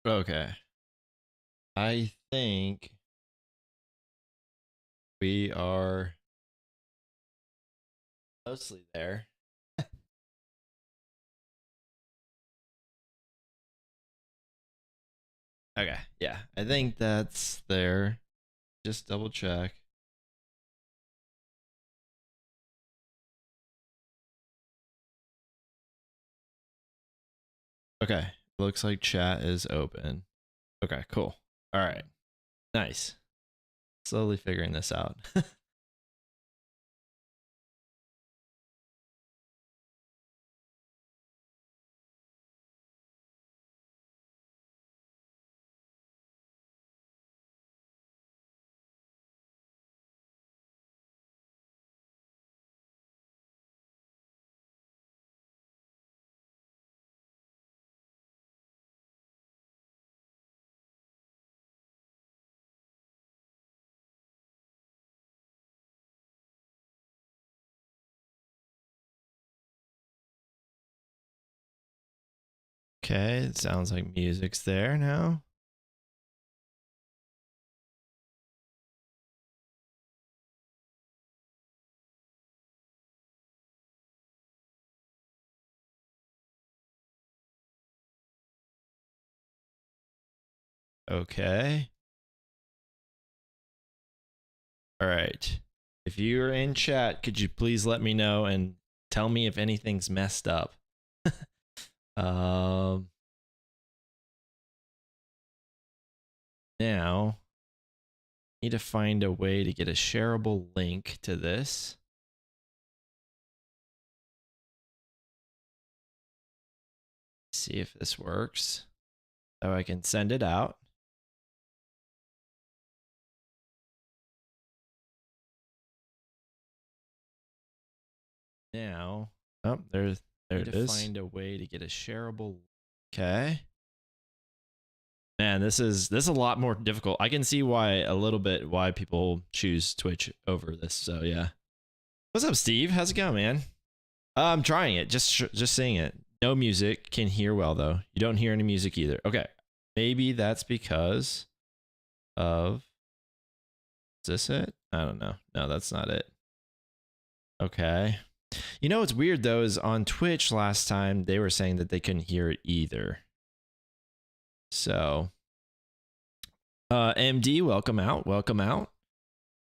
Okay. I think we are mostly there. Okay. Yeah. I think that's there. Just double check. Okay. Looks like chat is open. Okay, cool. All right. Nice. Slowly figuring this out. Okay, it sounds like music's there now. Okay. All right. If you're in chat, could you please let me know and tell me if anything's messed up? um Now, need to find a way to get a shareable link to this. See if this works. So I can send it out. Now, oh, there it is. Find a way to get a shareable. Okay. Man, this is a lot more difficult. I can see why people choose Twitch over this. So yeah. What's up, Steve? How's it going, man? I'm trying it. Just seeing it. No music. Can hear well though. You don't hear any music either. Okay. Maybe that's because of. Is this it? I don't know. No, that's not it. Okay. You know what's weird though is on Twitch last time they were saying that they couldn't hear it either. So, MD, welcome out. Welcome out.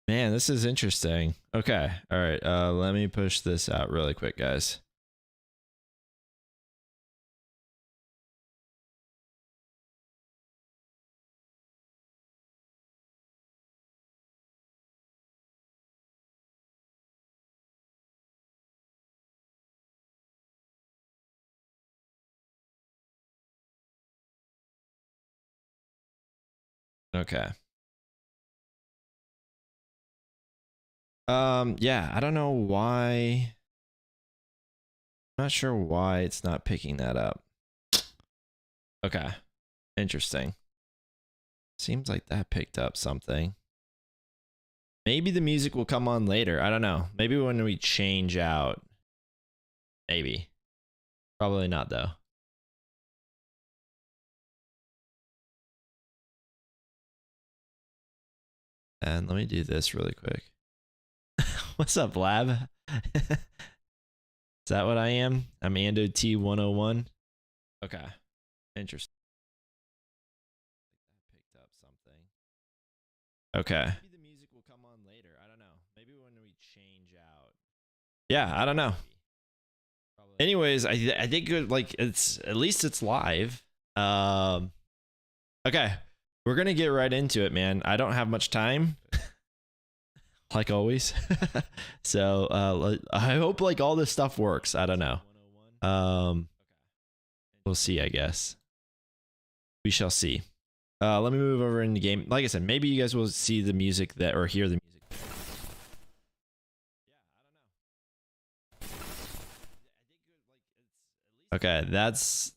Man, this is interesting. Okay. All right. Let me push this out really quick, guys. Okay. Yeah, I don't know why. I'm not sure why it's not picking that up. Okay. Interesting. Seems like that picked up something. Maybe the music will come on later. I don't know. Maybe when we change out. Maybe. Probably not though. And let me do this really quick. What's up, Lab? Is that what I am? I'm Ando T101. Okay. Interesting. Picked up something. Okay. Maybe the music will come on later. I don't know. Maybe when we change out. Yeah, I don't know. Anyways, I think like it's at least it's live. Okay. We're going to get right into it, man. I don't have much time. Like always. So, I hope like all this stuff works. I don't know. We'll see, I guess. We shall see. Let me move over in the game. Like I said, maybe you guys will see the music that or hear the music. Okay, that's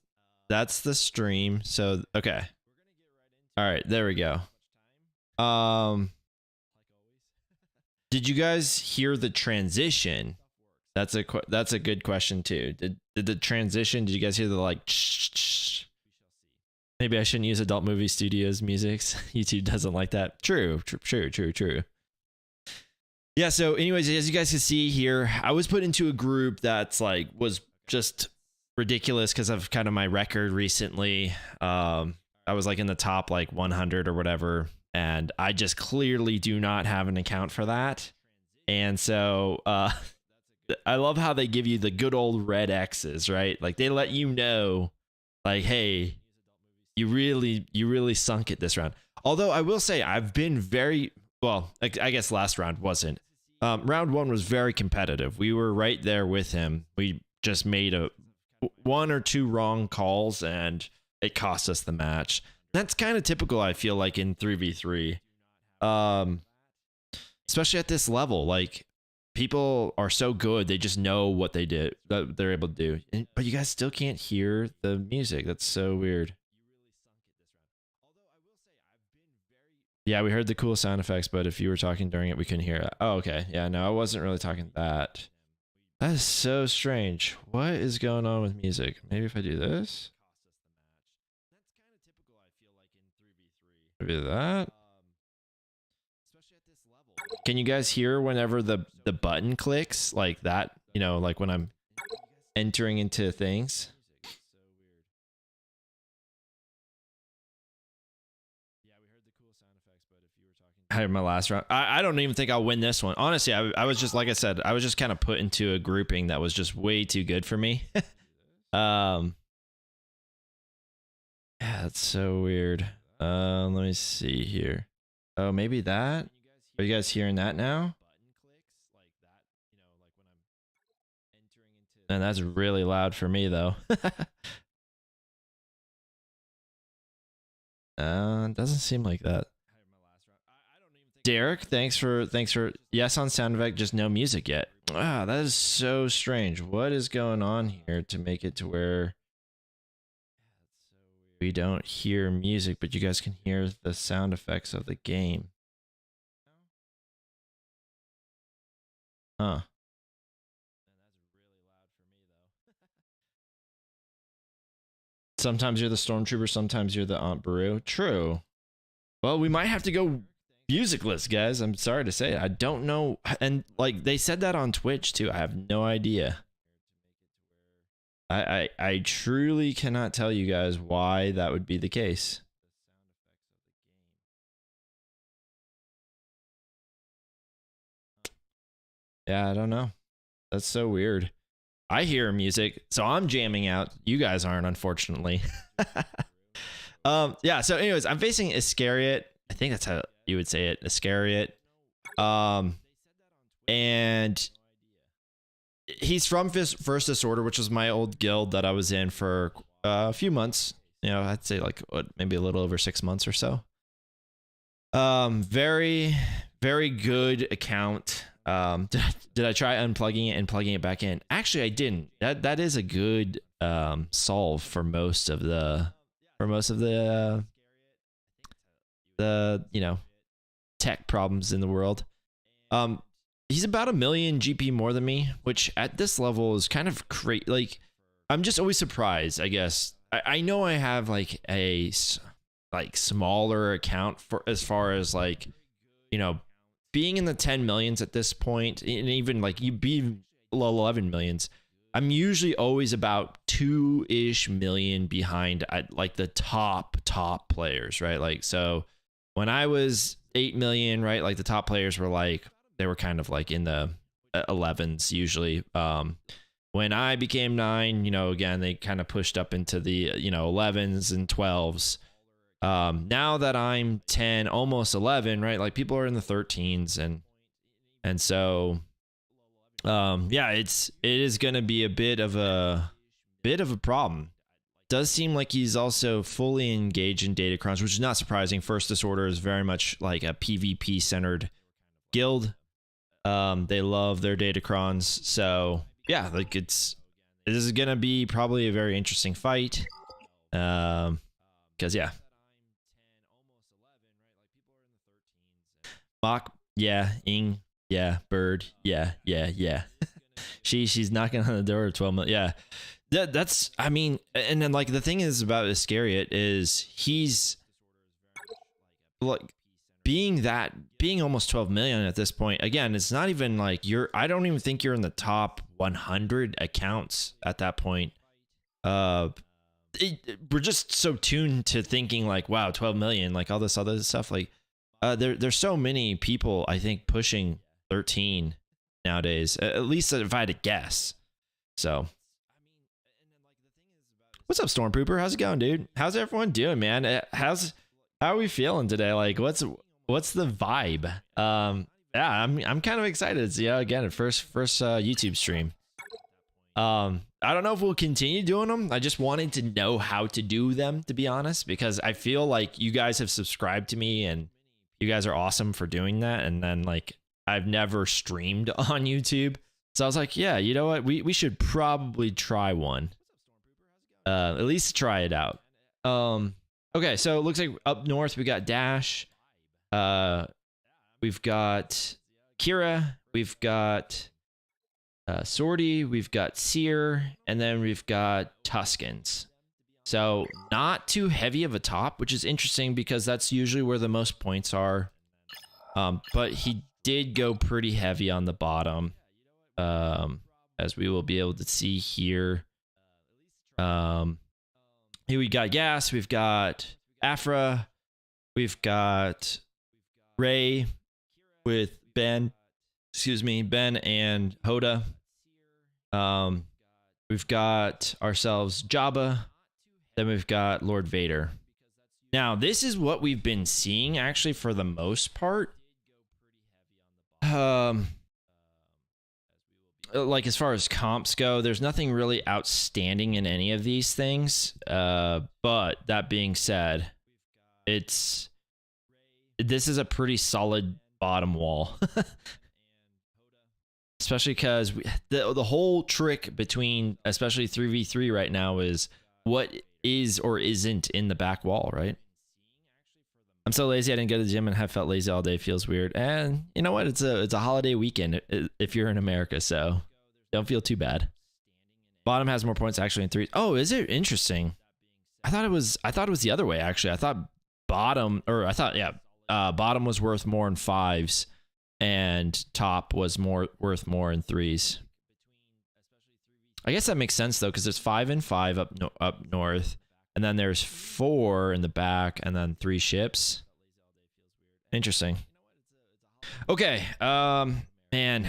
the stream. So, okay. All right, there we go. Did you guys hear the transition? That's a good question too. Did the transition? Did you guys hear the like? Maybe I shouldn't use adult movie studios musics. YouTube doesn't like that. True. Yeah, so anyways, as you guys can see here, I was put into a group that's like was just ridiculous because of kind of my record recently. I was like in the top like 100 or whatever, and I just clearly do not have an account for that. And so I love how they give you the good old red X's, right? Like they let you know, like, hey, you really sunk it this round. Although I will say I've been very well. I guess last round wasn't. Round one was very competitive. We were right there with him. We just made one or two wrong calls and it cost us the match. That's kind of typical, I feel like, in 3v3. Especially at this level, like people are so good, they just know what they did, that they're able to do. But you guys still can't hear the music. That's so weird. Yeah, we heard the cool sound effects, but if you were talking during it, we couldn't hear it. Oh, okay. Yeah, no, I wasn't really talking that. That is so strange. What is going on with music? Maybe if I do this. Maybe that. Can you guys hear whenever the button clicks like that? You know, like when I'm entering into things. I had my last round. I don't even think I'll win this one. Honestly, I was just, like I said, I was just kind of put into a grouping that was just way too good for me. Yeah, that's so weird. Let me see here. Oh, maybe that? Are you guys hearing that now? And that's really loud for me though. Doesn't seem like that. Derek, thanks for yes on sound effect, just no music yet. Wow, that is so strange. What is going on here to make it to where we don't hear music, but you guys can hear the sound effects of the game? Huh. Sometimes you're the stormtrooper, sometimes you're the Aunt Beru. True. Well, we might have to go musicless, guys. I'm sorry to say it. I don't know. And like they said that on Twitch too. I have no idea. I truly cannot tell you guys why that would be the case. Yeah, I don't know. That's so weird. I hear music, so I'm jamming out. You guys aren't, unfortunately. Yeah, so anyways, I'm facing Iscariot. I think that's how you would say it, Iscariot. And he's from First Disorder, which was my old guild that I was in for a few months. You know, I'd say like maybe a little over 6 months or so. Very, very good account. Did I try unplugging it and plugging it back in? Actually, I didn't. That is a good solve for most of the you know, tech problems in the world. He's about 1 million GP more than me, which at this level is kind of crazy. Like, I'm just always surprised, I guess. I know I have like a smaller account for as far as like, you know, being in the 10 millions at this point, and even like you be 11 millions. I'm usually always about 2-ish million behind at like the top players, right? Like, so when I was 8 million, right, like the top players were like, they were kind of like in the 11s usually. When I became 9, you know, again, they kind of pushed up into the, you know, 11s and 12s. Now that I'm 10, almost 11, right? Like people are in the 13s, and so, yeah, it is going to be a bit of a problem. Does seem like he's also fully engaged in datacrons, which is not surprising. First Disorder is very much like a PvP centered guild. They love their datacrons. So yeah, like this is going to be probably a very interesting fight. Cause yeah. Mock, yeah, Ing, yeah, Bird, yeah. She's knocking on the door at 12 million. Yeah. that's, I mean, and then like the thing is about Iscariot is he's like being almost 12 million at this point. Again, it's not even like I don't even think you're in the top 100 accounts at that point. We're just so tuned to thinking like, wow, 12 million, like all this other stuff. Like, there's so many people, I think, pushing 13 nowadays, at least if I had to guess. So what's up, Stormpooper? How's it going, dude? How's everyone doing, man? How are we feeling today? Like, what's the vibe? Yeah, I'm kind of excited. It's, yeah, again, first YouTube stream. I don't know if we'll continue doing them. I just wanted to know how to do them, to be honest, because I feel like you guys have subscribed to me and you guys are awesome for doing that. And then like I've never streamed on YouTube, so I was like, yeah, you know what? We should probably try one. At least try it out. Okay, so it looks like up north we got Dash. We've got Kira. We've got Sortie. We've got Seer, and then we've got Tuscans. So not too heavy of a top, which is interesting because that's usually where the most points are. But he did go pretty heavy on the bottom, as we will be able to see here. Here we got Gas, we've got Afra, we've got Ray with Ben and Hoda. We've got ourselves Jabba, then we've got Lord Vader. Now, this is what we've been seeing actually for the most part. Like as far as comps go, there's nothing really outstanding in any of these things. But that being said, this is a pretty solid bottom wall. Especially because the whole trick between especially 3v3 right now is what is or isn't in the back wall, right? I'm so lazy I didn't go to the gym and have felt lazy all day. Feels weird. And you know what? It's a holiday weekend if you're in America, so don't feel too bad. Bottom has more points actually in 3. Oh, is it? Interesting. I thought it was the other way actually. I thought bottom was worth more in 5s and top was worth more in 3s. I guess that makes sense though, because there's 5 and 5 up north. And then there's 4 in the back, and then 3 ships. Interesting. Okay, man,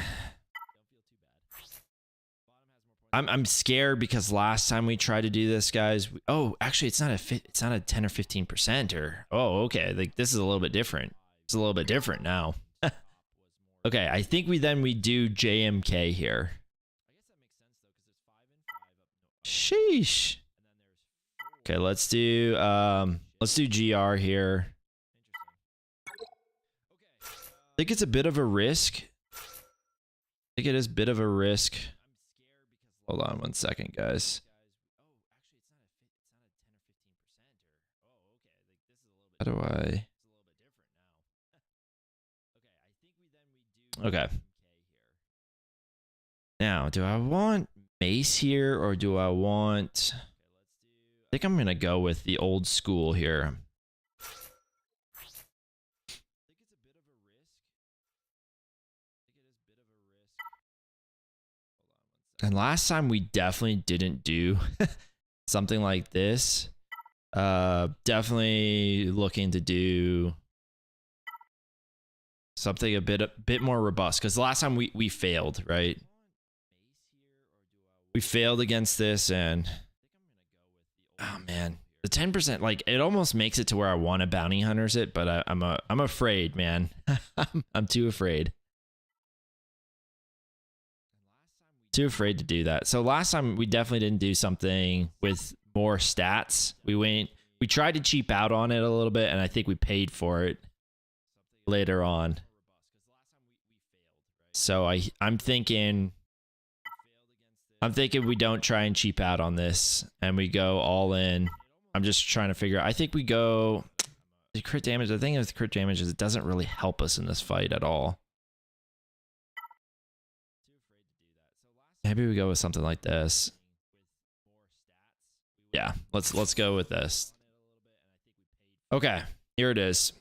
I'm scared because last time we tried to do this, guys. Oh, actually, it's not a 10 or 15%. Or okay, like this is a little bit different. It's a little bit different now. Okay, I think we do JMK here. Sheesh. Okay, let's do GR here. I think it's a bit of a risk. I think it is a bit of a risk. Hold on one second, guys. How do I? Okay. Now, do I want Mace here or do I want... I think I'm going to go with the old school here. And last time we definitely didn't do something like this. Definitely looking to do something a bit more robust, because last time we failed, right? We failed against this, and oh man, the 10%, like it almost makes it to where I want to bounty hunters it, but I'm afraid, man. I'm too afraid. Too afraid to do that. So last time we definitely didn't do something with more stats. We tried to cheap out on it a little bit, and I think we paid for it later on. So I'm thinking we don't try and cheap out on this and we go all in. I'm just trying to figure out. I think we go the crit damage. The thing with crit damage is it doesn't really help us in this fight at all. Maybe we go with something like this. Yeah, let's go with this. Okay, here it is.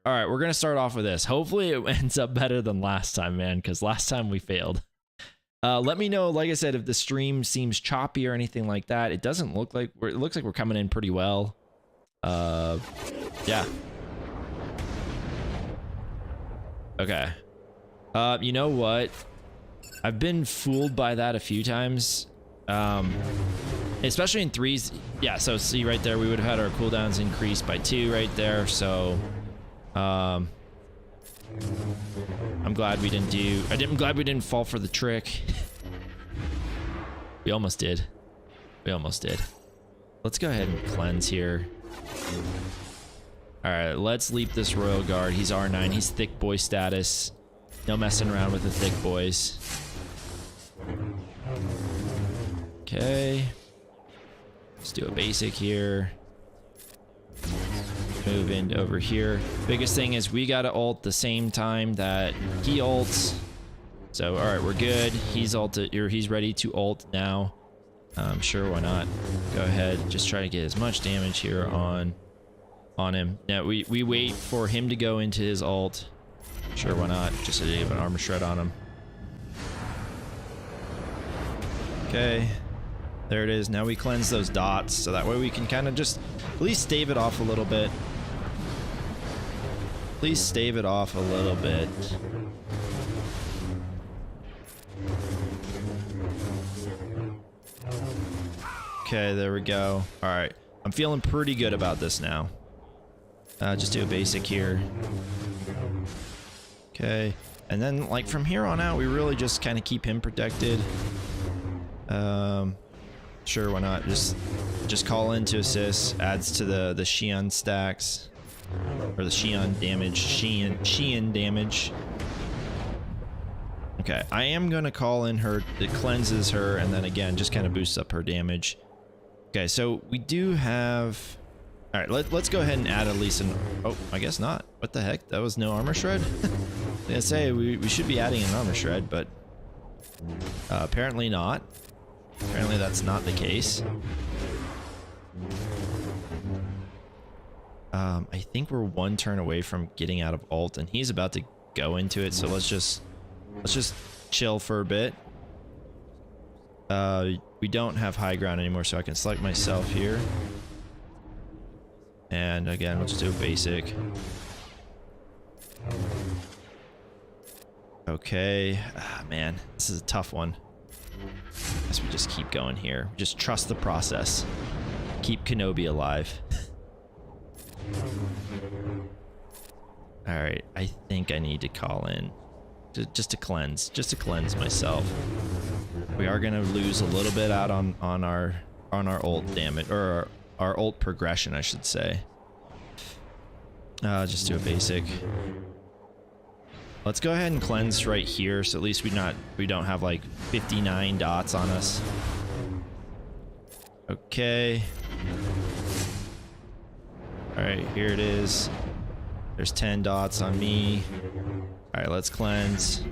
All right, we're gonna start off with this. Hopefully it ends up better than last time, man, because last time we failed. Let me know, like I said, if the stream seems choppy or anything like that. It doesn't look like it looks like we're coming in pretty well. Yeah. Okay. You know what? I've been fooled by that a few times. Especially in threes. Yeah, so see right there, we would have had our cooldowns increased by 2 right there. So, I'm glad we didn't do. I'm glad we didn't fall for the trick. We almost did. We almost did. Let's go ahead and cleanse here. All right, let's leap this Royal Guard. He's R9. He's thick boy status. No messing around with the thick boys. Okay. Let's do a basic here. Move in over here. Biggest thing is we gotta ult the same time that he ults. So, all right, we're good. He's ulted, or he's ready to ult now. Sure, why not? Go ahead, just try to get as much damage here on him. Now we wait for him to go into his ult. Sure, why not? Just to have an armor shred on him. Okay, there it is. Now we cleanse those dots, so that way we can kind of just at least stave it off a little bit. Please stave it off a little bit. Okay, there we go. All right, I'm feeling pretty good about this now. Just do a basic here. Okay, and then like from here on out, we really just kind of keep him protected. Sure, why not? Just call in to assist. Adds to the Xian stacks, or the Xian damage. Xian damage. Okay, I am gonna call in her. It cleanses her, and then again, just kind of boosts up her damage. Okay, so we do have. All right, let's go ahead and add at least an. Oh, I guess not. What the heck? That was no armor shred. I say we should be adding an armor shred, but apparently not. Apparently that's not the case. I think we're 1 turn away from getting out of ult, and he's about to go into it. So let's just chill for a bit. We don't have high ground anymore, so I can select myself here. And again, we'll just do a basic. Okay, man, this is a tough one. I guess we just keep going here. Just trust the process. Keep Kenobi alive. All right, I think I need to call in just to cleanse myself. We are gonna lose a little bit out on our ult damage, or our ult progression, I should say. Just do a basic. Let's go ahead and cleanse right here, so at least we don't have like 59 dots on us. Okay. All right, here it is. There's 10 dots on me. All right, let's cleanse.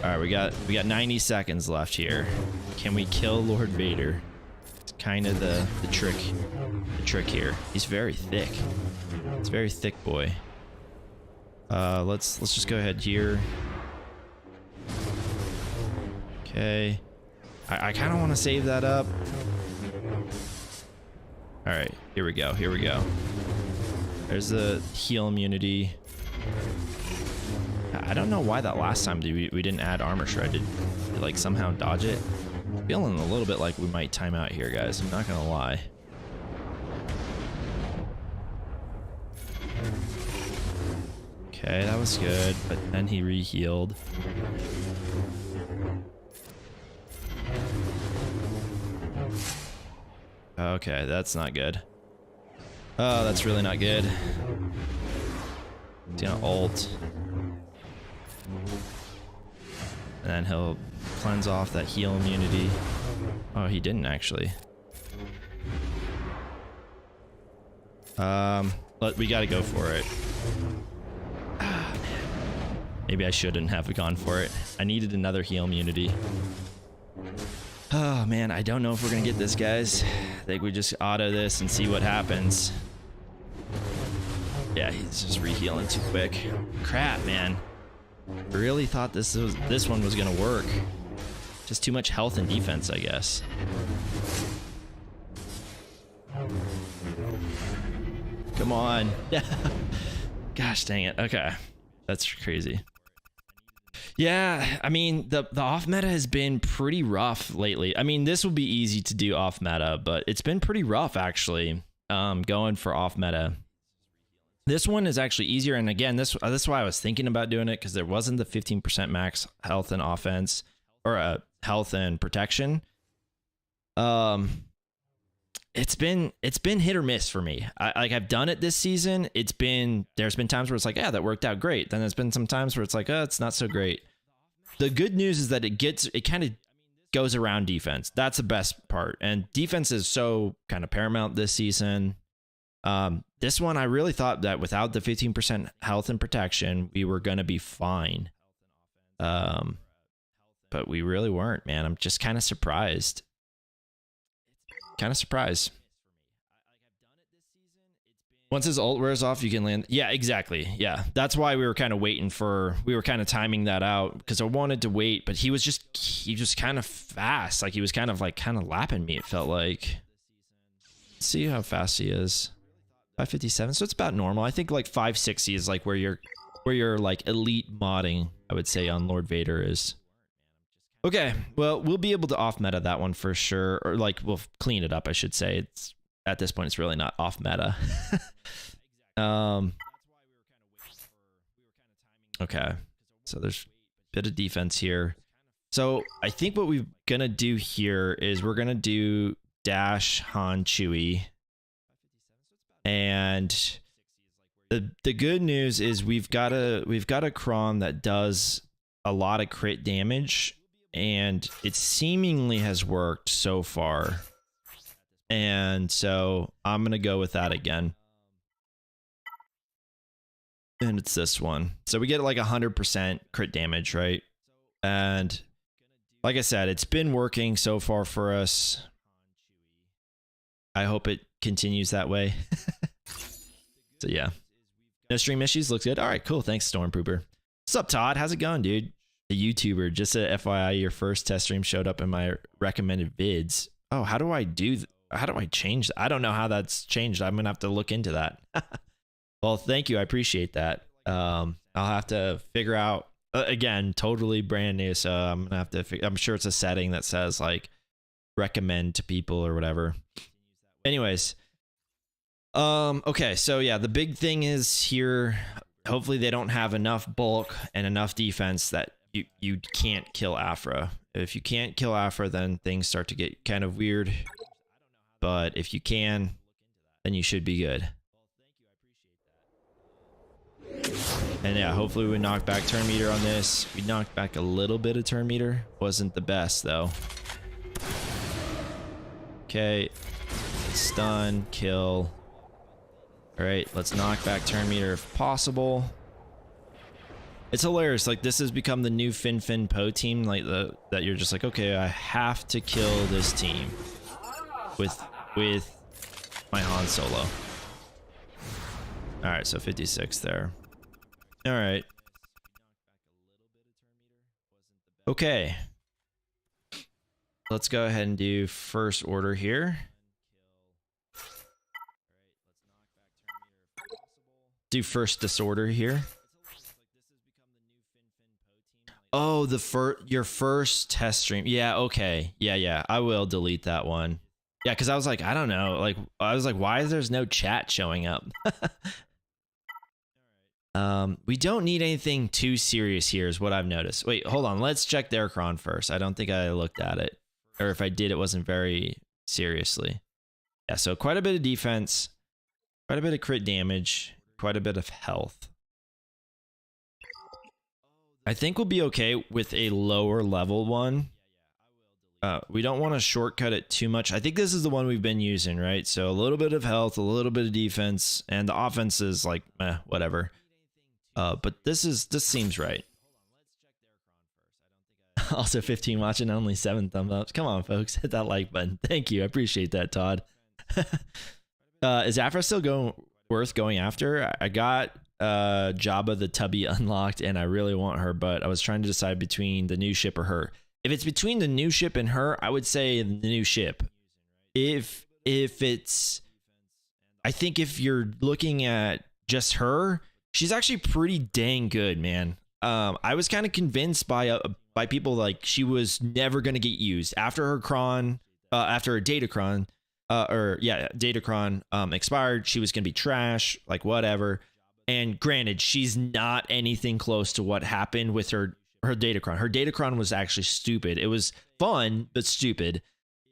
All right, we got 90 seconds left here. Can we kill Lord Vader? It's kind of the trick here. He's very thick. It's a very thick boy. Let's just go ahead here. Okay. I kind of want to save that up. All right, here we go. Here we go. There's the heal immunity. I don't know why that last time we didn't add armor shred. Did we, like, somehow dodge it? Feeling a little bit like we might time out here, guys. I'm not gonna lie. Okay, that was good, but then he re-healed. Okay, that's not good. Oh, that's really not good. He's gonna ult. And then he'll cleanse off that heal immunity. Oh, he didn't actually. But we gotta go for it. Maybe I shouldn't have gone for it. I needed another heal immunity. Oh man, I don't know if we're gonna get this, guys. I think we just auto this and see what happens. Yeah, he's just rehealing too quick. Crap, man. I really thought this one was gonna work. Just too much health and defense, I guess. Come on. Gosh dang it. Okay. That's crazy. Yeah, I mean, the off meta has been pretty rough lately. I mean, this will be easy to do off meta, but it's been pretty rough actually, going for off meta. This one is actually easier, and again, this is why I was thinking about doing it, because there wasn't the 15% max health and offense, or health and protection. It's been hit or miss for me. I've done it this season. There's been times where it's like, yeah, that worked out great. Then there's been some times where it's like, oh, it's not so great. The good news is that it kind of goes around defense. That's the best part. And defense is so kind of paramount this season. This one, I really thought that without the 15% health and protection, we were going to be fine. But we really weren't, man. I'm just kind of surprised. Once his ult wears off, you can land. Yeah, exactly. Yeah, that's why we were kind of timing that out, because I wanted to wait, but he was just kind of fast. Like he was kind of lapping me, it felt like. Let's see how fast he is. 557, so it's about normal. I think like 560 is like where you're like elite modding, I would say, on Lord Vader is. Okay, well, we'll be able to off meta that one for sure, or like we'll clean it up, I should say. It's at this point, it's really not off meta. Okay, so there's a bit of defense here. So I think what we're gonna do here is we're gonna do Dash, Han, Chewie, and the good news is we've got a Kron that does a lot of crit damage. And it seemingly has worked so far. And so I'm going to go with that again. And it's this one. So we get like 100% crit damage, right? And like I said, it's been working so far for us. I hope it continues that way. So yeah. No stream issues. Looks good. All right, cool. Thanks, Stormpooper. What's up, Todd? How's it going, dude? The YouTuber, just a FYI, your first test stream showed up in my recommended vids. Oh, how do I change that? I don't know how that's changed. I'm gonna have to look into that. Well, thank you, I appreciate that. I'll have to figure out, again, totally brand new, so I'm gonna have to I'm sure it's a setting that says like recommend to people or whatever. Anyways, okay, so yeah, the big thing is here, hopefully they don't have enough bulk and enough defense that you can't kill Afra. If you can't kill Afra, then things start to get kind of weird. But if you can, then you should be good. And yeah, hopefully we knock back turn meter on this. We knocked back a little bit of turn meter. Wasn't the best though. Okay. Stun, kill. Alright, let's knock back turn meter if possible. It's hilarious, like this has become the new Fin Po team, like that you're just like, okay, I have to kill this team with my Han Solo. Alright, so 56 there. Alright. Okay. Let's go ahead and do first order here. Do first disorder here. Oh, your first test stream. Yeah, okay. Yeah. I will delete that one. Yeah, because I was like, I don't know. Like, I was like, why is there's no chat showing up? We don't need anything too serious here is what I've noticed. Wait, hold on. Let's check their cron first. I don't think I looked at it. Or if I did, it wasn't very seriously. Yeah, so quite a bit of defense. Quite a bit of crit damage. Quite a bit of health. I think we'll be okay with a lower level one. We don't want to shortcut it too much. I think this is the one we've been using, right? So a little bit of health, a little bit of defense, and the offense is like, whatever. But this seems right. Also 15 watching, only 7 thumbs up. Come on, folks, hit that like button. Thank you. I appreciate that, Todd. Is Afra still worth going after? I got Jabba the Tubby unlocked, and I really want her, but I was trying to decide between the new ship or her. If it's between the new ship and her, I would say the new ship. If it's, I think if you're looking at just her, she's actually pretty dang good, man. I was kind of convinced by people like she was never going to get used after her Datacron, Datacron expired. She was going to be trash, like whatever. And granted, she's not anything close to what happened with her Datacron. Her Datacron was actually stupid. It was fun, but stupid.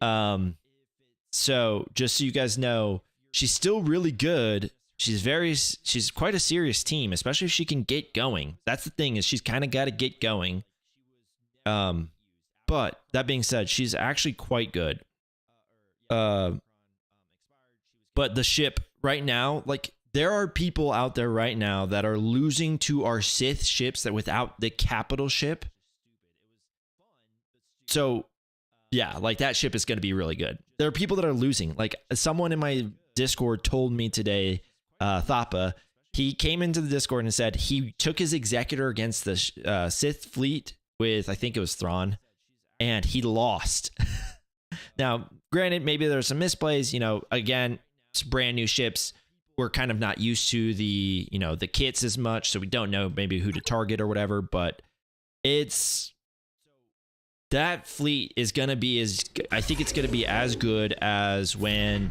So just so you guys know, she's still really good. She's quite a serious team, especially if she can get going. That's the thing, is she's kind of got to get going. But that being said, she's actually quite good. But the ship right now, like there are people out there right now that are losing to our Sith ships that without the capital ship. So yeah, like that ship is going to be really good. There are people that are losing. Like someone in my Discord told me today, Thapa, he came into the Discord and said he took his executor against the Sith fleet with, I think it was Thrawn, and he lost. Now, granted, maybe there's some misplays, again, it's brand new ships. We're kind of not used to the kits as much, so we don't know maybe who to target or whatever, but that fleet is going to be I think it's going to be as good as when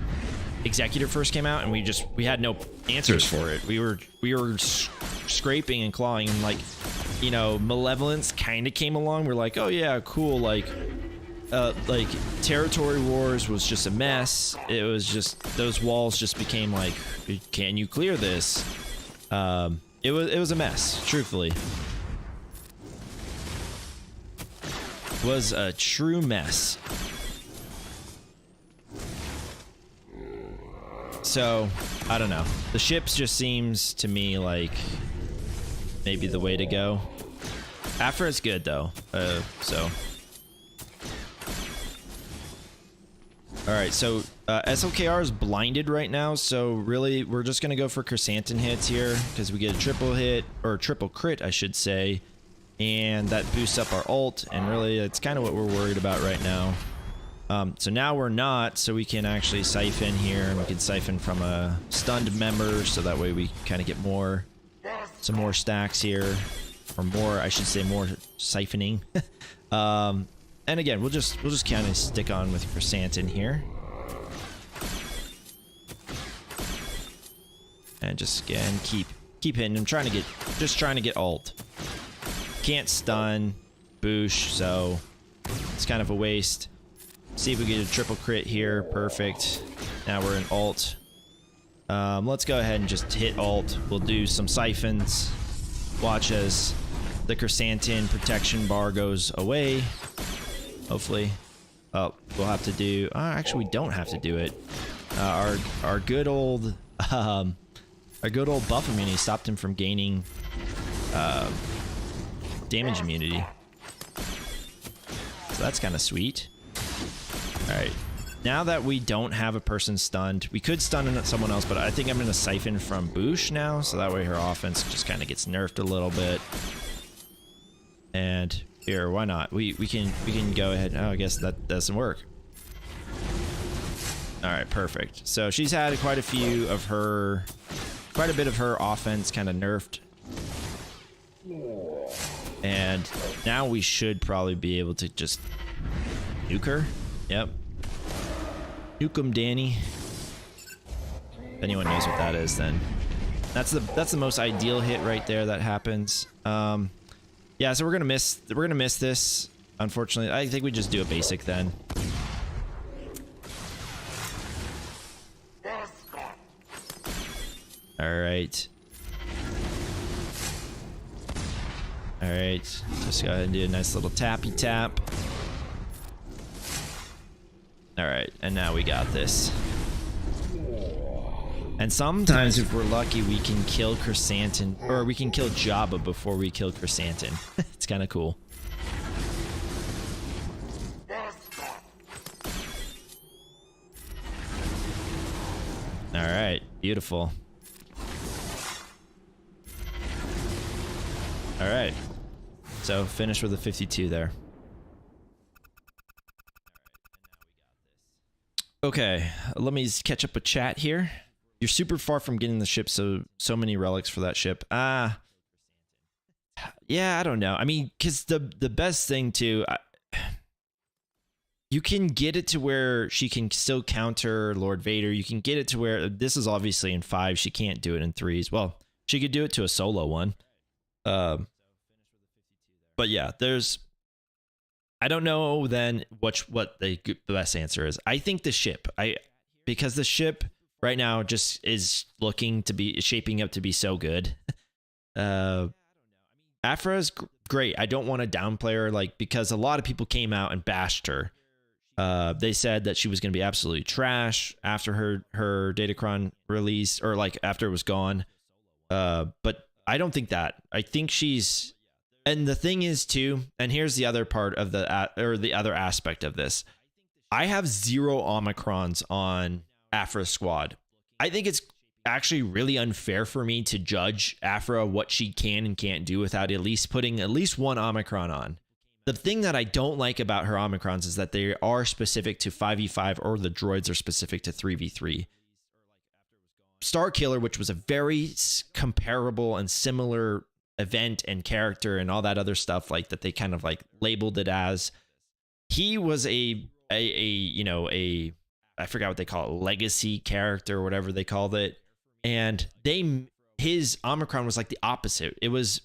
Executor first came out, and we had no answers for it. We were scraping and clawing, and Malevolence kind of came along. We're like, oh yeah, cool. Like Territory Wars was just a mess. It was just, those walls just became like, can you clear this? It was a mess, truthfully. It was a true mess. So, I don't know. The ships just seems to me like maybe the way to go. Afra is good though. Alright, so SLKR is blinded right now, so really we're just gonna go for Chrysanthemum hits here, because we get a triple hit, or triple crit I should say, and that boosts up our ult, and really that's kind of what we're worried about right now. So now we're not, so we can actually siphon here, and we can siphon from a stunned member, so that way we kind of get some more stacks here, or more, I should say, more siphoning. And again, we'll just kind of stick on with Chrysanthemum here, and just again keep hitting him, trying to get ult. Can't stun Boosh, so it's kind of a waste. See if we get a triple crit here. Perfect. Now we're in ult. Let's go ahead and just hit ult. We'll do some siphons. Watch as the Chrysanthemum protection bar goes away. Hopefully. Oh, we'll have to do. Actually, we don't have to do it. Our good old buff immunity stopped him from gaining damage immunity. So that's kind of sweet. Alright, now that we don't have a person stunned, we could stun someone else, but I think I'm going to siphon from Boosh now, so that way her offense just kind of gets nerfed a little bit. And here, why not? We can go ahead. Oh, I guess that doesn't work. Alright, perfect. So she's had quite a bit of her offense kind of nerfed. And now we should probably be able to just nuke her. Yep. Nuke 'em, Danny. If anyone knows what that is, then that's the most ideal hit right there that happens. Yeah, so we're gonna miss this. Unfortunately, I think we just do a basic then. All right. All right. Just go ahead and do a nice little tappy tap. All right, and now we got this. And sometimes, if we're lucky, we can kill Chrysanthemum, or we can kill Jabba before we kill Chrysanthemum. It's kind of cool. All right, beautiful. All right, so finish with a 52 there. Okay, let me catch up with chat here. You're super far from getting the ship, so many relics for that ship. Yeah, I don't know. I mean, because the best thing too, you can get it to where she can still counter Lord Vader. You can get it to where this is obviously in 5. She can't do it in 3s. Well, she could do it to a solo one. But yeah, I don't know then what the best answer is. I think the ship. Because the ship right now just is shaping up to be so good. Aphra is great. I don't want to downplay her, like, because a lot of people came out and bashed her. They said that she was going to be absolutely trash after her Datacron release, or like after it was gone. But I don't think that. I think she's, and the thing is too, and here's the other part of the other aspect of this. I have 0 Omicrons on Aphra's squad. I think it's actually really unfair for me to judge Aphra what she can and can't do without at least putting at least 1 Omicron on. The thing that I don't like about her Omicrons is that they are specific to 5v5, or the droids are specific to 3v3. Starkiller, which was a very comparable and similar event and character and all that other stuff, like that they kind of like labeled it as, he was a I forgot what they call it, legacy character or whatever they called it. And his Omicron was like the opposite. It was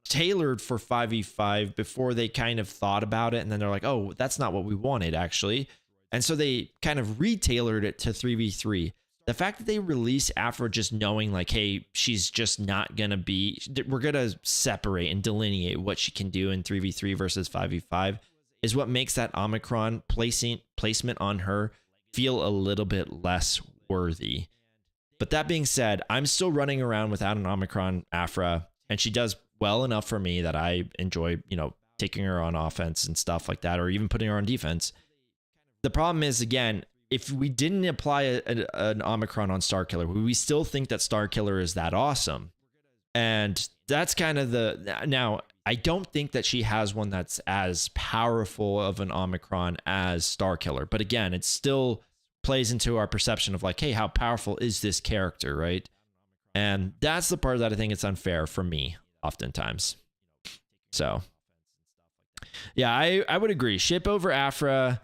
tailored for 5v5 before they kind of thought about it, and then they're like, oh, that's not what we wanted actually, and so they kind of retailored it to 3v3. The fact that they release Aphra just knowing like, hey, she's just not gonna be, we're gonna separate and delineate what she can do in 3v3 versus 5v5, is what makes that Omicron placement on her feel a little bit less worthy. But that being said, I'm still running around without an Omicron Aphra, and she does well enough for me that I enjoy, taking her on offense and stuff like that, or even putting her on defense. The problem is, again, if we didn't apply an Omicron on Starkiller, we still think that Starkiller is that awesome. And that's kind of now, I don't think that she has one that's as powerful of an Omicron as Starkiller. But again, it still plays into our perception of like, hey, how powerful is this character, right? And that's the part that I think it's unfair for me oftentimes. So yeah, I would agree. Ship over Aphra,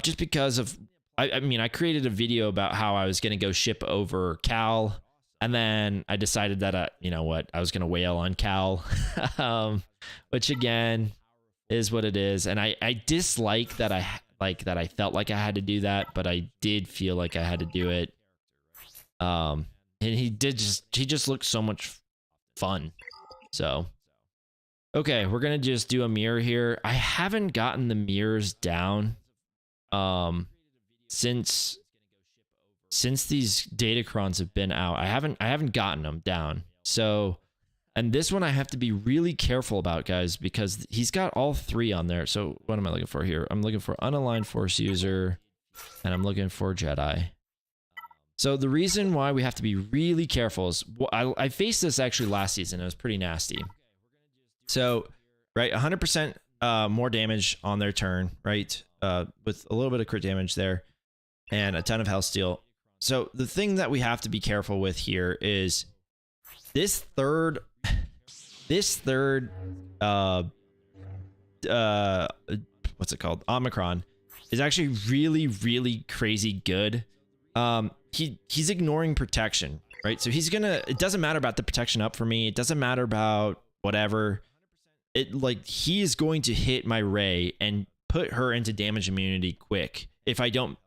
just because of, I mean, I created a video about how I was going to go ship over Cal, and then I decided that, you know what, I was going to wail on Cal, which again is what it is. And I dislike that I felt like I had to do that, but I did feel like I had to do it. And he just looked so much fun. So, okay, we're going to just do a mirror here. I haven't gotten the mirrors down since these Datacrons have been out. I haven't gotten them down. So, and this one I have to be really careful about, guys, because he's got all 3 on there. So what am I looking for here? I'm looking for unaligned Force user, and I'm looking for Jedi. So the reason why we have to be really careful is, I faced this actually last season. It was pretty nasty. So, right, 100% more damage on their turn, right? With a little bit of crit damage there, and a ton of health steal. So the thing that we have to be careful with here is this third what's it called? Omicron is actually really, really crazy good. He's ignoring protection, right? So it doesn't matter about the protection up for me. It doesn't matter about whatever. He is going to hit my Rey and put her into damage immunity quick. If I don't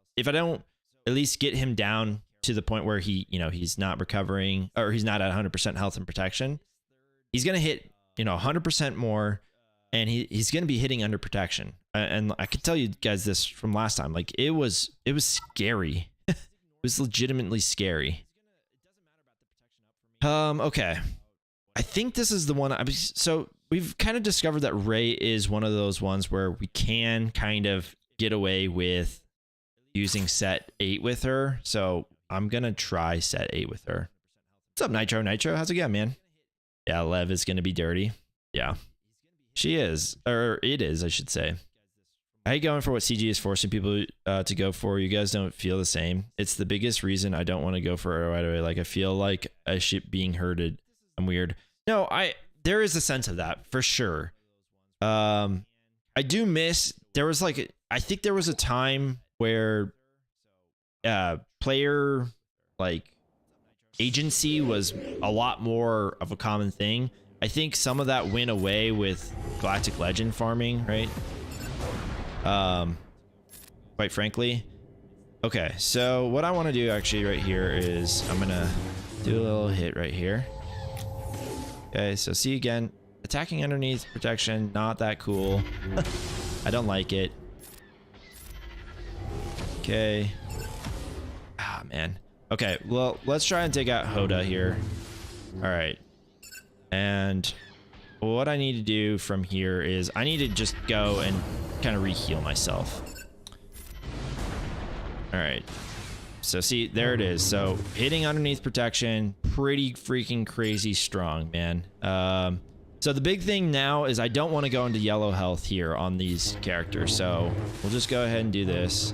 at least get him down to the point where he's not recovering, or he's not at 100% health and protection, he's going to hit, 100% more, and he's going to be hitting under protection. And I could tell you guys this from last time, like it was scary. It was legitimately scary. Okay. I think this is the one. So we've kind of discovered that Rey is one of those ones where we can kind of get away with using set 8 with her. So I'm going to try set 8 with her. What's up, Nitro? Nitro, how's it going, man? Yeah, Lev is going to be dirty. Yeah, she is. Or it is, I should say. I hate going for what CG is forcing people to go for. You guys don't feel the same. It's the biggest reason I don't want to go for it right away. Like, I feel like a ship being herded. I'm weird. No, there is a sense of that for sure. I do miss, there was like, I think there was a time where player like agency was a lot more of a common thing. I think some of that went away with Galactic Legend farming, right? Quite frankly. Okay, so what I want to do actually right here is I'm gonna do a little hit right here. Okay, so see again, attacking underneath protection, not that cool. I don't like it. Okay. Ah, man. Okay, well, let's try and take out Hoda here. All right. And what I need to do from here is I need to just go and kind of re-heal myself. All right. So see, there it is. So hitting underneath protection, pretty freaking crazy strong, man. So the big thing now is I don't want to go into yellow health here on these characters. So we'll just go ahead and do this.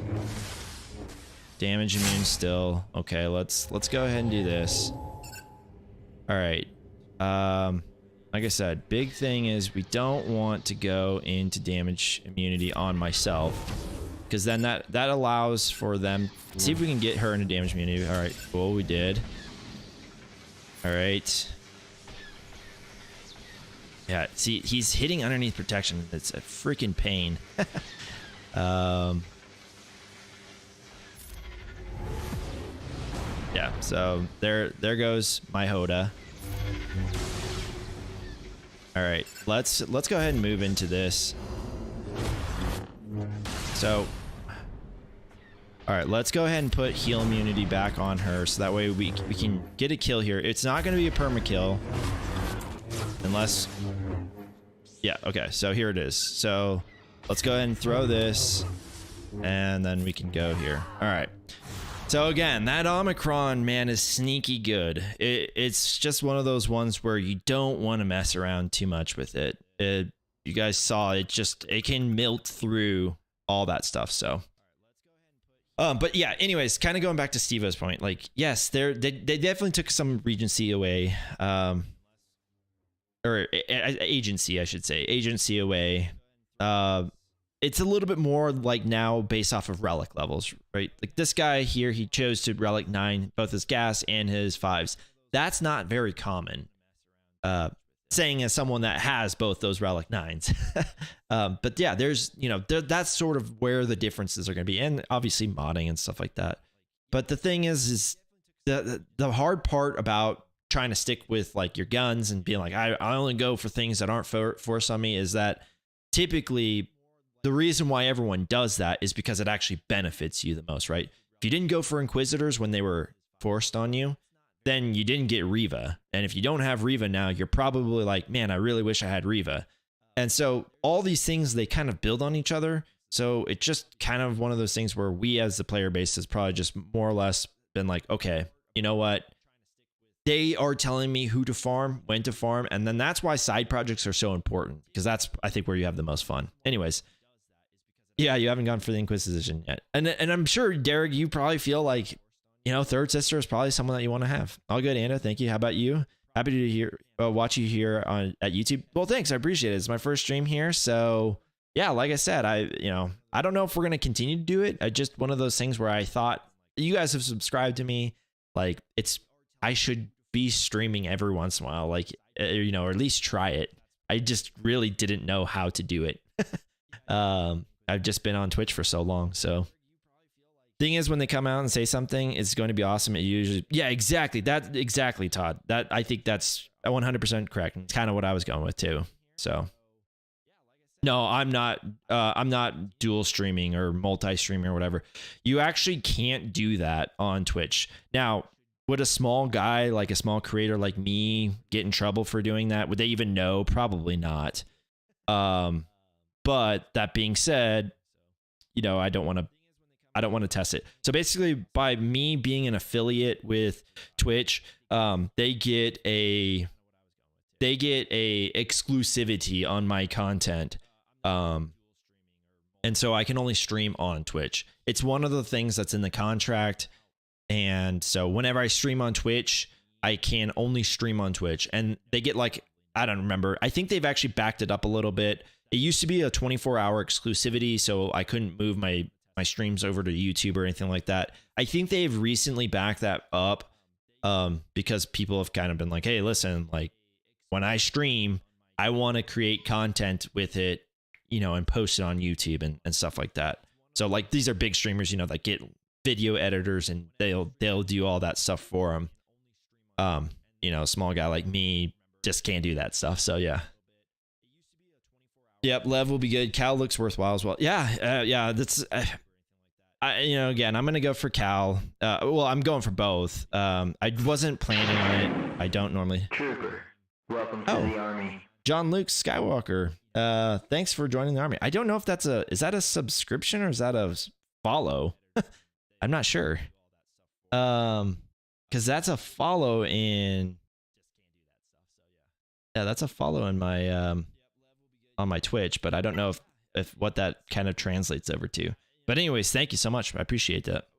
Damage immune still. Okay, let's go ahead and do this. All right. Like I said, big thing is we don't want to go into damage immunity on myself, because then that allows for them. See if we can get her into damage immunity. All right, cool, we did. All right. Yeah, see, he's hitting underneath protection. It's a freaking pain. Yeah, so there goes my Hoda. All right, let's go ahead and move into this. So, all right, let's go ahead and put heal immunity back on her, so that way we can get a kill here. It's not going to be a perma kill, unless, yeah, okay. So here it is. So let's go ahead and throw this, and then we can go here. All right. So again, that Omicron, man, is sneaky good. It's just one of those ones where you don't want to mess around too much with it. You guys saw it, it can melt through all that stuff. So, but yeah, anyways, kind of going back to Steve-O's point, like, yes, they definitely took some Regency away, or agency, I should say, agency away. It's a little bit more like now based off of relic levels, right? Like this guy here, he chose to relic 9, both his gas and his 5s. That's not very common. Saying as someone that has both those relic 9s. But yeah, there's, that's sort of where the differences are going to be. And obviously modding and stuff like that. But the thing is the hard part about trying to stick with like your guns and being like, I only go for things that aren't forced on me, is that typically the reason why everyone does that is because it actually benefits you the most, right? If you didn't go for Inquisitors when they were forced on you, then you didn't get Riva. And if you don't have Riva now, you're probably like, man, I really wish I had Riva. And so all these things, they kind of build on each other. So it's just kind of one of those things where we as the player base has probably just more or less been like, okay, you know what? They are telling me who to farm, when to farm. And then that's why side projects are so important, because that's, I think, where you have the most fun. Anyways. Yeah, you haven't gone for the Inquisition yet. And I'm sure, Derek, you probably feel like, Third Sister is probably someone that you want to have. All good, Anna. Thank you. How about you? Happy to watch you here at YouTube. Well, thanks. I appreciate it. It's my first stream here. So yeah, like I said, I don't know if we're going to continue to do it. I just, one of those things where I thought you guys have subscribed to me. Like I should be streaming every once in a while, like, or at least try it. I just really didn't know how to do it. I've just been on Twitch for so long. So thing is, when they come out and say something, it's going to be awesome. It usually, yeah, exactly. Exactly, Todd. I think that's 100% correct. It's kind of what I was going with too. So no, I'm not dual streaming or multi-streaming or whatever. You actually can't do that on Twitch. Now, would a small guy, like a small creator like me, get in trouble for doing that? Would they even know? Probably not. But that being said, I don't want to want to test it. So basically, by me being an affiliate with Twitch, they get a exclusivity on my content. And so I can only stream on Twitch. It's one of the things that's in the contract. And so whenever I stream on Twitch, I can only stream on Twitch. And they get like, I don't remember. I think they've actually backed it up a little bit. It used to be a 24-hour exclusivity, so I couldn't move my streams over to YouTube or anything like that. I think they've recently backed that up because people have kind of been like, hey, listen, like when I stream, I want to create content with it, you know, and post it on YouTube and stuff like that. So like these are big streamers, you know, that get video editors and they'll do all that stuff for them. You know, a small guy like me just can't do that stuff. So yeah. Yep, Lev will be good. Cal looks worthwhile as well. Yeah, yeah. That's, you know, again, I'm gonna go for Cal. Well, I'm going for both. I wasn't planning on it. I don't normally. Trooper, welcome to the army. John Luke Skywalker. Thanks for joining the army. I don't know if that's is that a subscription or is that a follow? I'm not sure. Because that's a follow in. Yeah, that's a follow in my on my Twitch, but I don't know if what that kind of translates over to. But anyways, thank you so much. I appreciate that.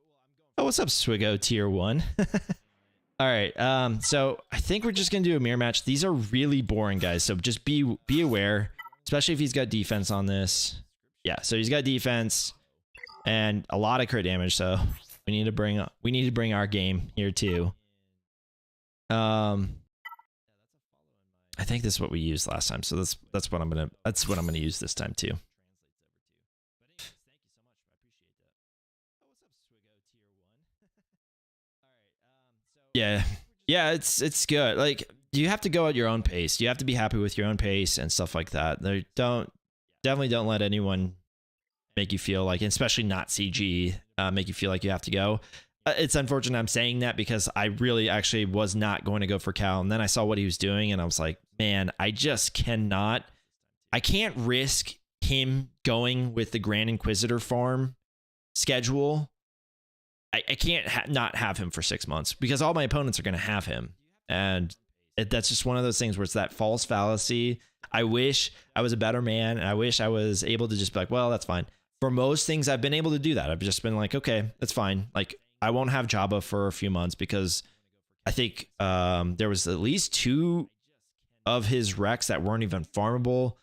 Oh, what's up, Swiggo tier 1? All right. So I think we're just gonna do a mirror match. These are really boring, guys. So just be aware, especially if he's got defense on this. Yeah. So he's got defense and a lot of crit damage. So we need to bring our game here too. I think this is what we used last time, so that's what I'm gonna use this time too. Yeah, it's good. Like you have to go at your own pace. You have to be happy with your own pace and stuff like that. Definitely don't let anyone make you feel like, especially not CG, make you feel like you have to go. It's unfortunate I'm saying that because I really actually was not going to go for Cal. And then I saw what he was doing and I was like, man, I just cannot. I can't risk him going with the Grand Inquisitor farm schedule. I can't not have him for 6 months because all my opponents are going to have him. And that's just one of those things where it's that false fallacy. I wish I was a better man. And I wish I was able to just be like, well, that's fine. For most things, I've been able to do that. I've just been like, okay, that's fine. Like, I won't have Jabba for a few months because I think there was at least 2 of his wrecks that weren't even farmable.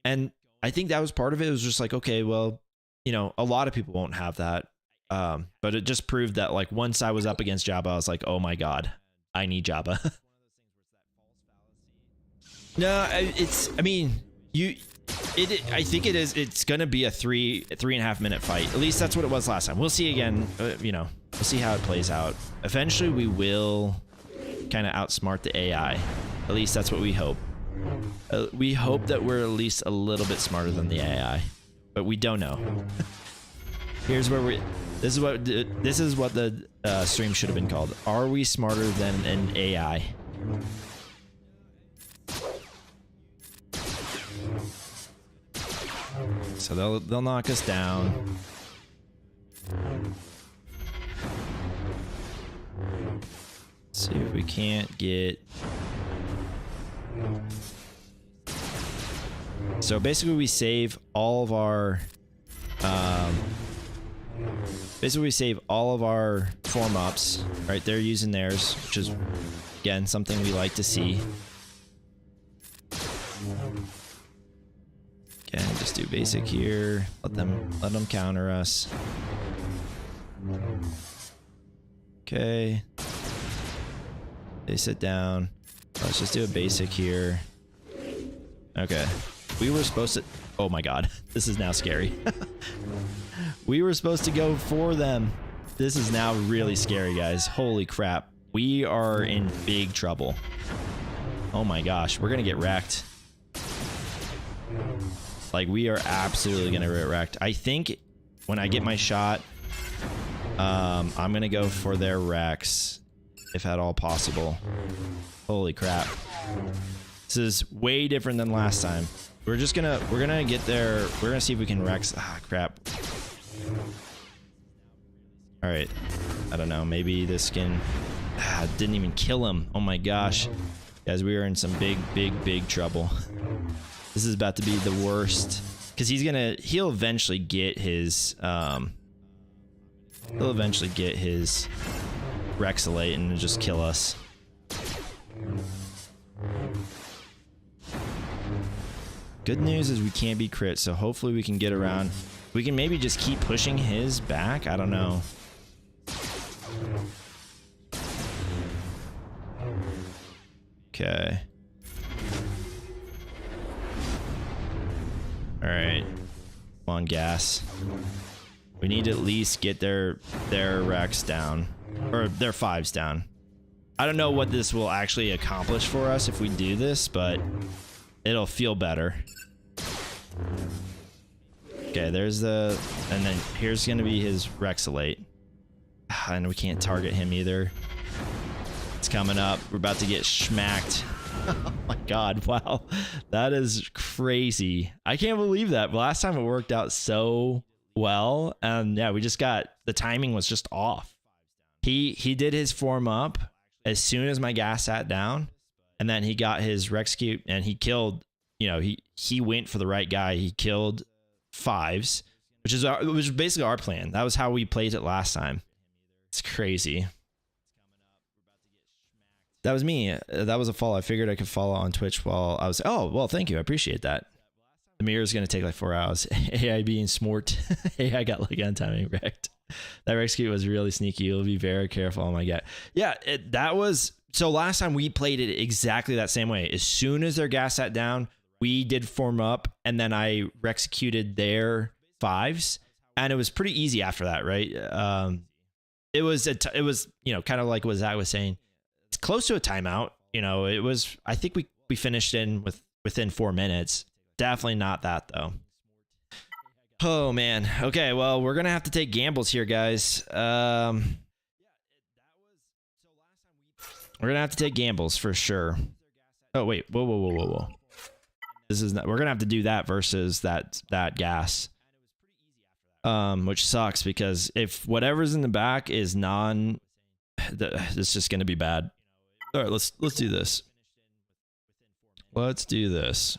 And I think that was part of it. It was just like, okay, well, you know, a lot of people won't have that. But it just proved that like once I was up against Jabba, I was like, oh my God, I need Jabba. No, I think it's going to be a 3.5 minute fight. At least that's what it was last time. We'll see again. You know, we'll see how it plays out. Eventually we will kind of outsmart the AI. At least that's what we hope. We hope that we're at least a little bit smarter than the AI, but we don't know. Here's where this is what the stream should have been called. Are we smarter than an AI? So they'll knock us down. Let's see if we can't get. So basically, we save all of our. Basically, we save all of our form ups. Right, they're using theirs, which is again something we like to see. Again, just do basic here. Let them counter us. Okay. They sit down. Let's just do a basic here. Okay. We were supposed to. Oh my God, this is now scary. We were supposed to go for them. This is now really scary, guys. Holy crap. We are in big trouble. Oh my gosh, we're gonna get wrecked. Like, we are absolutely gonna get wrecked. I think when I get my shot, I'm gonna go for their Rex, if at all possible. Holy crap. This is way different than last time. We're gonna get there. We're gonna see if we can Rex. Ah, crap. All right. I don't know. Maybe this can... didn't even kill him. Oh my gosh. Guys, we are in some big trouble. This is about to be the worst. Because he'll eventually get his... he'll eventually get his Rexolate and just kill us. Good news is we can't be crit, so hopefully we can get around. We can maybe just keep pushing his back. I don't know. Okay. All right. Come on, gas. We need to at least get their Rex down, or their 5s down. I don't know what this will actually accomplish for us if we do this, but it'll feel better. Okay, there's the... And then here's going to be his Rexolate. And we can't target him either. It's coming up. We're about to get schmacked. Oh my god, wow. That is crazy. I can't believe that. Last time it worked out so well. And yeah, we just got... The timing was just off. He did his form up as soon as my gas sat down. And then he got his Rexecute and he killed... You know, he went for the right guy. He killed 5s, which was basically our plan. That was how we played it last time. It's crazy. That was me. That was a follow. I figured I could follow on Twitch while I was... Oh, well, thank you. I appreciate that. The mirror is going to take like 4 hours. AI being smart. AI got like on timing wrecked. That Rexecute was really sneaky. You'll be very careful. Oh my god. Yeah, that was... So last time we played it exactly that same way. As soon as their gas sat down, we did form up, and then I Rexecuted their 5s, and it was pretty easy after that, right? It was you know, kind of like what Zach was saying. It's close to a timeout. You know, it was... I think we finished within 4 minutes. Definitely not that though. Oh man. Okay, well, we're gonna have to take gambles here, guys. We're gonna have to take gambles for sure. Oh wait, whoa. This is not... We're gonna have to do that versus that gas. Which sucks because if whatever's in the back is it's just gonna be bad. All right, let's do this. Let's do this.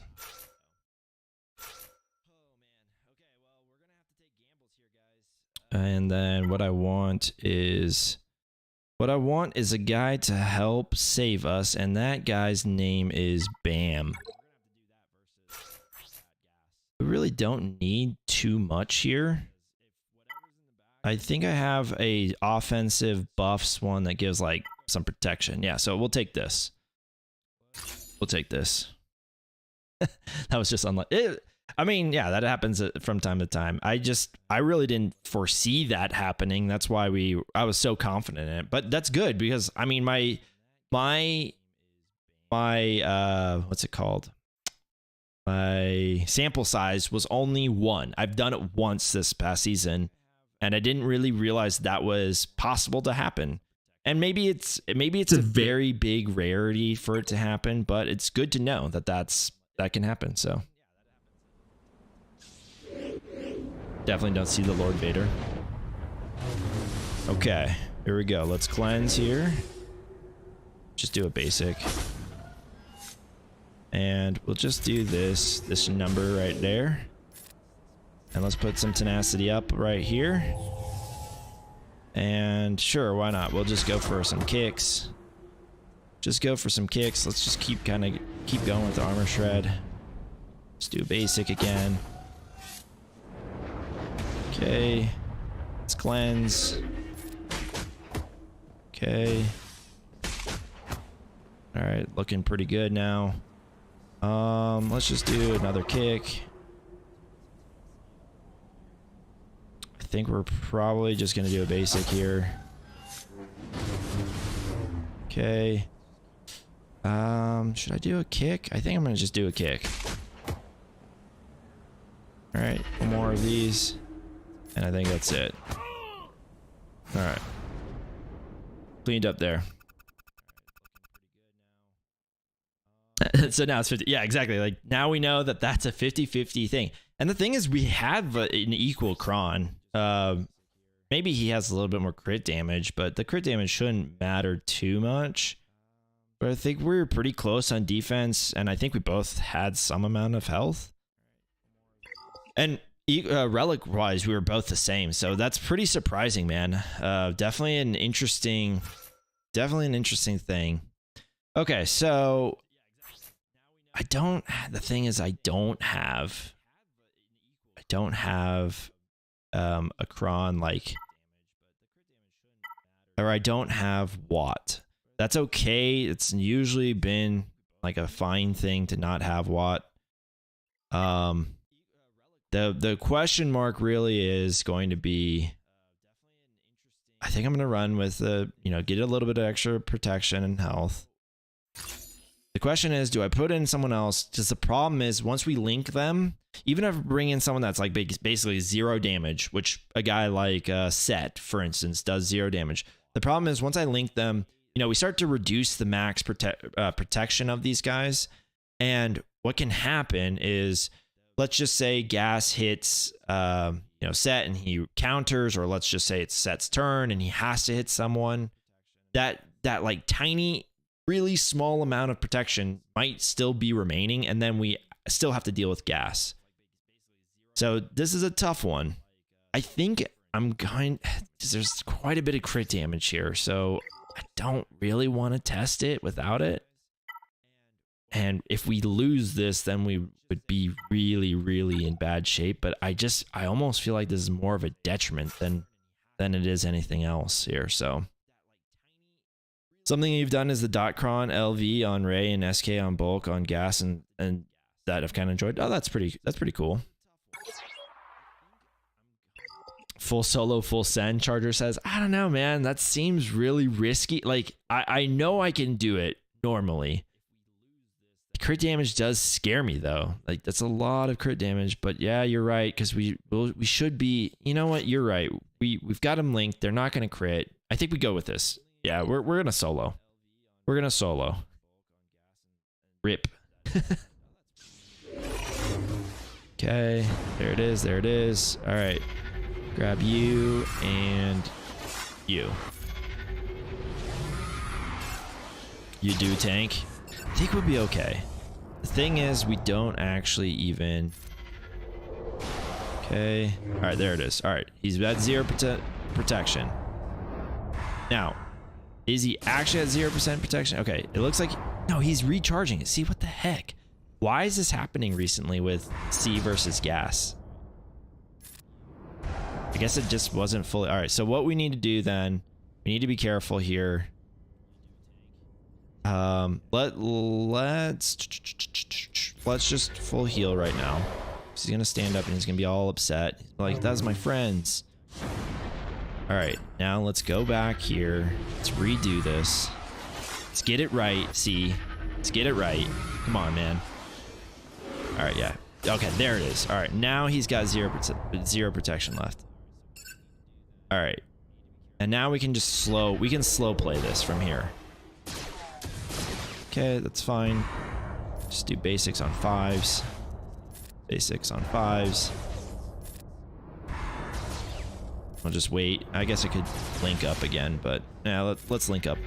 And then what I want is a guy to help save us, and that guy's name is Bam. We really don't need too much here. I think I have a offensive buffs one that gives like some protection. Yeah, so we'll take this. We'll take this. That was just unlucky. I mean, yeah, that happens from time to time. I really didn't foresee that happening. That's why I was so confident in it. But that's good because I mean my what's it called? My sample size was only 1. I've done it once this past season, and I didn't really realize that was possible to happen. And maybe it's a very big rarity for it to happen, but it's good to know that that can happen. So definitely don't see the Lord Vader. Okay, here we go. Let's cleanse here. Just do a basic. And we'll just do this number right there. And let's put some tenacity up right here. And sure, why not? We'll just go for some kicks. Just go for some kicks. Let's just keep going with the armor shred. Let's do basic again. Okay. Let's cleanse. Okay. All right, looking pretty good now. Let's just do another kick. I think we're probably just gonna do a basic here. Okay. Should I do a kick? I think I'm gonna just do a kick. All right, one more of these, and I think that's it. All right. Cleaned up there. So now it's 50. Yeah, exactly. Like now we know that that's a 50-50 thing. And the thing is, we have an equal cron. You maybe he has a little bit more crit damage, but the crit damage shouldn't matter too much. But I think we were pretty close on defense, and I think we both had some amount of health. And relic-wise, we were both the same, so that's pretty surprising, man. Definitely an interesting thing. Okay, so the thing is, I don't have a cron like, or I don't have Watt. That's okay. It's usually been like a fine thing to not have Watt. The question mark really is going to be, I think I'm going to run with get a little bit of extra protection and health. The question is, do I put in someone else? Because the problem is, once we link them, even if I bring in someone that's like basically 0 damage, which a guy like Set, for instance, does 0 damage. The problem is, once I link them, we start to reduce the max protection of these guys. And what can happen is, let's just say Gas hits Set and he counters, or let's just say it's Set's turn and he has to hit someone. That like tiny, really small amount of protection might still be remaining, and then we still have to deal with Gas. So this is a tough one. I think there's quite a bit of crit damage here, so I don't really want to test it without it. And if we lose this, then we would be really, really in bad shape. But I almost feel like this is more of a detriment than it is anything else here. So something you've done is the Dotcron LV on Ray and SK on Bulk on Gas, and that I've kind of enjoyed. Oh, that's pretty cool. Full solo, full send, Charger says. I don't know, man. That seems really risky. Like, I know I can do it normally. Crit damage does scare me, though. Like, that's a lot of crit damage. But yeah, you're right, because we should be. You know what? You're right. We've got them linked. They're not going to crit. I think we go with this. Yeah, we're gonna solo. We're gonna solo. Rip. Okay, there it is. There it is. All right, grab you and you. You do tank. I think we'll be okay. The thing is, we don't actually even. Okay. All right, there it is. All right, he's at 0% protection. Now, is he actually at 0% protection? Okay, it looks like no, he's recharging it. See, what the heck? Why is this happening recently with C versus Gas? I guess it just wasn't fully. All right, so what we need to do then? We need to be careful here. Let's just full heal right now. He's gonna stand up and he's gonna be all upset. Like, that's my friends. All right, now let's go back here. Let's redo this. Let's get it right. See, let's get it right. Come on, man. All right, yeah. Okay, there it is. All right, now he's got 0 protection left. All right, and now we can just slow play this from here. Okay, that's fine. Just do basics on 5s. Basics on 5s. I'll just wait. I guess I could link up again, but yeah, let's link up.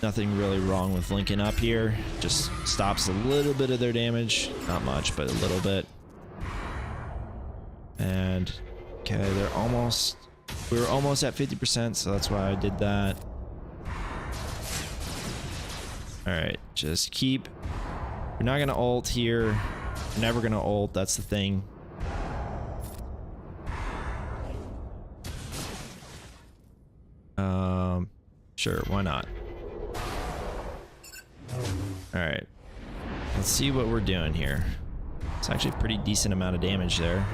Nothing really wrong with linking up here. Just stops a little bit of their damage. Not much, but a little bit. And okay, we were almost at 50%, so that's why I did that. All right, just keep. We're not gonna ult here. We're never gonna ult. That's the thing. Sure, why not? All right, let's see what we're doing here. It's actually a pretty decent amount of damage there.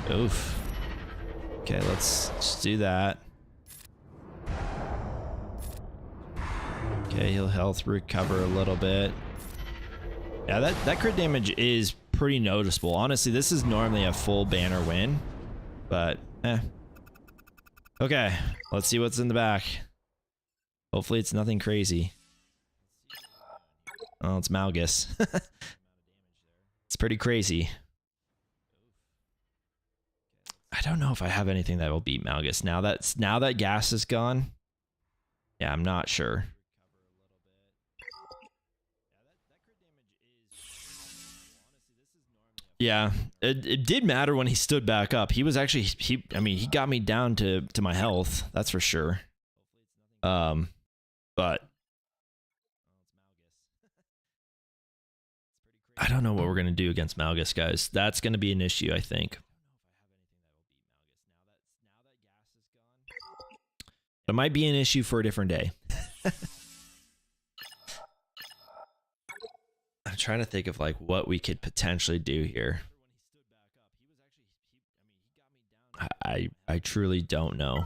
Oof. Okay, let's just do that. Okay, he'll health recover a little bit. Yeah, that crit damage is pretty noticeable. Honestly, this is normally a full banner win, but okay, let's see what's in the back. Hopefully it's nothing crazy. Oh, it's Malgus. It's pretty crazy. I don't know if I have anything that will beat Malgus now that gas is gone. Yeah, I'm not sure. Yeah, it did matter when he stood back up. He was actually I mean, he got me down to my health. That's for sure. But I don't know what we're gonna do against Malgus, guys. That's gonna be an issue, I think. It might be an issue for a different day. I'm trying to think of like what we could potentially do here. I truly don't know.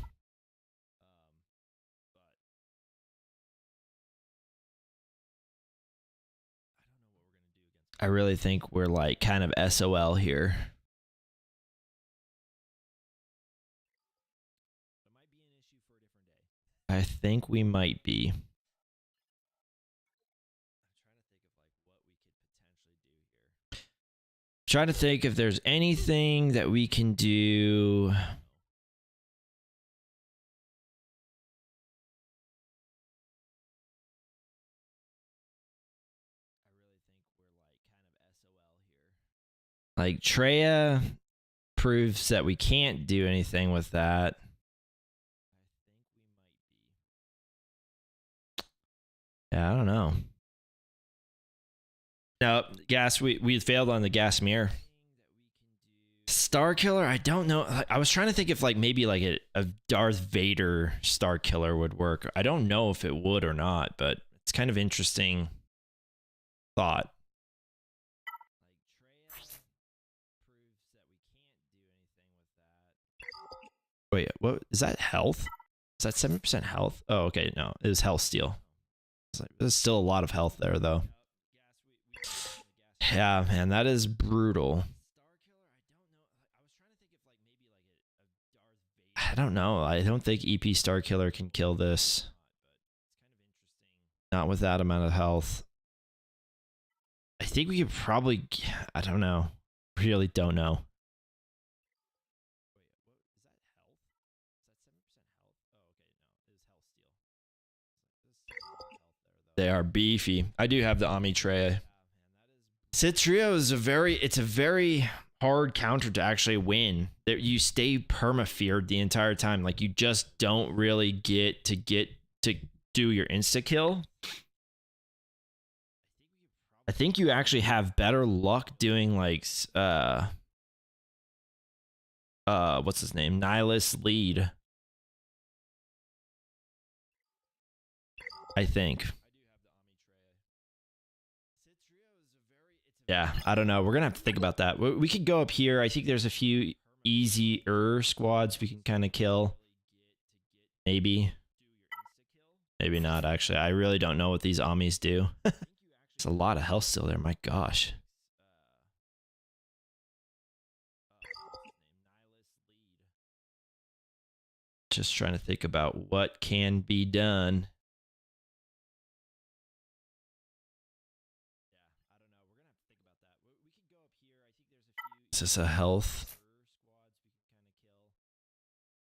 I really think we're like kind of SOL here. I think we might be. Trying to think if there's anything that we can do. Like Treya proves that we can't do anything with that. Yeah, I don't know. No, gas. We failed on the gas mirror. Star Killer. I don't know. I was trying to think if like maybe like a Darth Vader Star Killer would work. I don't know if it would or not, but it's kind of interesting thought. Wait, what is that? Health? Is that 7% health? Oh, okay. No, it is health steal. It's like, there's still a lot of health there, though. Yeah, man, that is brutal. I don't know. I don't think EP Star Killer can kill this. Not with that amount of health. I think we could probably... I don't know. Really don't know. They are beefy. I do have the Ami Treya. Citrio is a very hard counter to actually win. That you stay perma-feared the entire time. Like you just don't really get to do your insta kill. I think you actually have better luck doing like what's his name? Nihilus lead. I think. Yeah, I don't know. We're gonna have to think about that. We could go up here. I think there's a few easier squads we can kind of kill. Maybe. Maybe not, actually. I really don't know what these Amis do. There's a lot of health still there. My gosh. Just trying to think about what can be done. Is this a health?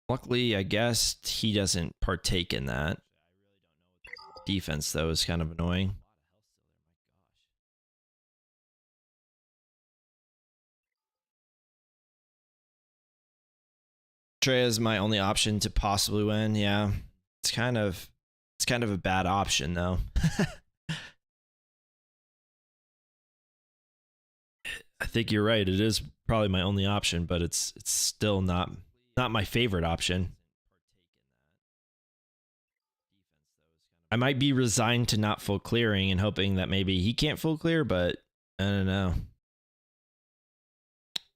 Luckily, I guess he doesn't partake in that. Defense, though, is kind of annoying. Treya is my only option to possibly win. Yeah, it's kind of a bad option, though. I think you're right. It is probably my only option, but it's still not my favorite option. I might be resigned to not full clearing and hoping that maybe he can't full clear, but I don't know.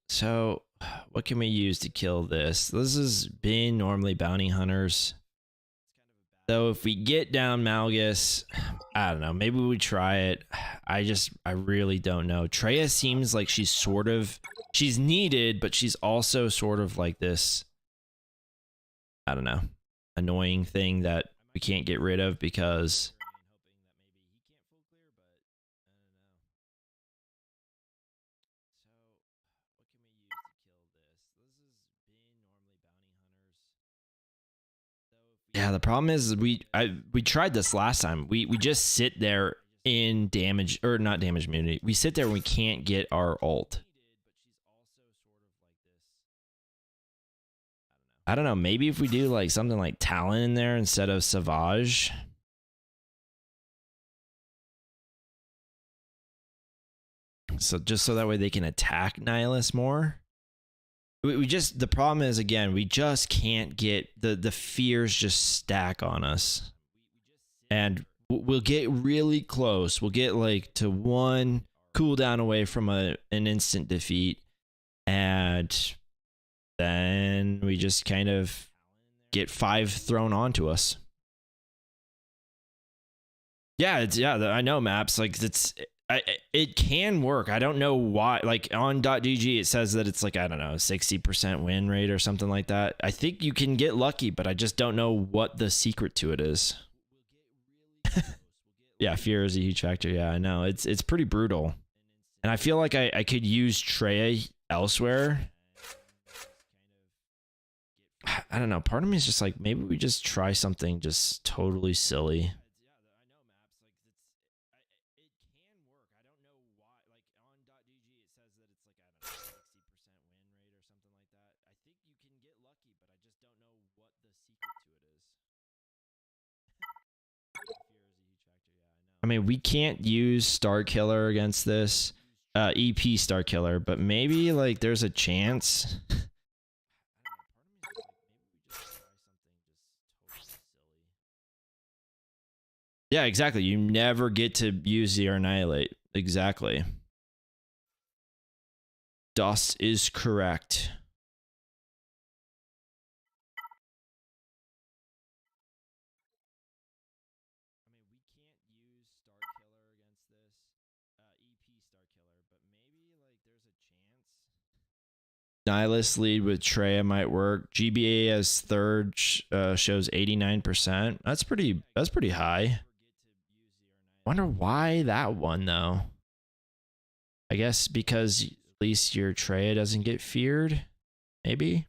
So, what can we use to kill this? This has been normally bounty hunters. So if we get down Malgus, I don't know. Maybe we try it. I really don't know. Treya seems like she's needed, but she's also sort of like this, I don't know, annoying thing that we can't get rid of because Yeah, the problem is we tried this last time. We just sit there in damage, or not damage immunity. We sit there and we can't get our ult. I don't know. Maybe if we do like something like Talon in there instead of Savage. So just so that way they can attack Nihilus more. We just, the problem is, again, we just can't get, the fears just stack on us. And we'll get really close. We'll get like to one cooldown away from an instant defeat. And then we just kind of get 5 thrown onto us. Yeah, I know, Maps. Like, it can work. I don't know why. Like on .gg, it says that it's like, I don't know, 60% win rate or something like that. I think you can get lucky, but I just don't know what the secret to it is. Yeah, fear is a huge factor. Yeah, I know. It's pretty brutal. And I feel like I could use Treya elsewhere. I don't know. Part of me is just like, maybe we just try something just totally silly. I mean, we can't use Star Killer against this EP Star Killer, but maybe like there's a chance. Yeah, exactly. You never get to use the Annihilate. Exactly. Dust is correct. Nihilus lead with Treya might work. GBA as third shows 89%. That's pretty high. Wonder why that one though. I guess because at least your Treya doesn't get feared. Maybe.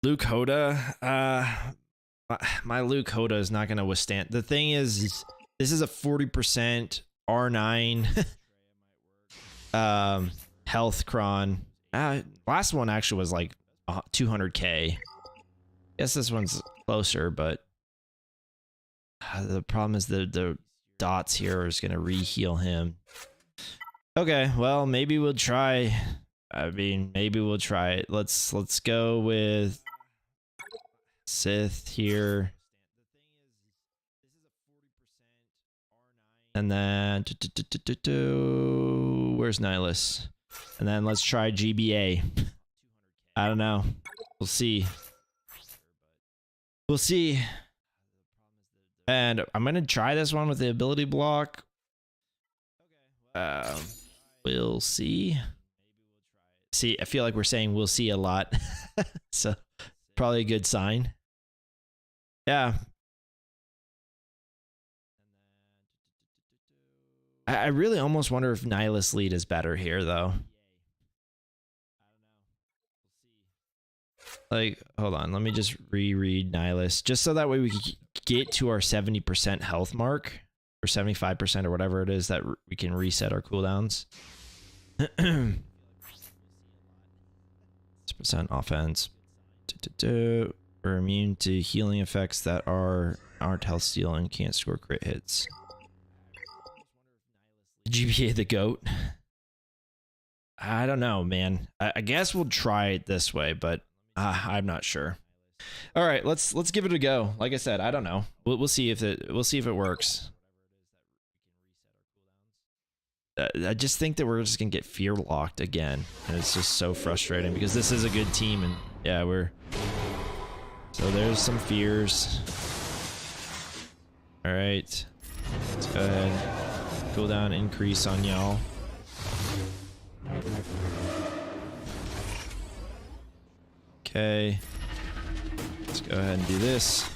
Luke Hoda. My Luke Hoda is not going to withstand. The thing is, this is a 40% R9 health cron. Last one actually was like 200k. Guess this one's closer, but the problem is the dots here is going to re-heal him. Okay, well, maybe we'll try. I mean, maybe we'll try it. Let's go with Sith here. And then where's Nihilus? And then let's try GBA. I don't know. We'll see. We'll see. And I'm gonna try this one with the ability block. We'll see. See, I feel like we're saying we'll see a lot. So probably a good sign. Yeah. I really almost wonder if Nihilus lead is better here, though. Like, hold on. Let me just reread Nihilus. Just so that way we can get to our 70% health mark. Or 75% or whatever it is that we can reset our cooldowns. 6% offense. We're immune to healing effects that aren't health steal and can't score crit hits. GBA the GOAT. I don't know, man. I guess we'll try it this way, but I'm not sure. All right, let's give it a go. Like I said, I don't know. We'll see if it works. I just think that we're just gonna get fear locked again, and it's just so frustrating because this is a good team, and yeah, so there's some fears. All right, let's go ahead. Cooldown increase on y'all. Okay. Let's go ahead and do this.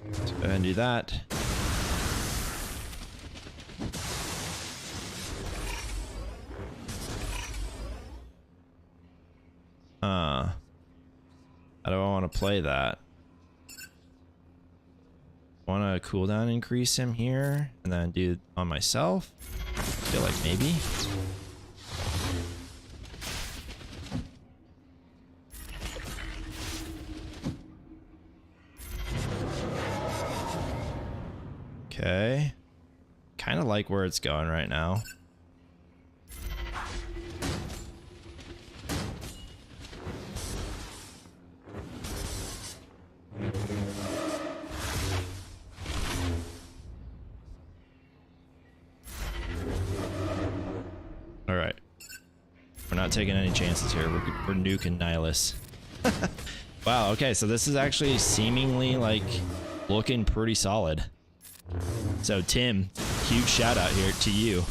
Let's go ahead and do that. How do I want to play that? Want to cooldown increase him here and then do it on myself? I feel like maybe. Okay. Kind of like where it's going right now. All right. We're not taking any chances here. We're nuking Nihilus. Wow, okay, so this is actually seemingly like looking pretty solid. So Tim, huge shout out here to you.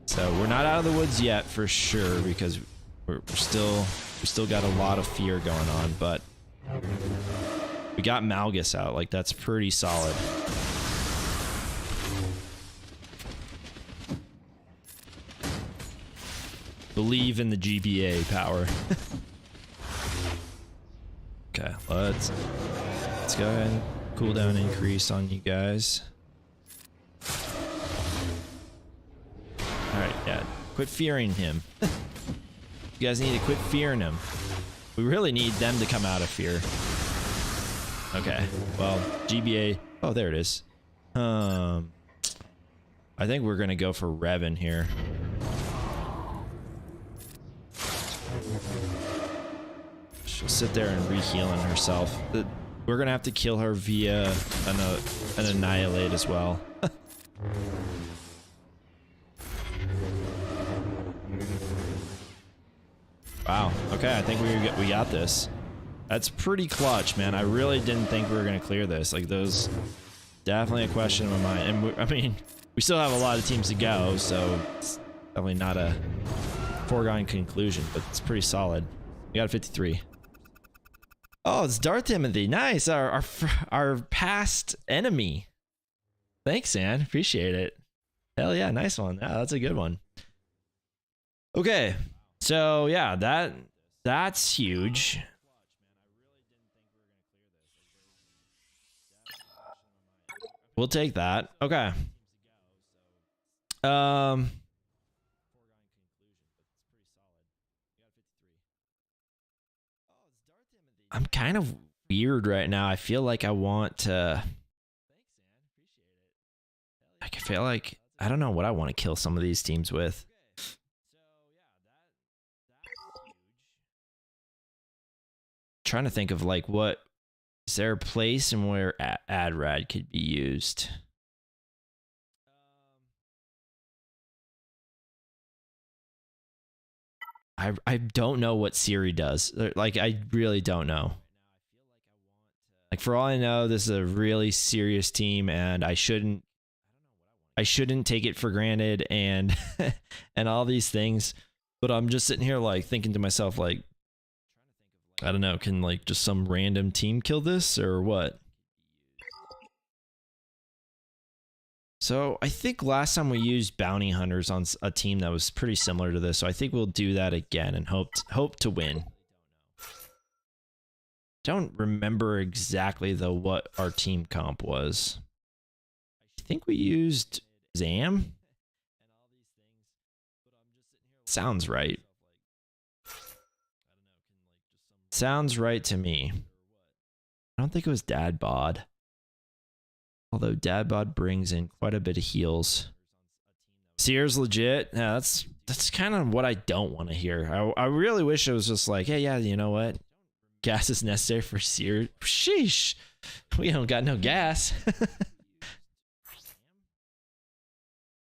So we're not out of the woods yet for sure because we still got a lot of fear going on, but we got Malgus out. Like that's pretty solid. Believe in the GBA power. Okay, let's go ahead and cooldown increase on you guys. Alright, yeah. Quit fearing him. You guys need to quit fearing him. We really need them to come out of fear. Okay, well, GBA. Oh, there it is. I think we're gonna go for Revan here. She'll sit there and re-healing herself. We're gonna have to kill her via an annihilate as well. Wow. Okay, I think we got this. That's pretty clutch, man. I really didn't think we were gonna clear this. Like those, definitely a question in my mind. And I mean, we still have a lot of teams to go, so it's definitely not a foregone conclusion, but it's pretty solid. We got a 53. Oh, it's Darth Timothy. Nice. Our past enemy. Thanks, man. Appreciate it. Hell yeah, nice one. Yeah, that's a good one. Okay. So, yeah, that's huge. We'll take that. Okay. I'm kind of weird right now. I feel like I want to... I feel like... I don't know what I want to kill some of these teams with. Trying to think of like what... Is there a place in where AdRad could be used? I don't know what Siri does. Like, I really don't know. Like, for all I know, this is a really serious team, and I shouldn't take it for granted and and all these things. But I'm just sitting here like thinking to myself, like, I don't know, can like just some random team kill this or what? So I think last time we used bounty hunters on a team that was pretty similar to this, so I think we'll do that again and hope to win. Don't remember exactly though what our team comp was. I think we used Zam. Sounds right. Sounds right to me. I don't think it was Dad Bod. Although Dad Bod brings in quite a bit of heals. Seer's legit. Yeah, that's kind of what I don't want to hear. I really wish it was just like, hey, yeah, you know what? Gas is necessary for Seer. Sheesh. We don't got no gas.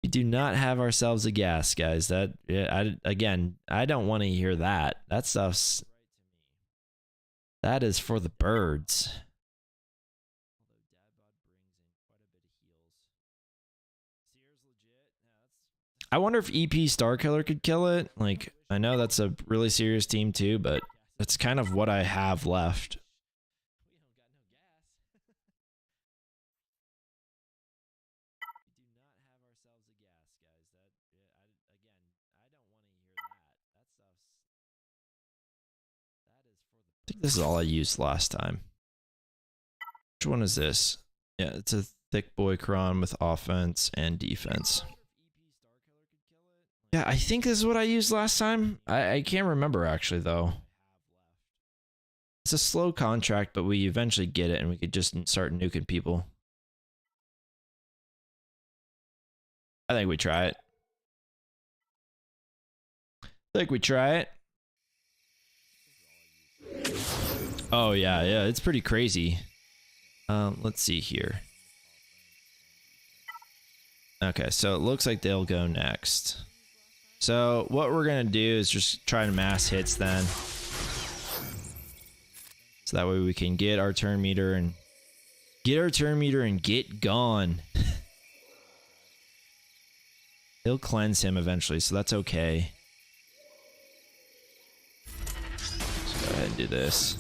We do not have ourselves a gas, guys. That, yeah, again, I don't want to hear that. That stuff's... That is for the birds. I wonder if EP Starkiller could kill it. Like, I know that's a really serious team too, but that's kind of what I have left. think this is all I used last time. Which one is this? Yeah, it's a thick boy cron with offense and defense. Yeah, I think this is what I used last time. I can't remember actually though. It's a slow contract, but we eventually get it and we could just start nuking people. I think we try it. Oh yeah, it's pretty crazy. Let's see here. Okay, so it looks like they'll go next. So what we're gonna do is just try to mass hits then. So that way we can get our turn meter and get gone. He'll cleanse him eventually, so that's okay. Let's go ahead and do this.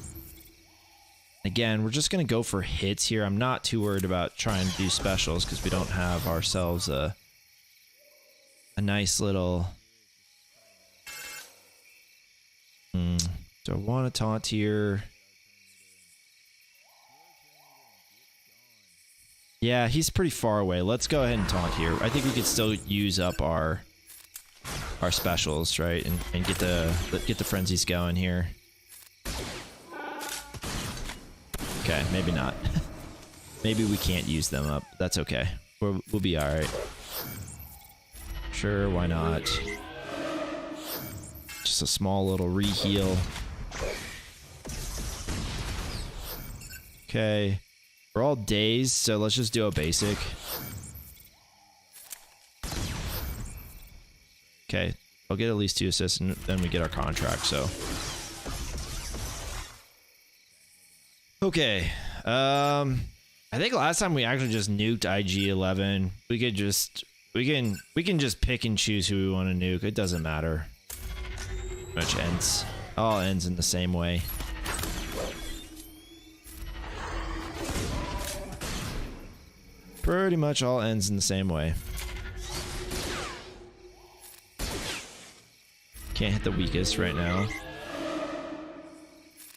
Again, we're just gonna go for hits here. I'm not too worried about trying to do specials because we don't have ourselves a nice little. Do I want to taunt here? Yeah, he's pretty far away. Let's go ahead and taunt here. I think we could still use up our specials, right? And get the frenzies going here. Okay, maybe not. Maybe we can't use them up. That's okay. We'll be all right. Sure, why not? Just a small little re-heal. Okay. We're all dazed, so let's just do a basic. Okay. I'll get at least 2 assists, and then we get our contract, so. Okay. I think last time we actually just nuked IG-11. We can just pick and choose who we want to nuke. It doesn't matter. Much ends. All ends in the same way. Pretty much all ends in the same way. Can't hit the weakest right now.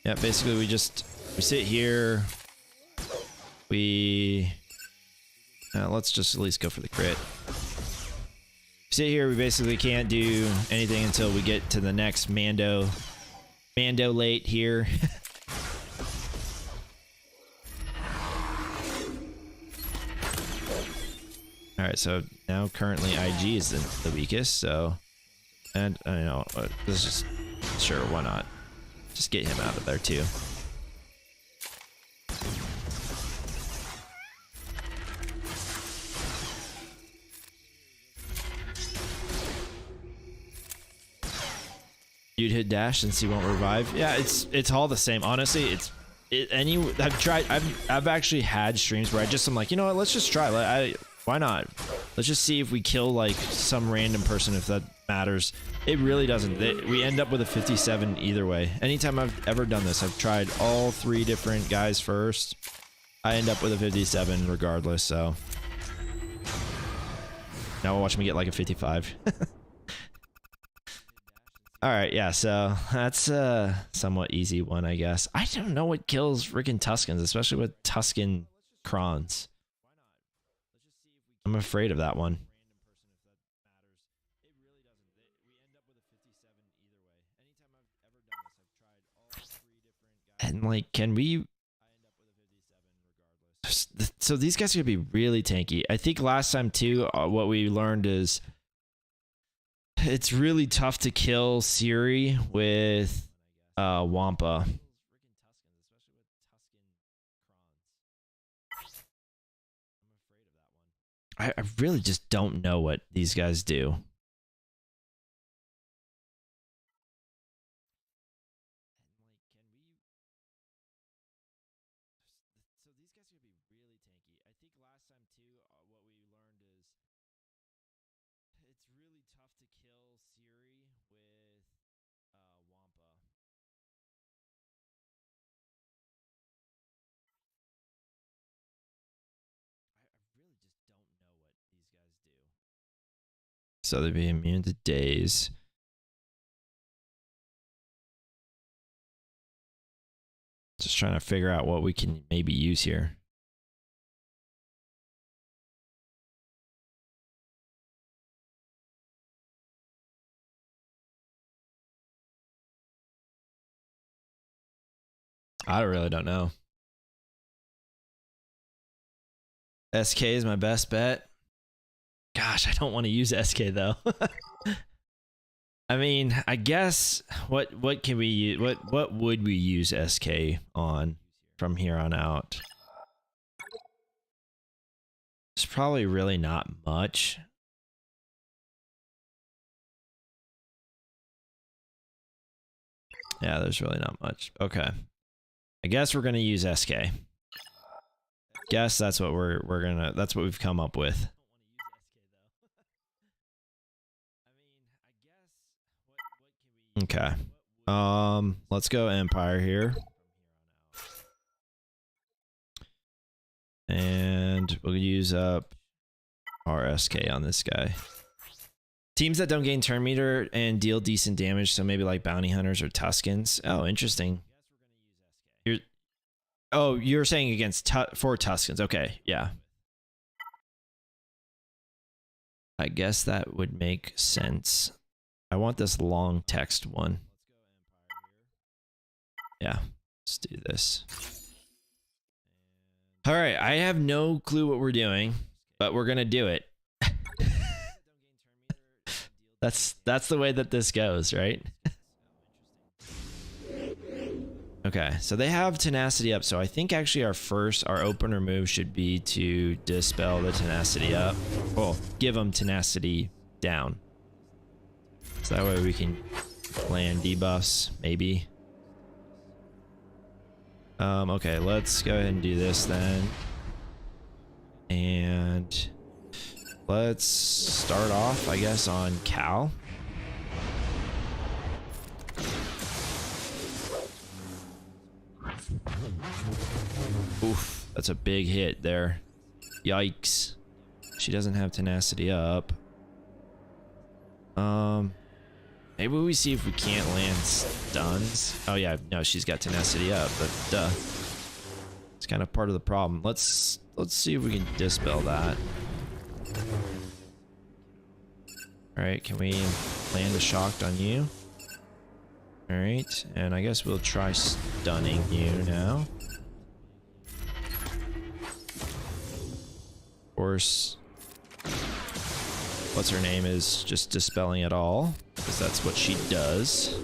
Yeah, basically we sit here. Let's just at least go for the crit. Sit here, we basically can't do anything until we get to the next Mando late here. Alright, so now currently IG is the weakest, so. And, I don't know, let's just. Sure, why not? Just get him out of there, too. You'd hit dash since he won't revive. Yeah, it's all the same. Honestly, I've actually had streams where I'm like, you know what, let's just try. Why not? Let's just see if we kill like some random person, if that matters. It really doesn't. We end up with a 57 either way. Anytime I've ever done this, I've tried all 3 different guys first. I end up with a 57 regardless, so. Now we'll watch me get like a 55. Alright, yeah, so that's a somewhat easy one, I guess. I don't know what kills freaking Tuskens, especially with Tusken Krons. I'm afraid of that one. And like, can we... So these guys are going to be really tanky. I think last time too, what we learned is it's really tough to kill Siri with Wampa. I really just don't know what these guys do. So they'd be immune to daze. Just trying to figure out what we can maybe use here. I really don't know. SK is my best bet. Gosh, I don't want to use SK though. I mean, I guess what can we use? What would we use SK on from here on out? It's probably really not much. Yeah, there's really not much. Okay. I guess we're gonna use SK. Guess that's what that's what we've come up with. Okay. Let's go Empire here. And we'll use up our SK on this guy. Teams that don't gain turn meter and deal decent damage, so maybe like Bounty Hunters or Tuscans. Oh, interesting. You're saying against for Tuscans. Okay, yeah. I guess that would make sense. I want this long text one. Yeah, let's do this. All right, I have no clue what we're doing, but we're gonna do it. That's the way that this goes, right? Okay, so they have tenacity up, so I think actually our opener move should be to dispel the tenacity up. Well, give them tenacity down. So that way we can land debuffs, maybe. Okay, let's go ahead and do this then. And let's start off, I guess, on Cal. Oof, that's a big hit there. Yikes. She doesn't have tenacity up. Maybe we see if we can't land stuns. Oh yeah, no, she's got tenacity up, but duh. It's kind of part of the problem. Let's see if we can dispel that. Alright, can we land a shocked on you? Alright, and I guess we'll try stunning you now. Of course, what's her name is just dispelling it all, because that's what she does.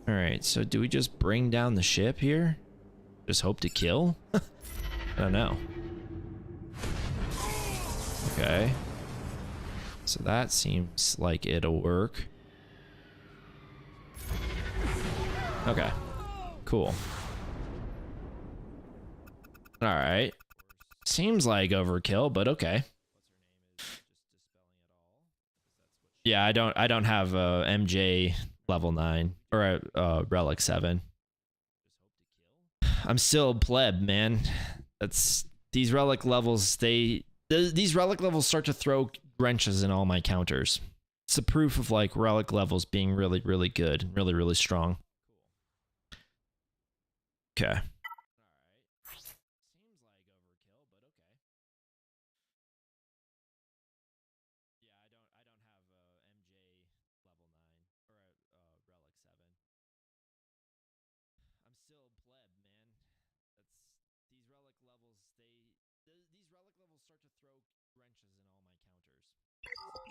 Alright, so do we just bring down the ship here? Just hope to kill? I don't know. Okay. So that seems like it'll work. Okay. Cool. Alright. Seems like overkill, but okay. Yeah, I don't have a MJ level 9 or a relic 7. I'm still a pleb, man. That's these relic levels, these relic levels start to throw wrenches in all my counters. It's the proof of like relic levels being really, really good, really, really strong. Okay.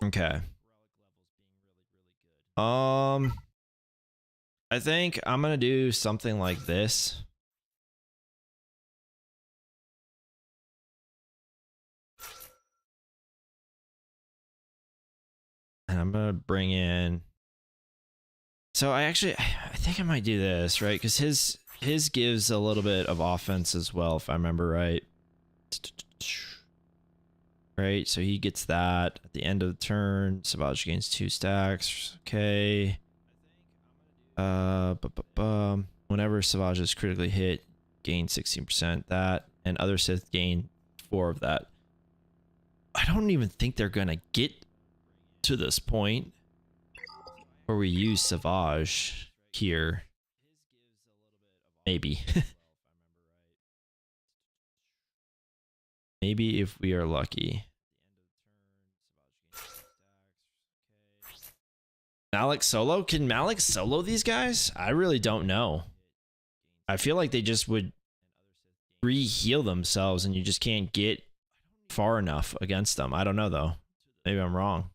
Okay. I think I'm gonna do something like this. And I'm gonna bring in. So I think I might do this, right? Because his gives a little bit of offense as well, if I remember right. Right, so he gets that at the end of the turn. Savage gains 2 stacks. Okay. Whenever Savage is critically hit, gain 16% that, and other Sith gain 4 of that. I don't even think they're gonna get to this point where we use Savage here. maybe. Maybe if we are lucky. Malik solo? Can Malik solo these guys? I really don't know. I feel like they just would re-heal themselves and you just can't get far enough against them. I don't know though. Maybe I'm wrong.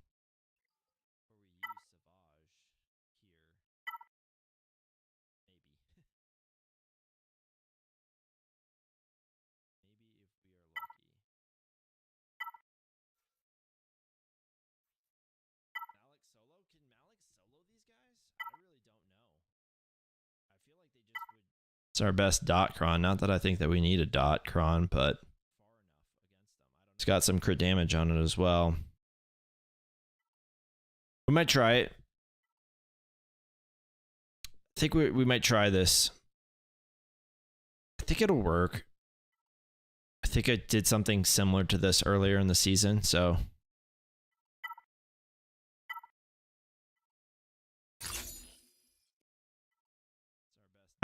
It's our best dot cron. Not that I think that we need a dot cron, but it's got some crit damage on it as well. We might try it. I think we might try this. I think it'll work. I think I did something similar to this earlier in the season, so.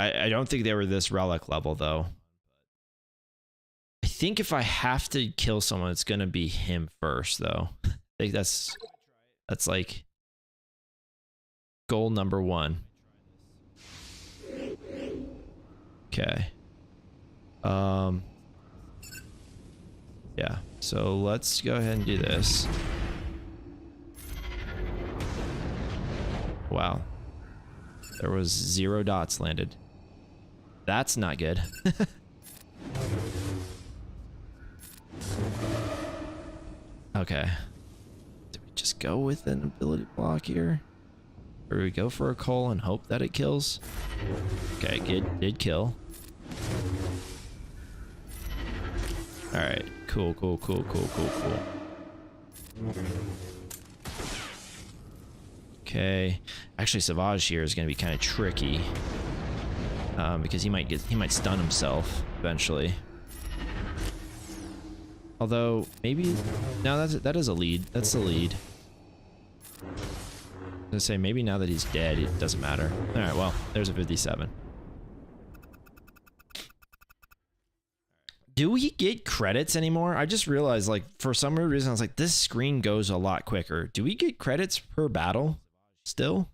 I don't think they were this relic level though. I think if I have to kill someone, it's gonna be him first though. I think that's like goal number 1. Okay. Yeah, so let's go ahead and do this. Wow. There was 0 dots landed. That's not good. Okay. Do we just go with an ability block here? Or do we go for a call and hope that it kills? Okay, good. Did kill. Alright. Cool. Okay. Actually, Savage here is going to be kind of tricky. Because he might stun himself eventually. Although maybe no, that is a lead. That's the lead. I was gonna say maybe now that he's dead, it doesn't matter. All right, well, there's a 57. Do we get credits anymore? I just realized, like, for some weird reason, I was like, this screen goes a lot quicker. Do we get credits per battle still?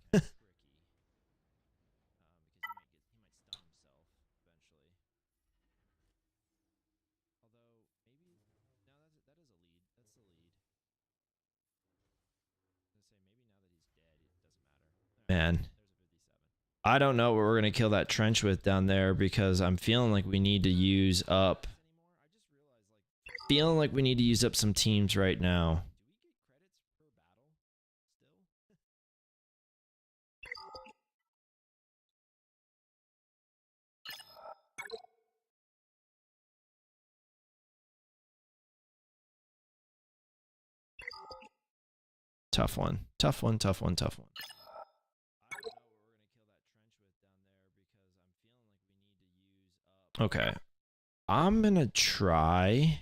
Man, I don't know what we're going to kill that trench with down there because I'm feeling like we need to use up. Feeling like we need to use up some teams right now. Tough one. Okay. I'm gonna try.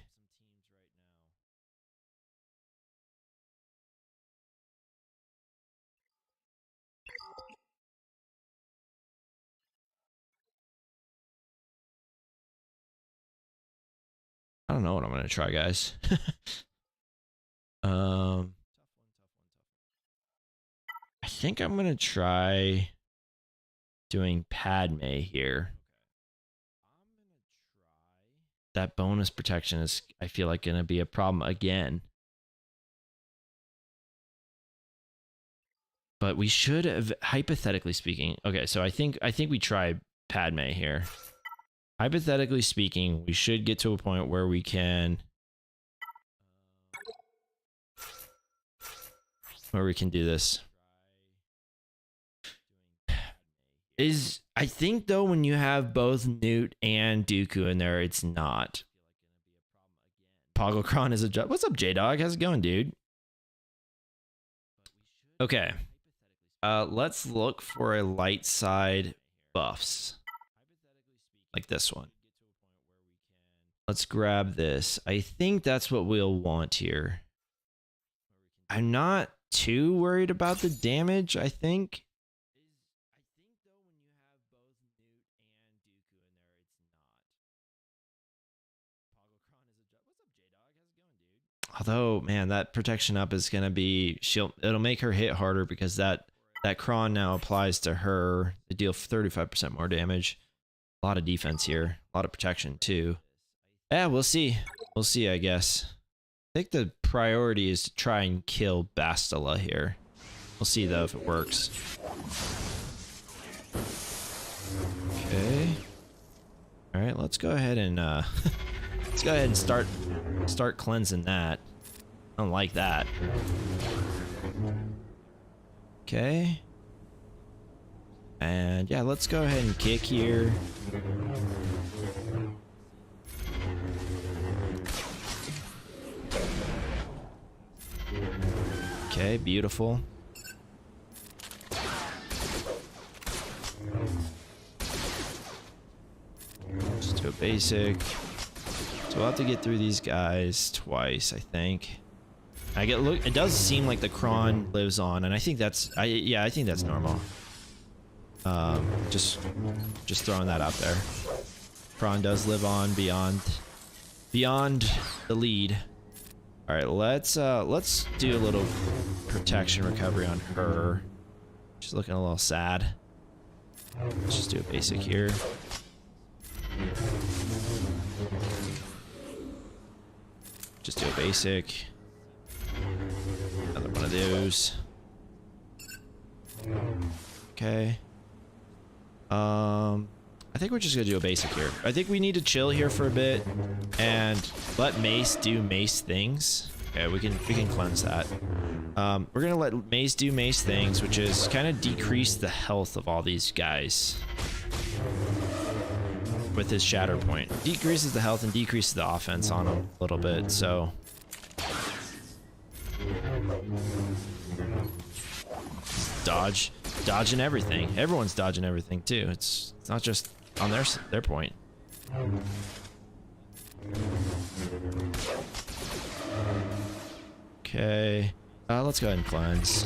I don't know what I'm gonna try, guys. I think I'm gonna try doing Padme here. That bonus protection is, I feel like, gonna be a problem again. But we should have, hypothetically speaking. Okay, so I think we try Padme here. Hypothetically speaking, we should get to a point where we can do this. I think though when you have both Newt and Dooku in there, it's not. Pogglecron is a what's up, J-Dog? How's it going, dude? Okay. Let's look for a light side buffs. Like this one. Let's grab this. I think that's what we'll want here. I'm not too worried about the damage, I think. Although, man, that protection up is gonna be it'll make her hit harder because that cron now applies to her to deal 35% more damage. A lot of defense here, a lot of protection too. Yeah, we'll see. We'll see, I guess. I think the priority is to try and kill Bastila here. We'll see though if it works. Okay. All right, let's go ahead and let's go ahead and start cleansing that. I don't like that. Okay. And yeah, let's go ahead and kick here. Okay, beautiful. Just do a basic. So we'll have to get through these guys twice, I think. It does seem like the cron lives on, and I think that's I think that's normal. Just throwing that out there. Cron does live on beyond the lead. All right, let's do a little protection recovery on her. She's looking a little sad. Let's just do a basic here. Just do a basic. Another one of those. Okay. I think we're just gonna do a basic here. I think we need to chill here for a bit and let Mace do Mace things. Okay, we can cleanse that. We're gonna let Mace do Mace things, which is kind of decrease the health of all these guys with his Shatter Point. Decreases the health and decreases the offense on him a little bit. So dodging everything. Everyone's dodging everything too. It's not just on their point. Okay, let's go ahead and cleanse.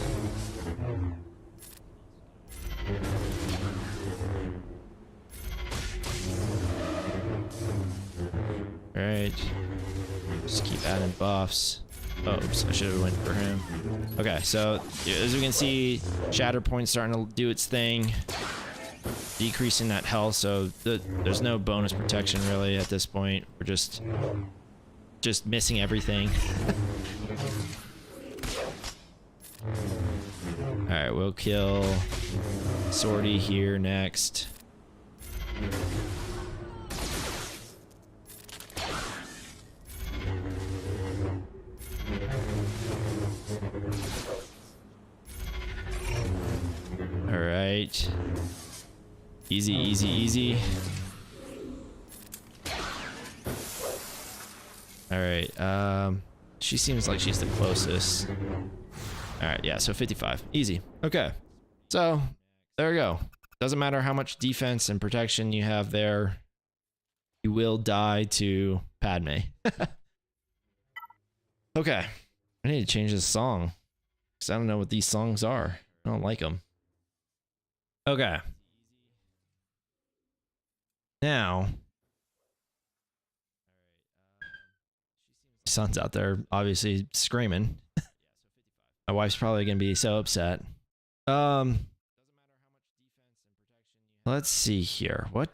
All right, just keep adding buffs. Oops, I should have went for him. Okay, so as we can see, Shatter Point starting to do its thing, decreasing that health. So there's no bonus protection really at this point. We're just missing everything. All right, we'll kill Sortie here next. All right. Easy, easy, easy. All right. She seems like she's the closest. All right. Yeah. So 55. Easy. Okay. So there we go. Doesn't matter how much defense and protection you have there. You will die to Padme. Okay. I need to change this song because I don't know what these songs are. I don't like them. Okay. Now, son's out there obviously screaming. My wife's probably gonna be so upset. Let's see here. What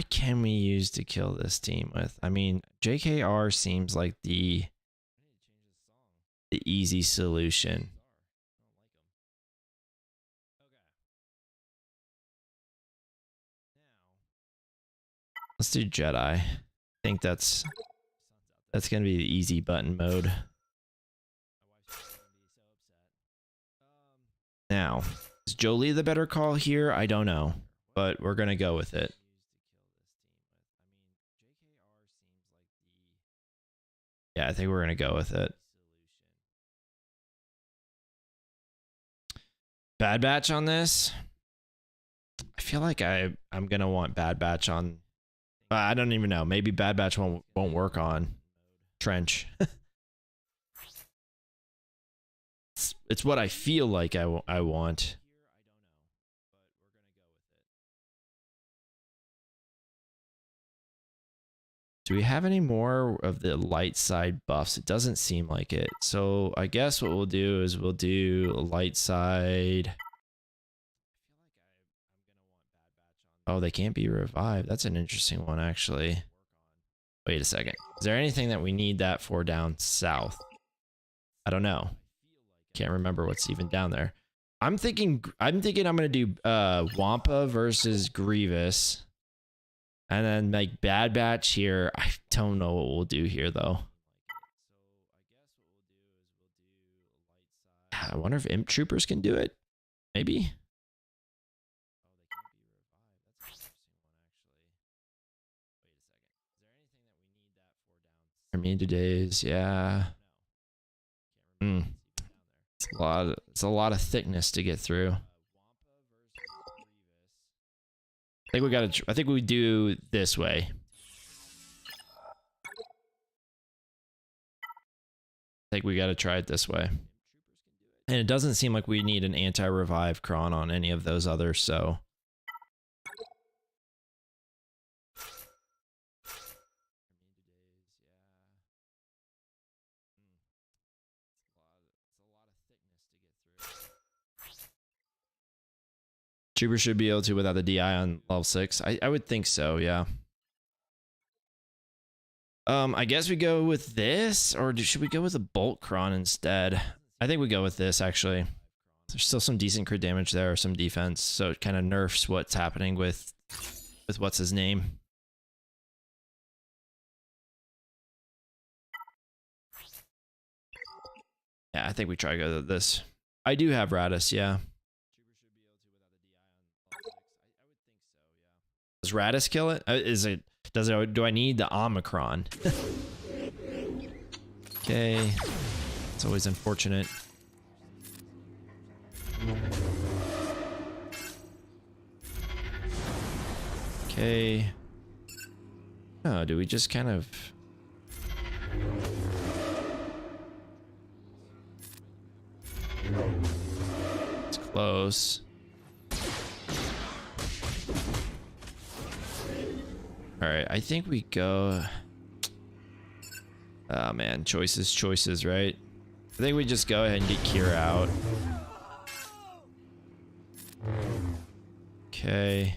can we use to kill this team with? I mean, JKR seems like the easy solution. Let's do Jedi. I think that's gonna be the easy button mode. Now, is Jolie the better call here? I don't know, but we're gonna go with it. Yeah, I think we're gonna go with it. Bad Batch on this. I feel like I'm gonna want Bad Batch on. I don't even know. Maybe Bad Batch won't work on Trench. It's what I feel like I want. Do we have any more of the light side buffs? It doesn't seem like it. So I guess what we'll do is we'll do light side. Oh, they can't be revived. That's an interesting one, actually. Wait a second. Is there anything that we need that for down south? I don't know. Can't remember what's even down there. I'm thinking I'm gonna do Wampa versus Grievous. And then like Bad Batch here. I don't know what we'll do here though. I wonder if Imp Troopers can do it. Maybe. Armada days, yeah. It's a lot of thickness to get through. I think we do this way. I think we gotta try it this way. And it doesn't seem like we need an anti-revive cron on any of those others, so. Trooper should be able to without the DI on level 6. I would think so, yeah. I guess we go with this, or should we go with a Bolt Cron instead? I think we go with this, actually. There's still some decent crit damage there, some defense, so it kind of nerfs what's happening with what's his name. Yeah, I think we try to go with this. I do have Radis, yeah. Does Radis kill it? Do I need the Omicron? Okay. It's always unfortunate. Okay. Oh, do we just kind of... It's close. Alright, I think we go... Oh man, choices, right? I think we just go ahead and get Kira out. Okay.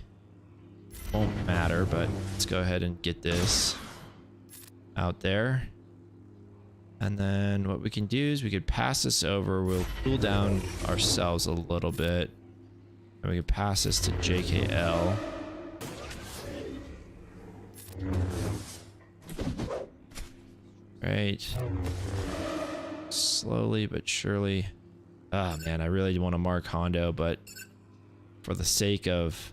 Won't matter, but let's go ahead and get this out there. And then what we can do is we could pass this over. We'll cool down ourselves a little bit. And we can pass this to JKL. Right. Slowly but surely. Oh man, I really want to mark Hondo, but for the sake of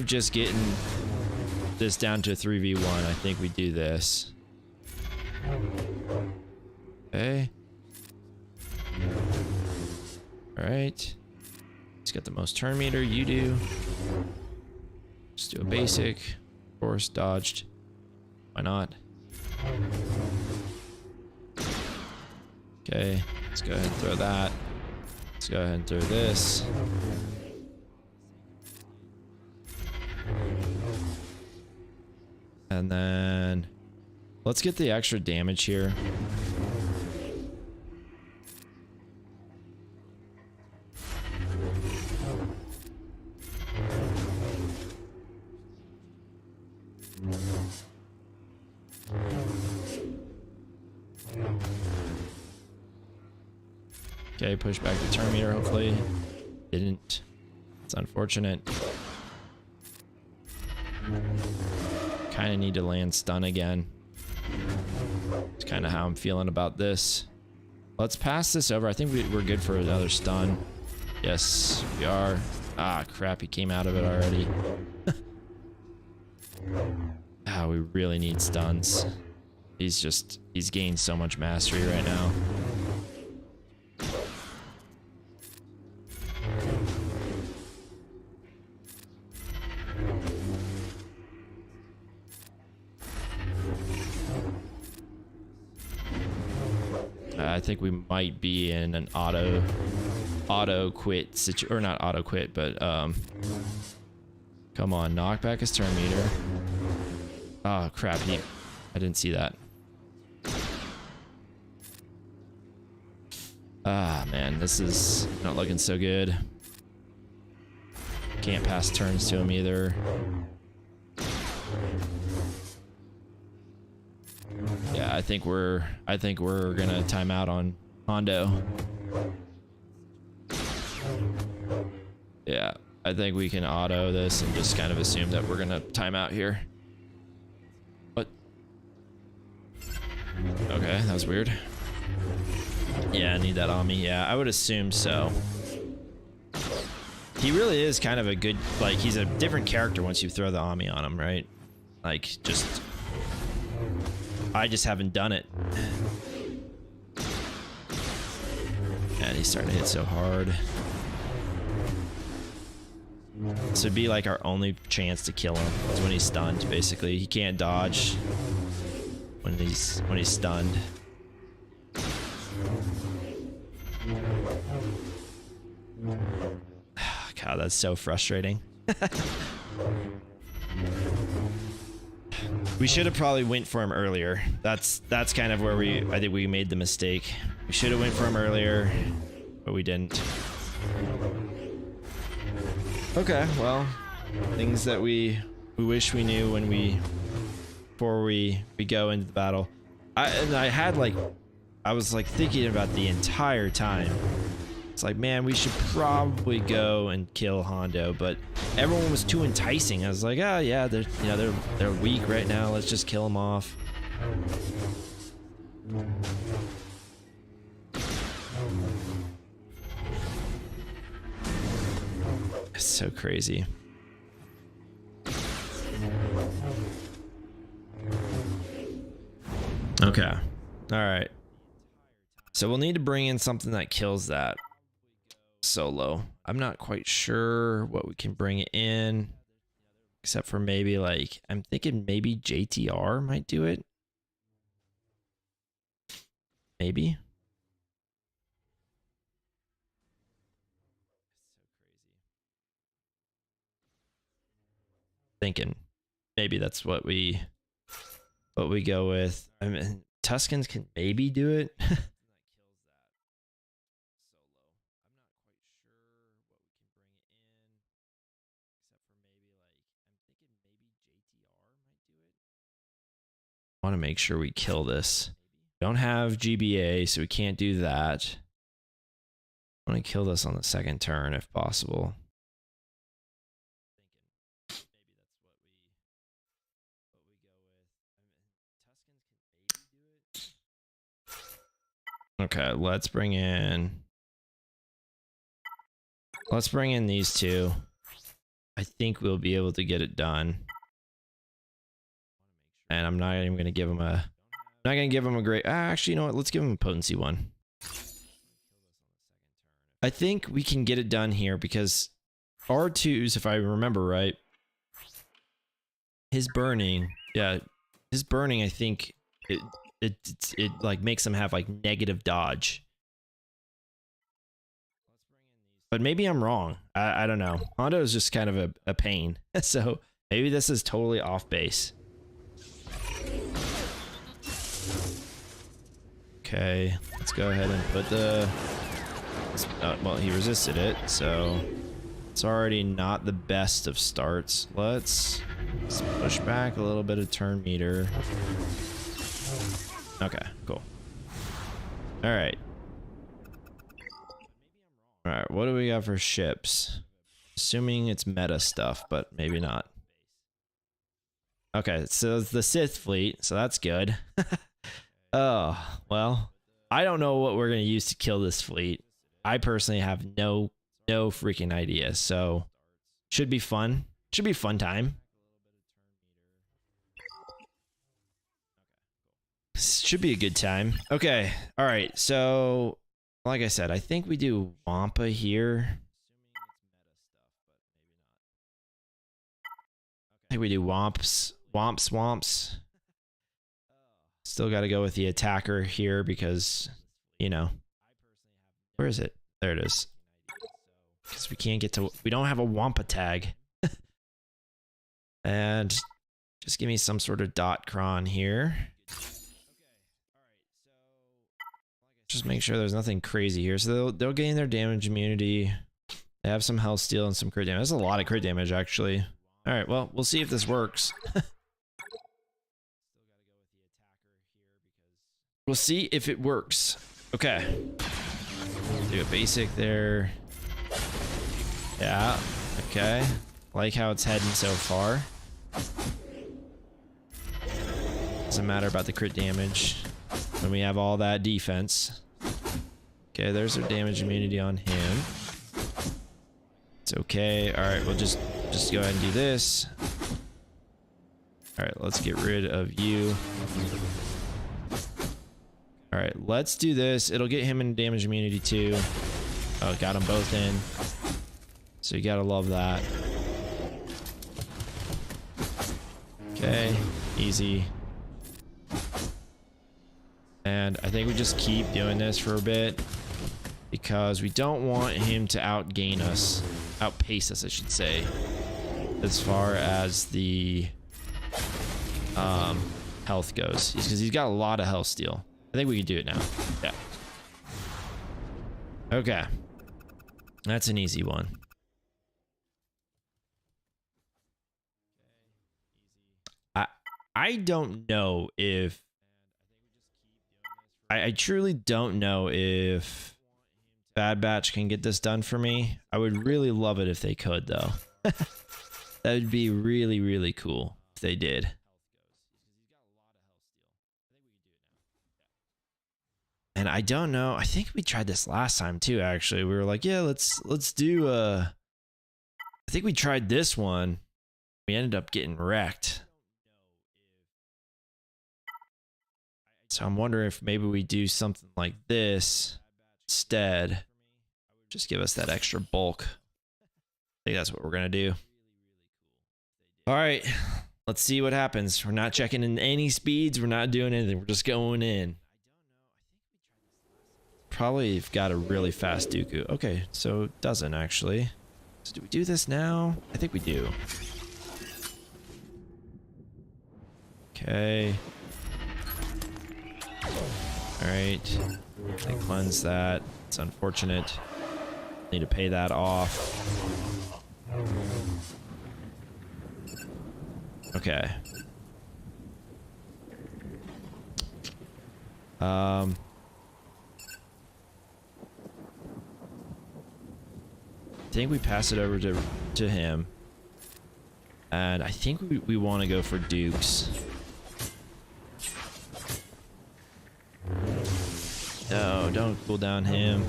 just getting this down to 3v1, I think we do this. Okay. Alright. He's got the most turn meter, you do. Just do a basic. Of course, dodged. Why not? Okay, let's go ahead and throw that. Let's go ahead and throw this. And then let's get the extra damage here. Okay, push back the turn meter, hopefully. Didn't. It's unfortunate. Kind of need to land stun again. It's kind of how I'm feeling about this. Let's pass this over. I think we're good for another stun. Yes, we are. Ah, crap, he came out of it already. Ah, we really need stuns. He's gained so much mastery right now. I think we might be in an auto quit situation, or not auto quit, but come on, knock back his turn meter. Oh crap, I didn't see that. Ah man, this is not looking so good. Can't pass turns to him either. Yeah, I think we're gonna time out on Hondo. Yeah, I think we can auto this and just kind of assume that we're gonna time out here. What? Okay, that was weird. Yeah, I need that on me. Yeah, I would assume so. He really is kind of a good, like, he's a different character once you throw the Ami on him, right? Like, just... I just haven't done it. And he's starting to hit so hard. This would be like our only chance to kill him, is when he's stunned, basically. He can't dodge when he's stunned. God, that's so frustrating. We should have probably went for him earlier. That's kind of where I think we made the mistake. We should have went for him earlier, but we didn't. Okay, well, things that we wish we knew when before we go into the battle. I was like thinking about the entire time. It's like, man, we should probably go and kill Hondo, but everyone was too enticing. I was like, oh yeah, they're weak right now. Let's just kill them off. It's so crazy. Okay. All right. So we'll need to bring in something that kills that solo. I'm not quite sure what we can bring it in, except for maybe like, I'm thinking maybe JTR might do it. Maybe. Thinking maybe that's what we go with. I mean, Tuscans can maybe do it. Want to make sure we kill this. Don't have GBA, so we can't do that. I want to kill this on the second turn if possible. Okay, let's bring in these two. I think we'll be able to get it done. And I'm not even going to give him a... I'm not going to give him a great... actually, you know what? Let's give him a potency one. I think we can get it done here because R2s, if I remember right, his burning... Yeah, his burning, I think, it like makes him have like negative dodge. But maybe I'm wrong. I don't know. Hondo is just kind of a pain. So maybe this is totally off base. Okay, let's go ahead and put the... well, he resisted it, so it's already not the best of starts. Let's push back a little bit of turn meter. Okay, cool. All right. All right, what do we got for ships? Assuming it's meta stuff, but maybe not. Okay, so it's the Sith fleet, so that's good. Oh, well, I don't know what we're going to use to kill this fleet. I personally have no freaking idea, so should be fun. Should be a fun time. Should be a good time. Okay, all right, so like I said, I think we do Wampa here. I think we do Womps. Still got to go with the attacker here because, you know, where is it? There it is. Because we can't get to, we don't have a Wampa tag. And Just give me some sort of dot cron here. Just make sure there's nothing crazy here. So they'll gain their damage immunity. They have some health steal and some crit damage. That's a lot of crit damage, actually. All right, well, we'll see if this works. We'll see if it works. Okay. Do a basic there. Yeah, okay. Like how it's heading so far. Doesn't matter about the crit damage when we have all that defense. Okay, there's our damage immunity on him. It's okay. All right, we'll just go ahead and do this. All right, let's get rid of you. All right, let's do this. It'll get him in damage immunity too. Oh, got them both in. So you gotta love that. Okay, easy. And I think we just keep doing this for a bit because we don't want him to outgain us, outpace us, I should say, as far as the health goes. Because he's got a lot of health steal. I think we can do it now. Yeah. Okay. That's an easy one. I don't know if... I truly don't know if Bad Batch can get this done for me. I would really love it if they could, though. That would be really, really cool if they did. And I don't know. I think we tried this last time too, actually. We were like, yeah, let's do I think we tried this one. We ended up getting wrecked. So I'm wondering if maybe we do something like this instead. Just give us that extra bulk. I think that's what we're gonna do. All right, let's see what happens. We're not checking in any speeds. We're not doing anything. We're just going in. Probably got a really fast Dooku. Okay, so it doesn't actually. So do we do this now? I think we do. Okay. Alright. They cleanse that. It's unfortunate. Need to pay that off. Okay. I think we pass it over to him. And I think we want to go for Dukes. No, don't cool down him.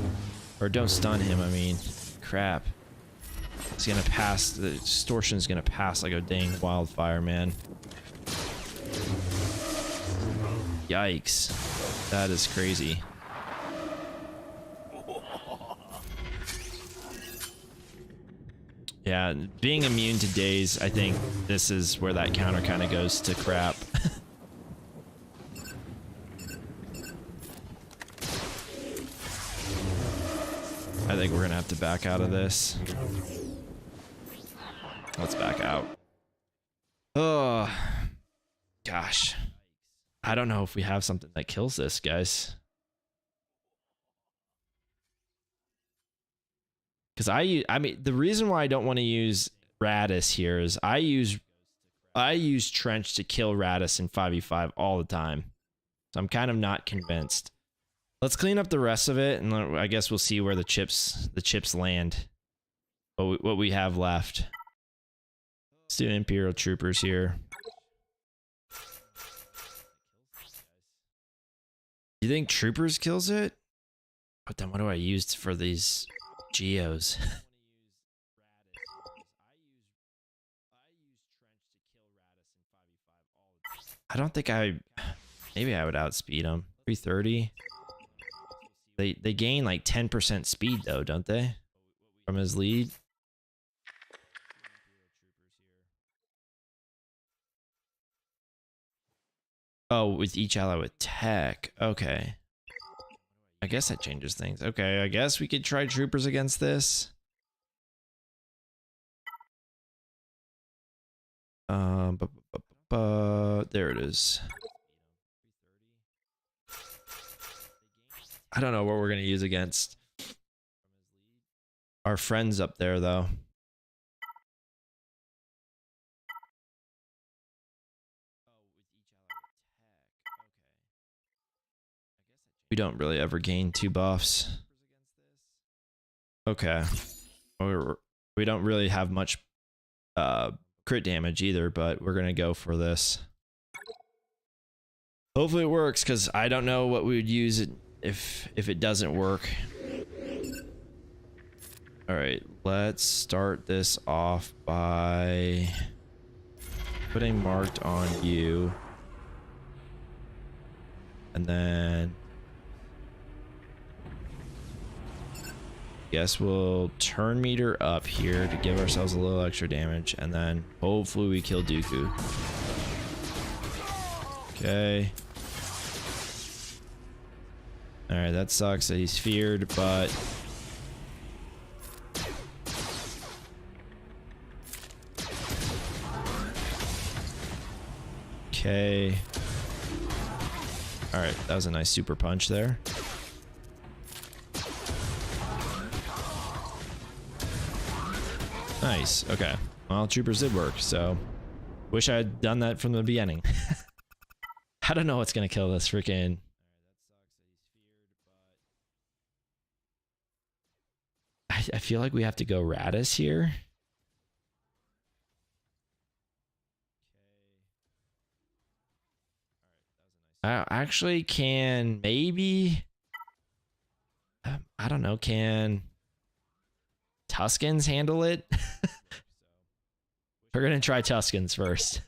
Or don't stun him, I mean. Crap. It's gonna pass. The distortion's gonna pass like a dang wildfire, man. Yikes. That is crazy. Yeah, being immune to daze, I think this is where that counter kind of goes to crap. I think we're gonna have to back out of this. Let's back out. Oh, gosh. I don't know if we have something that kills this, guys. Because I mean, the reason why I don't want to use Radis here is I use Trench to kill Radis in 5v5 all the time. So I'm kind of not convinced. Let's clean up the rest of it, and I guess we'll see where the chips land. What we have left. Let's do Imperial Troopers here. You think Troopers kills it? But then what do I use for these Geos? I don't think maybe I would outspeed them. 330. They gain like 10% speed though, don't they? From his lead. Oh, with each ally with tech. Okay. I guess that changes things. Okay, I guess we could try Troopers against this. There it is. I don't know what we're gonna use against our friends up there, though. We don't really ever gain 2 buffs. Okay. We don't really have much crit damage either, but we're gonna go for this. Hopefully it works, because I don't know what we would use it if it doesn't work. All right, let's start this off by putting marked on you, and then guess we'll turn meter up here to give ourselves a little extra damage, and then hopefully we kill Dooku. Okay. All right, that sucks that he's feared, but okay. All right, that was a nice super punch there. Nice. Okay. Well, troopers did work, so wish I had done that from the beginning. I don't know what's gonna kill this freaking. I feel like we have to go Radis here. I actually can maybe. I don't know. Can Tuskens handle it? We're gonna try Tuskens first.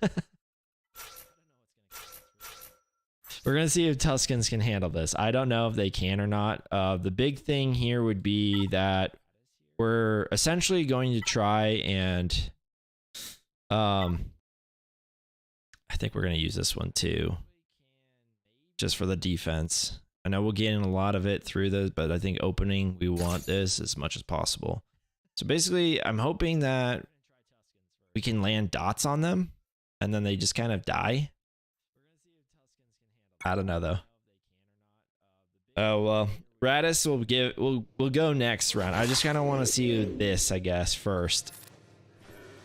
We're gonna see if Tuskens can handle this. I don't know if they can or not. The big thing here would be that we're essentially going to try and I think we're gonna use this one too, just for the defense. I know we'll gain a lot of it through this, but I think opening, we want this as much as possible. So basically, I'm hoping that we can land dots on them, and then they just kind of die. I don't know though. Oh well, Radis we'll go next round. I just kind of want to see this, I guess, first.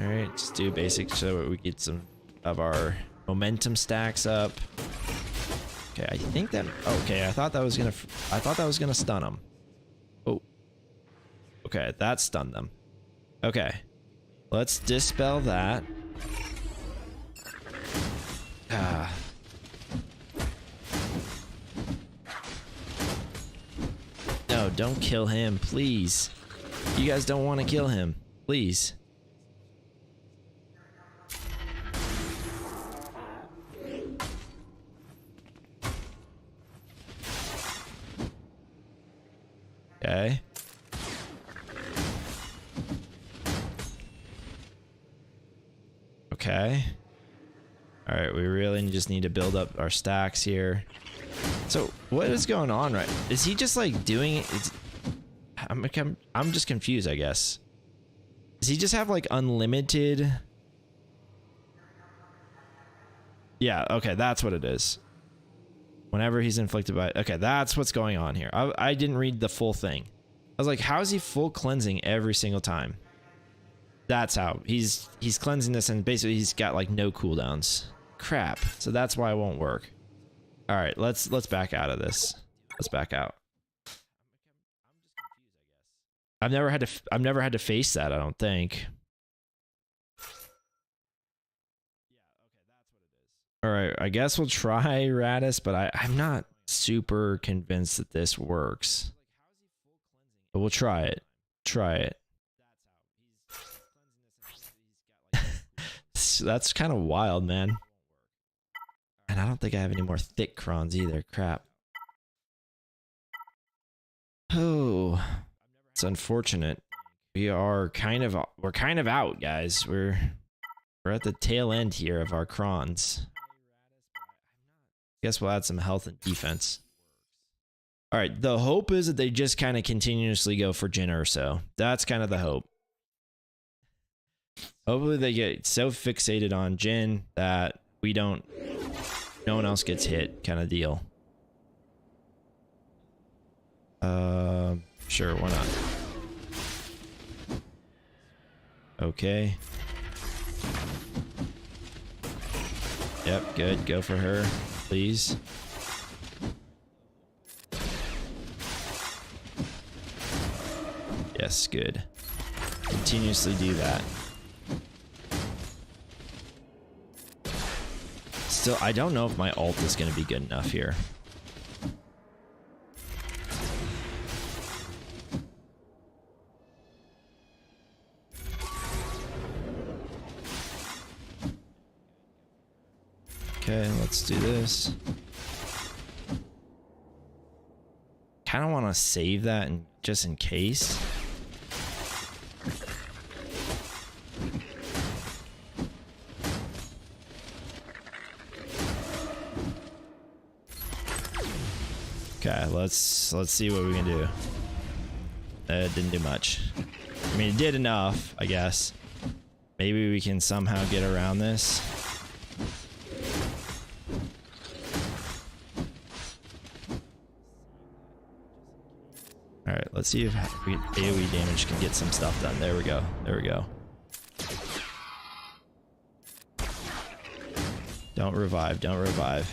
All right, just do basic so we get some of our momentum stacks up. Okay, I think that. Okay, I thought that was gonna stun them. Oh. Okay, that stunned them. Okay, let's dispel that. No, don't kill him, please. You guys don't want to kill him, please. Okay. Okay. All right, we really just need to build up our stacks here. So what is going on, right? Is he just like doing it? I'm just confused, I guess. Does he just have like unlimited? Yeah, okay, that's what it is. Whenever he's inflicted by, okay, that's what's going on here. I didn't read the full thing. I was like, how is he full cleansing every single time? That's how he's cleansing this, and basically he's got like no cooldowns. Crap. So that's why it won't work. All right, let's back out of this. Let's back out. I've never had to face that, I don't think. All right, I guess we'll try Radis, but I'm not super convinced that this works. But we'll try it. Try it. That's kind of wild, man. And I don't think I have any more thick crons either. Crap. Oh, it's unfortunate. We're kind of out, guys. We're at the tail end here of our crons. Guess we'll add some health and defense. All right, the hope is that they just kind of continuously go for Jyn Erso. That's kind of the hope. Hopefully they get so fixated on Jyn that we don't, no one else gets hit kind of deal. Sure, why not? Okay. Yep, good. Go for her, please. Yes, good. Continuously do that. Still, I don't know if my ult is going to be good enough here. Okay, let's do this. Kind of want to save that and just in case. Okay, let's see what we can do. It didn't do much. I mean, it did enough, I guess. Maybe we can somehow get around this. Alright, let's see if AoE damage can get some stuff done. There we go. There we go. Don't revive. Don't revive.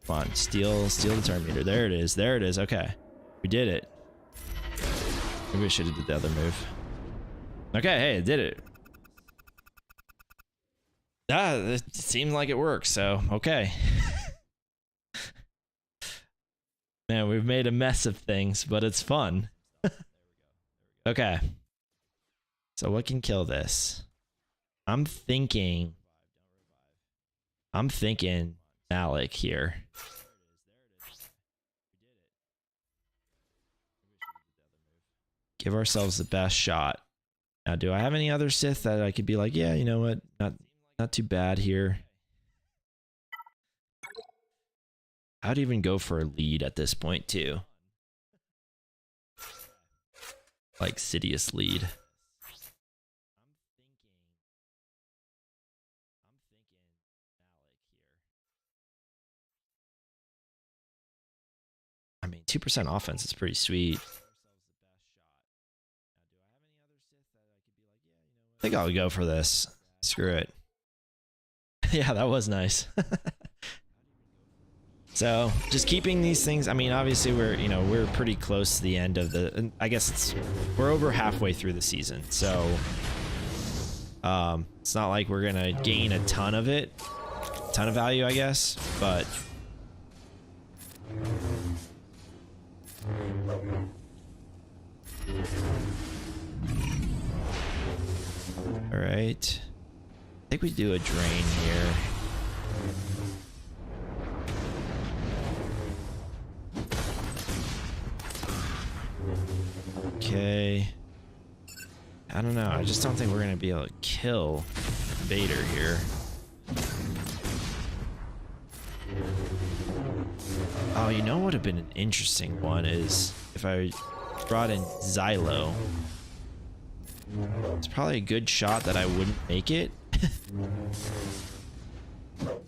Come on, steal the turn meter. There it is. There it is. Okay. We did it. Maybe I should have did the other move. Okay, hey, it did it. Ah, it seemed like it works, so okay. Man, we've made a mess of things, but it's fun. Okay. So what can kill this? I'm thinking Malik here. Give ourselves the best shot. Now, do I have any other Sith that I could be like, yeah, you know what? Not too bad here. I'd even go for a lead at this point too. Like Sidious lead. I mean, 2% offense is pretty sweet. I think I'll go for this. Screw it. Yeah, that was nice. So just keeping these things. I mean, obviously we're pretty close to the end of the. I guess we're over halfway through the season. So it's not like we're gonna gain a ton of value, I guess. But all right, I think we do a drain here. Okay. I don't know. I just don't think we're going to be able to kill Vader here. Oh, you know what would have been an interesting one is if I brought in Xylo. It's probably a good shot that I wouldn't make it.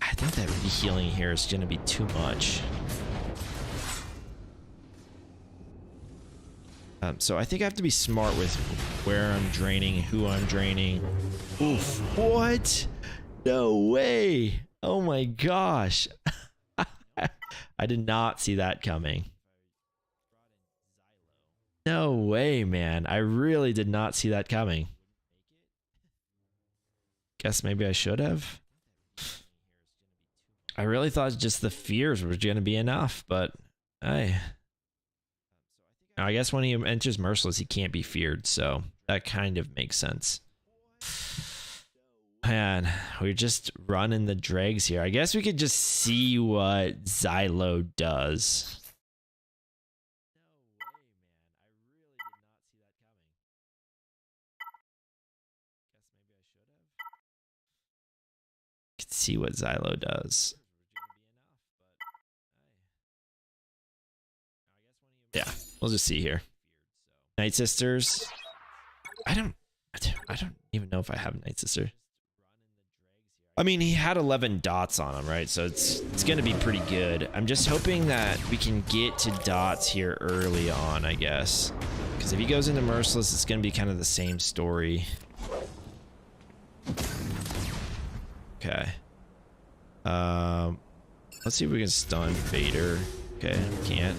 I think that healing here is going to be too much. So I think I have to be smart with where I'm draining, who I'm draining. Oof. What? No way. Oh my gosh. I did not see that coming. No way, man. I really did not see that coming. Guess maybe I should have. I really thought just the fears were going to be enough, but I guess when he enters Merciless, he can't be feared, so that kind of makes sense. Man, we're just running the dregs here. I guess we could just see what Xylo does. Could see what Xylo does. Yeah, we'll just see here. Night Sisters. I don't even know if I have Night Sister. I mean, he had 11 dots on him, right? So it's going to be pretty good. I'm just hoping that we can get to dots here early on, I guess. Because if he goes into Merciless, it's going to be kind of the same story. Okay. Let's see if we can stun Vader. Okay, can't.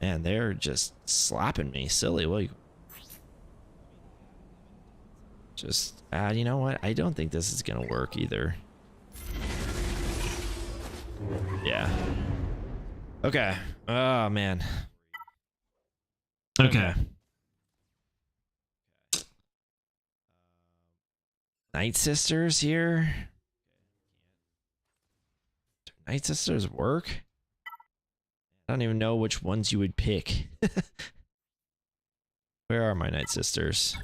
Man, they're just slapping me silly. Well, just, you know what? I don't think this is gonna work either. Yeah. Okay. Oh, man. Okay. Night Sisters here. Do Night Sisters work? I don't even know which ones you would pick. Where are my Night Sisters?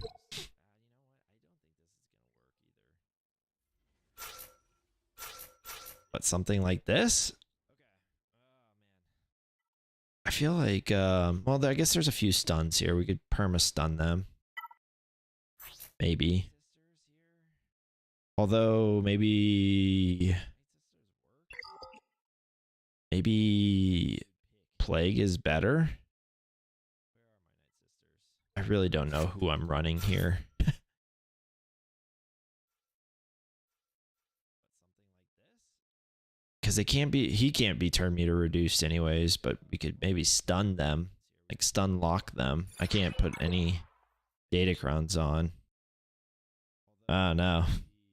But something like this? I feel like, well, I guess there's a few stuns here. We could perma-stun them. Maybe. Although, maybe Plague is better. I really don't know who I'm running here. Because he can't be turn meter reduced anyways, but we could maybe stun them, like stun lock them. I can't put any Datacrons on. Oh no.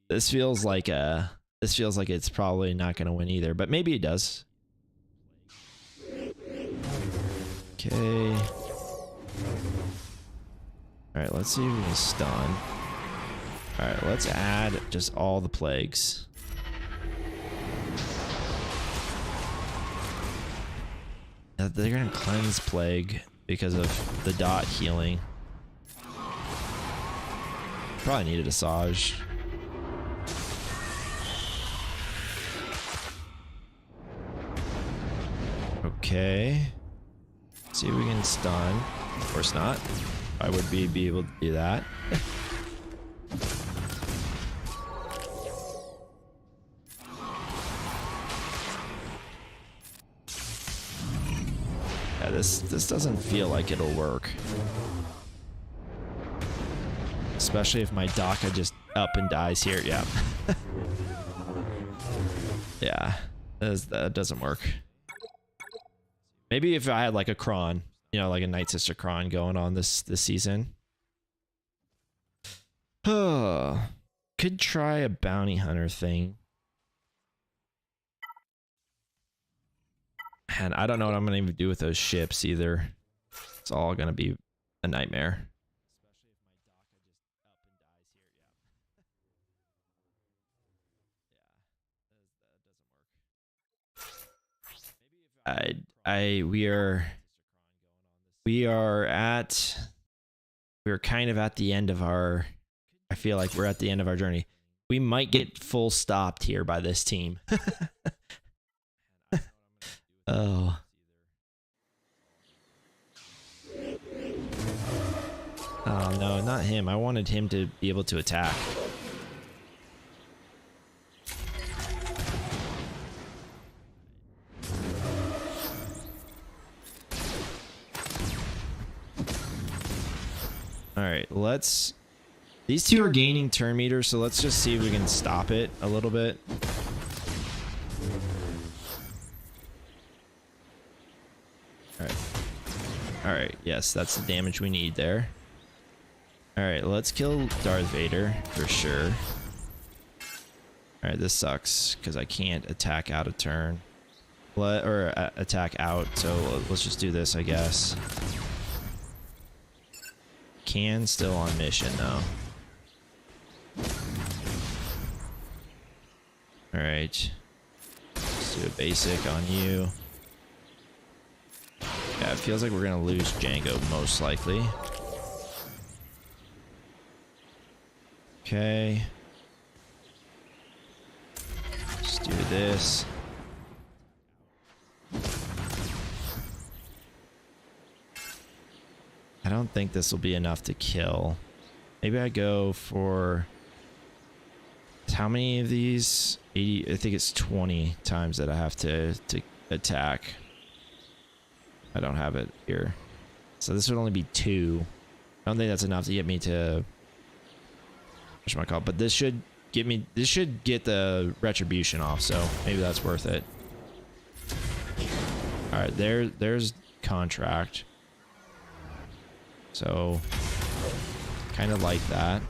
This feels like it's probably not going to win either, but maybe it does. Okay. Alright, let's see if we can stun. Alright, let's add just all the plagues. They're going to cleanse plague because of the dot healing. Probably need a Asajj. Okay. See if we can stun. Of course not. I would be able to do that. Yeah, this doesn't feel like it'll work. Especially if my Daka just up and dies here. Yeah. Yeah. That doesn't work. Maybe if I had like a Kron, you know, like a Night Sister Kron going on this season. Could try a bounty hunter thing. And I don't know what I'm going to even do with those ships either. It's all going to be a nightmare. We're kind of at the end of our, I feel like we're at the end of our journey. We might get full stopped here by this team. Oh. Oh no, not him. I wanted him to be able to attack. Alright, these two are gaining turn meters, so let's just see if we can stop it a little bit. Alright, yes, that's the damage we need there. Alright, let's kill Darth Vader for sure. Alright, this sucks because I can't attack out of turn. Attack out, so let's just do this, I guess. Can still on mission though. Alright. Let's do a basic on you. Yeah, it feels like we're gonna lose Django most likely. Okay. Let's do this. I don't think this will be enough to kill. Maybe I go for how many of these? 80. I think it's 20 times that I have to attack. I don't have it here, so this would only be 2. I don't think that's enough to get me to. But this should get me. This should get the retribution off. So maybe that's worth it. All right, there's contract. So kind of like that.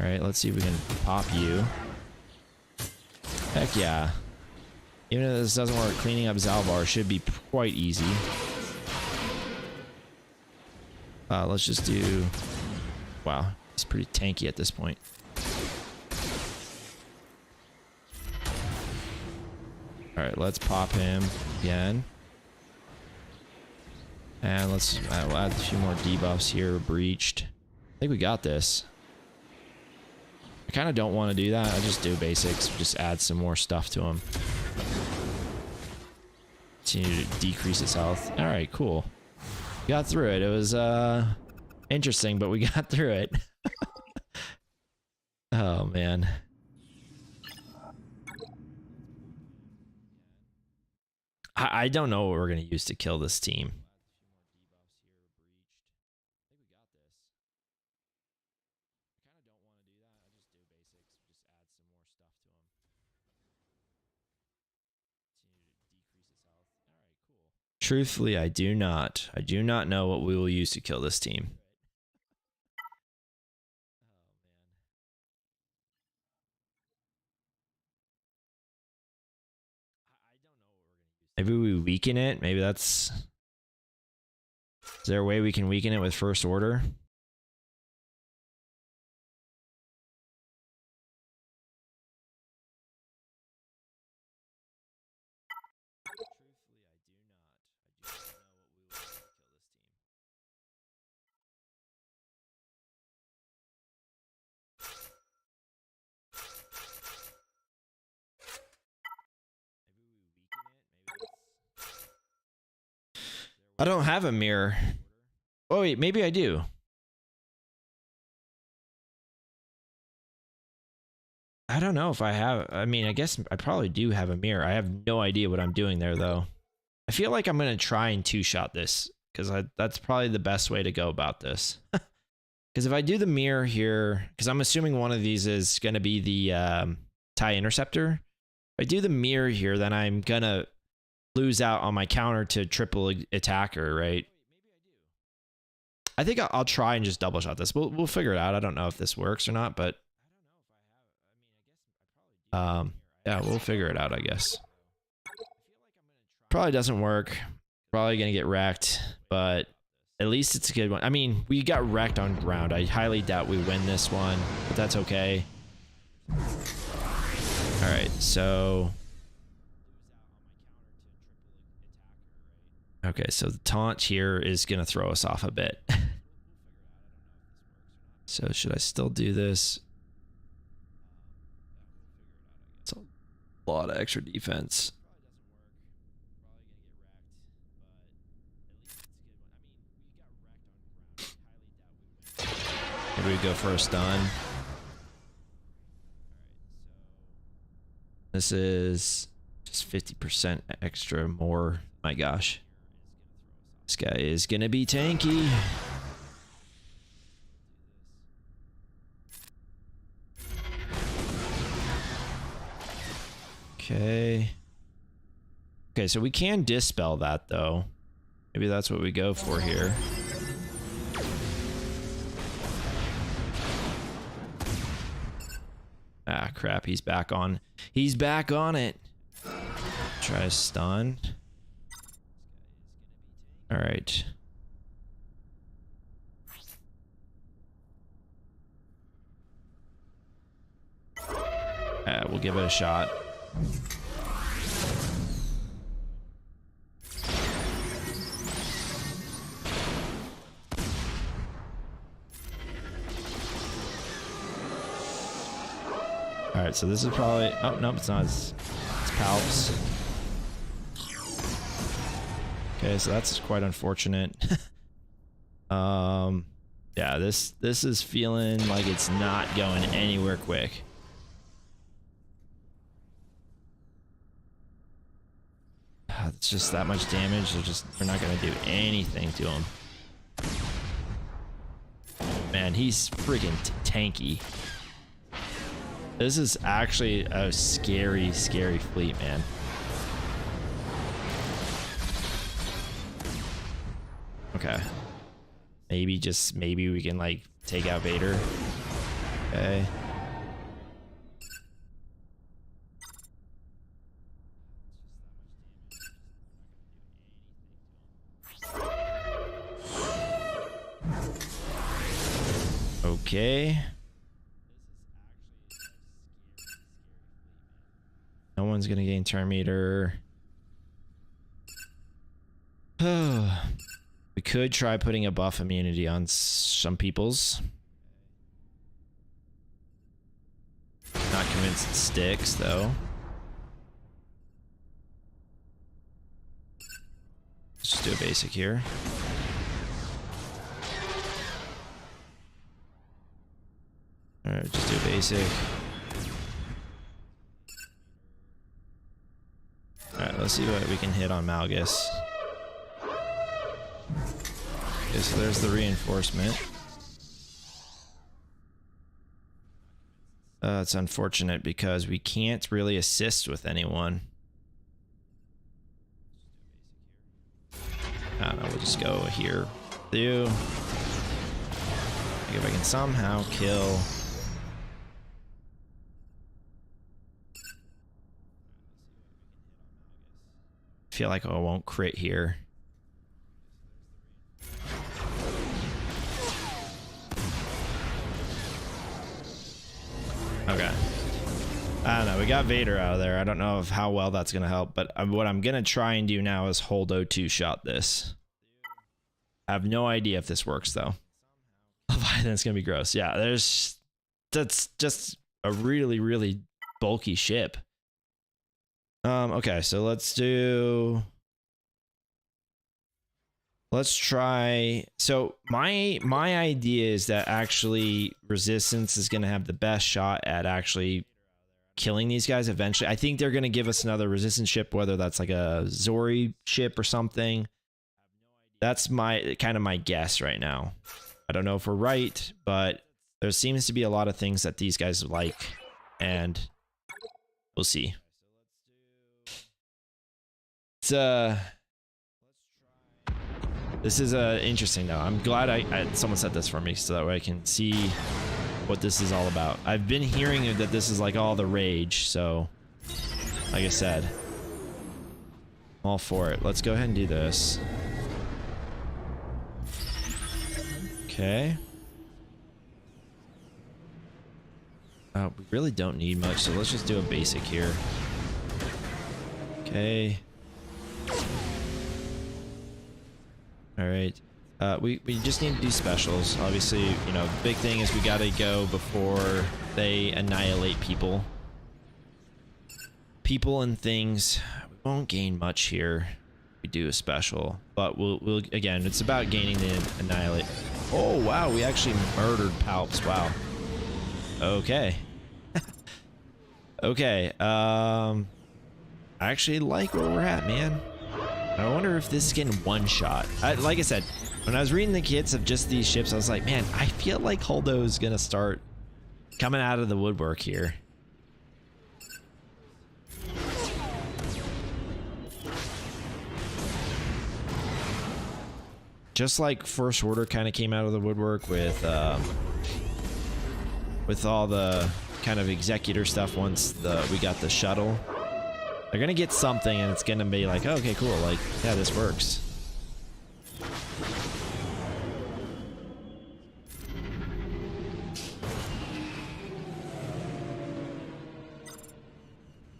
All right, let's see if we can pop you. Heck yeah. Even if this doesn't work, cleaning up Zalvar should be quite easy. Let's just do... Wow, he's pretty tanky at this point. All right, let's pop him again. And let's we'll add a few more debuffs here. Breached. I think we got this. I kind of don't want to do that. I just do basics. Just add some more stuff to him. Continue to decrease his health. All right, cool. Got through it. It was interesting, but we got through it. Oh man. I don't know what we're gonna use to kill this team. Truthfully, I do not. I do not know what we will use to kill this team. Maybe we weaken it. Maybe that's... Is there a way we can weaken it with First Order? I don't have a mirror. Oh wait, maybe I do. I don't know if I have. I mean, I guess I probably do have a mirror. I have no idea what I'm doing there though. I feel like I'm gonna try and 2-shot this because that's probably the best way to go about this. Because if I do the mirror here, because I'm assuming one of these is gonna be the TIE Interceptor. If I do the mirror here, then I'm gonna lose out on my counter to triple attacker, right? I think I'll try and just double shot this. We'll figure it out. I don't know if this works or not, but yeah, we'll figure it out, I guess. Probably doesn't work. Probably gonna get wrecked, but at least it's a good one. I mean, we got wrecked on ground. I highly doubt we win this one, but that's okay. All right, so okay, so the taunt here is going to throw us off a bit. So should I still do this? It's a lot of extra defense. Maybe we go for a stun. This is just 50% extra more. My gosh. This guy is gonna be tanky. Okay. Okay, so we can dispel that though. Maybe that's what we go for here. Ah, crap, he's back on. He's back on it. Try a stun. All right. We'll give it a shot. All right, so this is probably... Oh, nope, it's not. It's Palps. Okay, so that's quite unfortunate. Yeah, this is feeling like it's not going anywhere quick. It's just that much damage. They're not gonna do anything to him. Man, he's freaking tanky. This is actually a scary, scary fleet, man. Okay. Maybe we can like take out Vader. Okay. Okay. No one's gonna gain turn meter. We could try putting a buff immunity on some people's. Not convinced it sticks though. Let's just do a basic here. Alright, just do a basic. Alright, let's see what we can hit on Malgus. Okay, so there's the reinforcement. It's unfortunate because we can't really assist with anyone. I don't know, we'll just go here. If I can somehow kill... feel like I won't crit here. Okay. I don't know. We got Vader out of there. I don't know if how well that's going to help, but what I'm going to try and do now is hold O2 shot this. I have no idea if this works though. Then it's going to be gross. Yeah, that's just a really, really bulky ship. Okay, so let's try. So my idea is that actually Resistance is going to have the best shot at actually killing these guys eventually. I think they're going to give us another Resistance ship, whether that's like a Zori ship or something. That's my kind of my guess right now. I don't know if we're right, but there seems to be a lot of things that these guys like, and we'll see. This is interesting though. I'm glad someone said this for me so that way I can see what this is all about. I've been hearing that this is like all the rage, so like I said, I'm all for it. Let's go ahead and do this. Okay. We really don't need much, so let's just do a basic here. Okay. All right. We just need to do specials. Obviously, you know, the big thing is we got to go before they annihilate people. People and things. We won't gain much here. We do a special, but we'll again. It's about gaining the annihilate. Oh wow, we actually murdered Palps. Wow. Okay. Okay. I actually like where we're at, man. I wonder if this is getting one shot. Like I said, when I was reading the kits of just these ships, I was like, man, I feel like Holdo is gonna start coming out of the woodwork here. Just like First Order kind of came out of the woodwork with all the kind of executor stuff once we got the shuttle. They're gonna get something and it's gonna be like, oh, okay, cool, like, yeah, this works.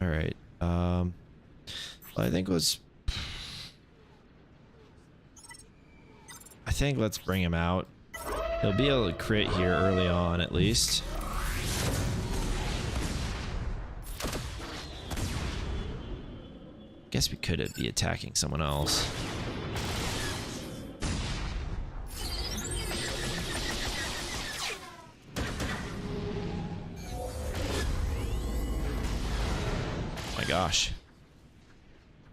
All right. I think let's bring him out. He'll be able to crit here early on, at least. Guess we could be attacking someone else. gosh.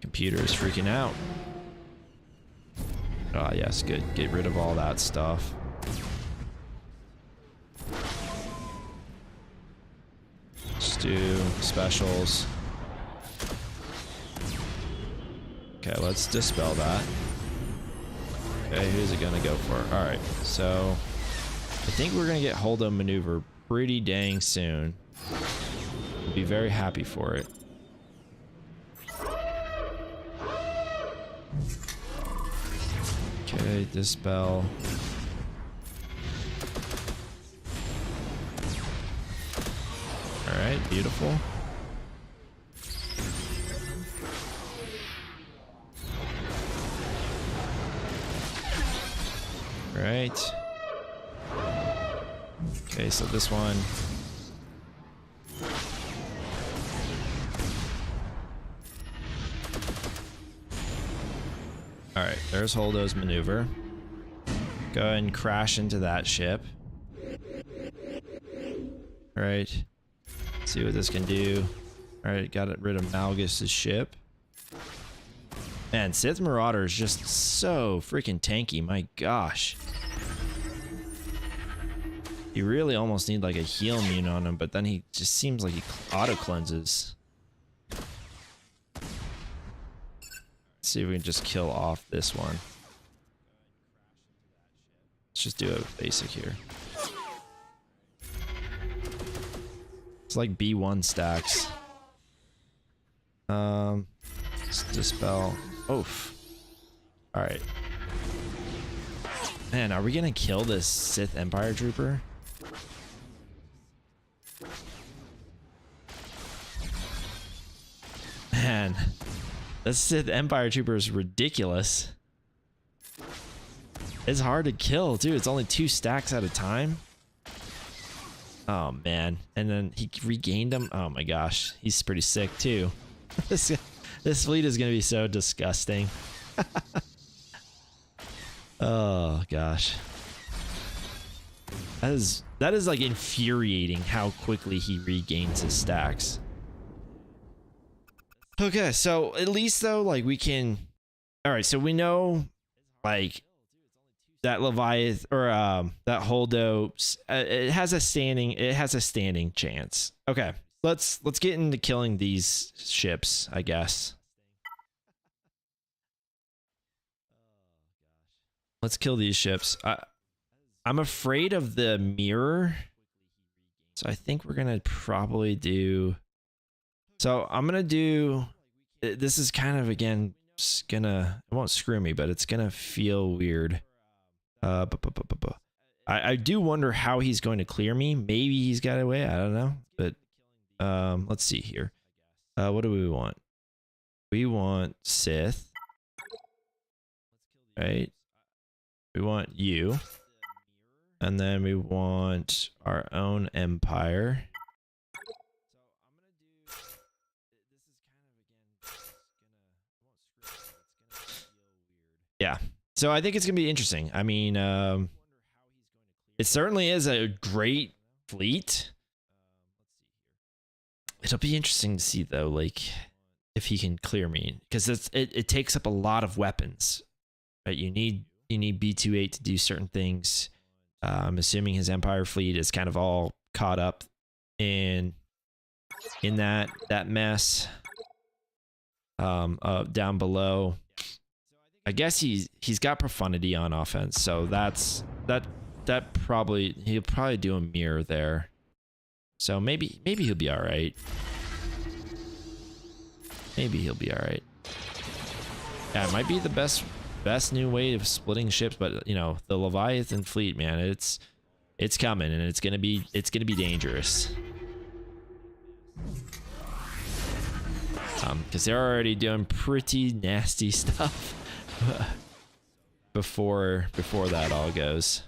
Computer is freaking out. Ah, yes, good. Get rid of all that stuff. Let's do specials. Okay, let's dispel that. Okay, who's it gonna go for? Alright, so I think we're gonna get holdo maneuver pretty dang soon. I'll be very happy for it. Okay, dispel. Alright, beautiful. Right. Okay, so this one. Alright, there's Holdo's maneuver. Go ahead and crash into that ship. Alright. See what this can do. Alright, got rid of Malgus's ship. Man, Sith Marauder is just so freaking tanky, my gosh. You really almost need like a heal immune on him, but then he just seems like he auto-cleanses. Let's see if we can just kill off this one. Let's just do a basic here. It's like B1 stacks. Let's dispel. Oof. Alright. Man, are we gonna kill this Sith Empire Trooper? Man, this Sith Empire Trooper is ridiculous. It's hard to kill, too. It's only 2 stacks at a time. Oh, man. And then he regained them. Oh, my gosh. He's pretty sick, too. This fleet is going to be so disgusting. Oh, gosh. That is like infuriating how quickly he regains his stacks. Okay, so at least though, like we can. All right, so we know, like that Leviathan or that Holdo, it has a standing chance. Okay, let's get into killing these ships, I guess. Let's kill these ships. I'm afraid of the mirror, so I think we're gonna probably do. So I'm gonna do. This is kind of again gonna. It won't screw me, but it's gonna feel weird. I do wonder how he's going to clear me. Maybe he's got away. I don't know. But let's see here. What do we want? We want Sith. Right. We want you. And then we want our own empire. Yeah. So I think it's going to be interesting. I mean, it certainly is a great fleet. It'll be interesting to see though, like if he can clear me, because it takes up a lot of weapons, right? You need B28 to do certain things. I'm assuming his Empire fleet is kind of all caught up in that mess. Down below, I guess he's got profundity on offense, so that probably he'll probably do a mirror there. So maybe he'll be all right. Maybe he'll be all right. Yeah, it might be the best new way of splitting ships, but you know, the Leviathan fleet, man, it's coming, and it's gonna be dangerous. Because they're already doing pretty nasty stuff before that all goes.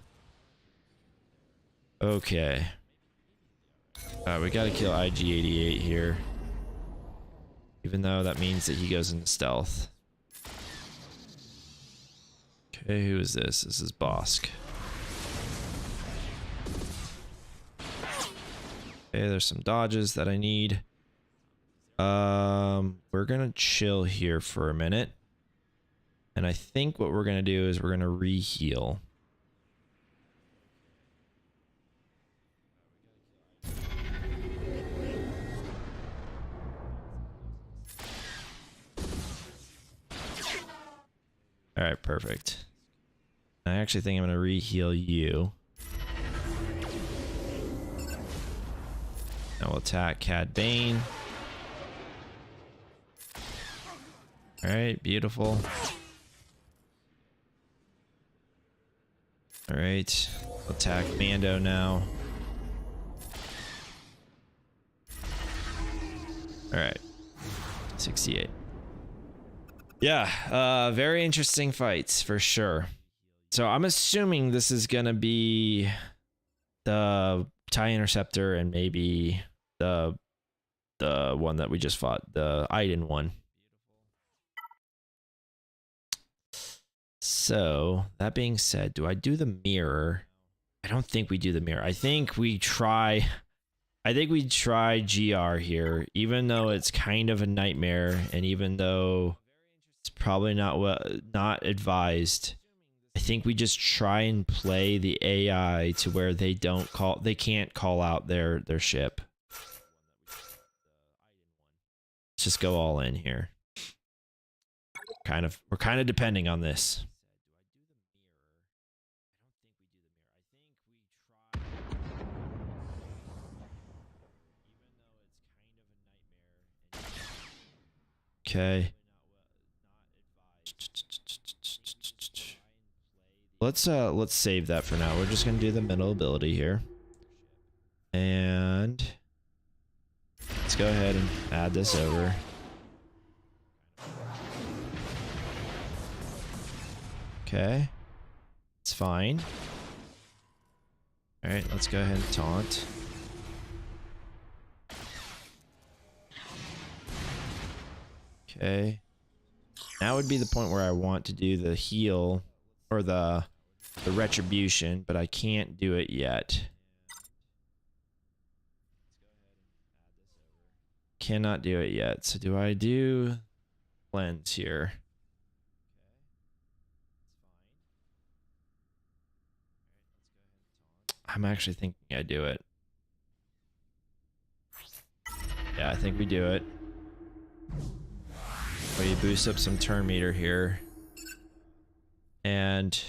Okay. We gotta kill IG-88 here, even though that means that he goes into stealth. Okay, who is this? This is Bosk. Okay, there's some dodges that I need. We're gonna chill here for a minute. And I think what we're gonna do is we're gonna re-heal. All right, perfect. I actually think I'm gonna re-heal you. Now we'll attack Cad Bane. All right, beautiful. All right, attack Mando now. All right, 68. Yeah, very interesting fights for sure. So I'm assuming this is gonna be the TIE Interceptor and maybe the one that we just fought, the Iden one. So that being said, do I do the mirror? I don't think we do the mirror. I think we try GR here, even though it's kind of a nightmare, and even though it's probably not advised. I think we just try and play the AI to where they can't call out their ship. Let's just go all in here. We're kind of depending on this. Okay. Let's save that for now. We're just gonna do the middle ability here. And let's go ahead and add this over. Okay. It's fine. Alright, let's go ahead and taunt. Okay. Now would be the point where I want to do the heal or the retribution, but I can't do it yet. Cannot do it yet. So do I do lens here? I'm actually thinking I do it. Yeah, I think we do it. We boost up some turn meter here. And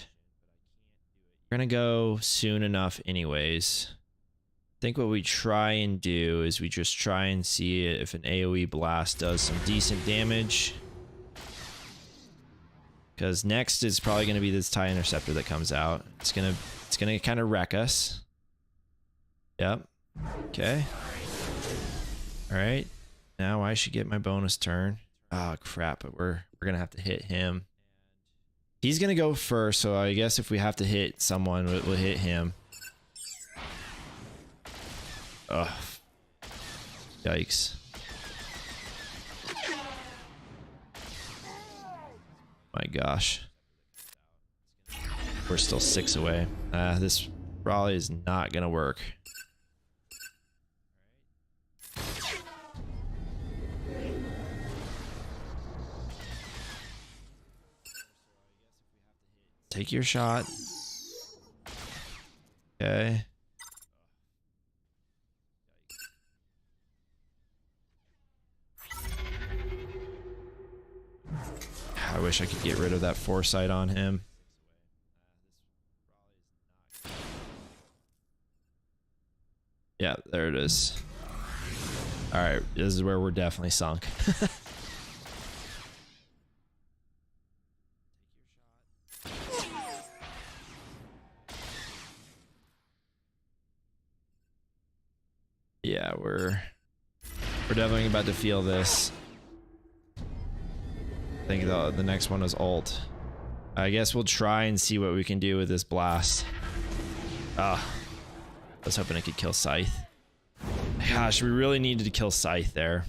we're gonna go soon enough anyways. I think what we try and do is we just try and see if an AoE blast does some decent damage. Because next is probably gonna be this TIE Interceptor that comes out. It's gonna kind of wreck us. Yep. Okay. Alright. Now I should get my bonus turn. Oh crap, but we're gonna have to hit him. He's gonna go first, so I guess if we have to hit someone, we'll hit him. Ugh. Yikes. My gosh. We're still 6 away. This probably is not gonna work. Take your shot. Okay. I wish I could get rid of that foresight on him. Yeah, there it is. Alright, this is where we're definitely sunk. Yeah, we're definitely about to feel this. I think the next one is ult. I guess we'll try and see what we can do with this blast. Ah, I was hoping I could kill Scythe. Gosh, we really needed to kill Scythe there.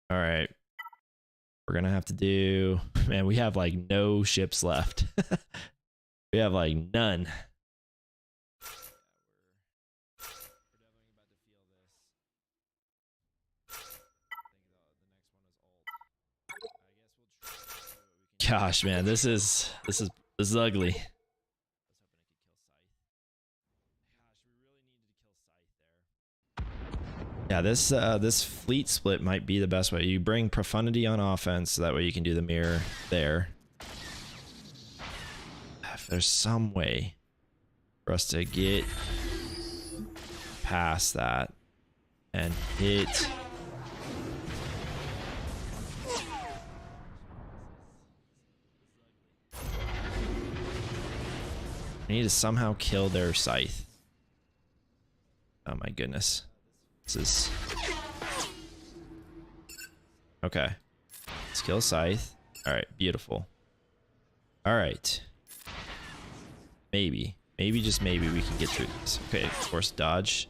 All right, we're gonna have to do. Man, we have like no ships left. We have like none. Gosh, man, this is ugly. Yeah, this fleet split might be the best way. You bring profundity on offense, so that way you can do the mirror there. If there's some way for us to get past that and hit. I need to somehow kill their scythe. Oh my goodness. This is... Okay. Let's kill scythe. Alright, beautiful. Alright. Maybe. Maybe, just maybe, we can get through this. Okay, of course, dodge.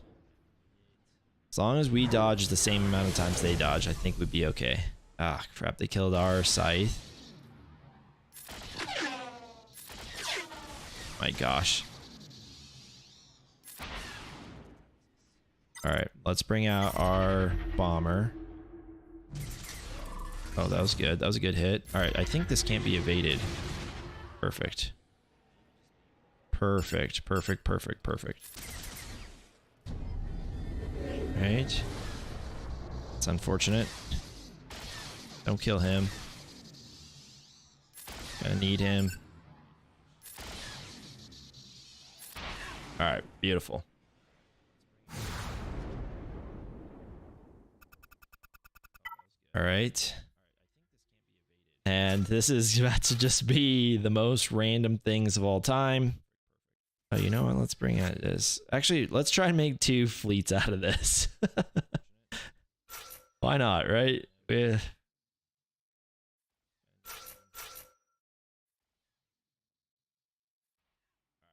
As long as we dodge the same amount of times they dodge, I think we'd be okay. Ah, crap, they killed our scythe. My gosh. Alright, let's bring out our bomber. Oh, that was good. That was a good hit. Alright, I think this can't be evaded. Perfect. Perfect, perfect, perfect, perfect. Right. It's unfortunate. Don't kill him. Gonna need him. Alright, beautiful. Alright. And this is about to just be the most random things of all time. Oh, you know what? Let's bring out this. Actually, let's try and make 2 fleets out of this. Why not, right? Yeah.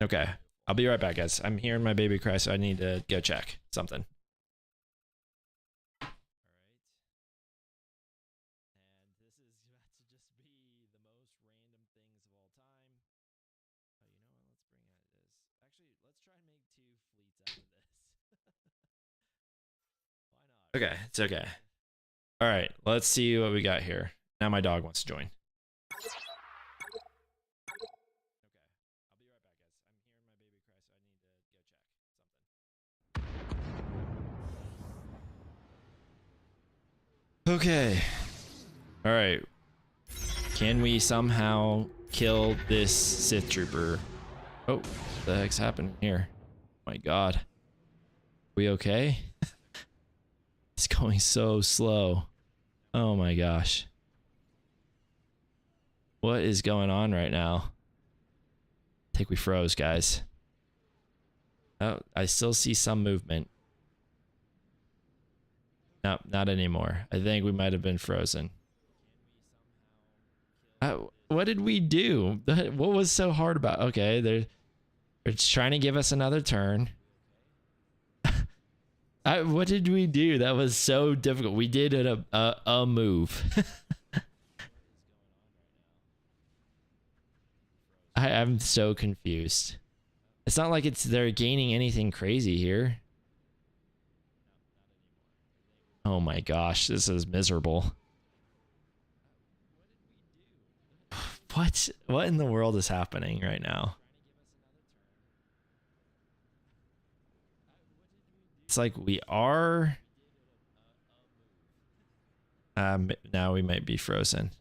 Okay. I'll be right back, guys. I'm hearing my baby cry, so I need to go check something. Okay, it's okay. All right, let's see what we got here. Now my dog wants to join. Okay. All right. Can we somehow kill this Sith trooper? Oh, what the heck's happening here? Oh my God. We okay? It's going so slow. Oh my gosh. What is going on right now? I think we froze, guys. Oh, I still see some movement. No, not anymore. I think we might have been frozen. What did we do? What was so hard about? Okay, they're trying to give us another turn. What did we do? That was so difficult. We did a move. I'm so confused. It's not like they're gaining anything crazy here. Oh my gosh, this is miserable. What in the world is happening right now? It's like we are... now we might be frozen.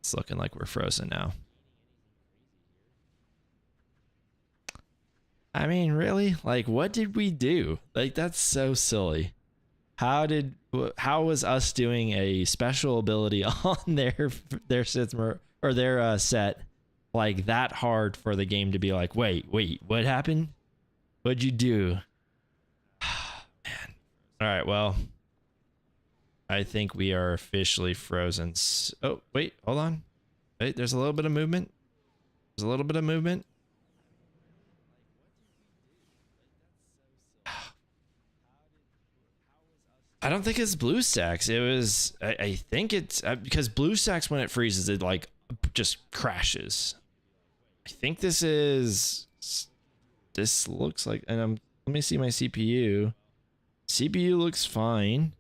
It's looking like we're frozen now. I mean, really? Like, what did we do? Like, that's so silly. How was us doing a special ability on their Sith or their set like that hard for the game to be like, wait, what happened? What'd you do? Man. All right, well, I think we are officially frozen. Oh, wait, hold on. Wait, there's a little bit of movement. There's a little bit of movement. I don't think it's BlueStacks. It was, I think it's because BlueStacks, when it freezes, it like just crashes. I think this looks like, and let me see my CPU. CPU looks fine.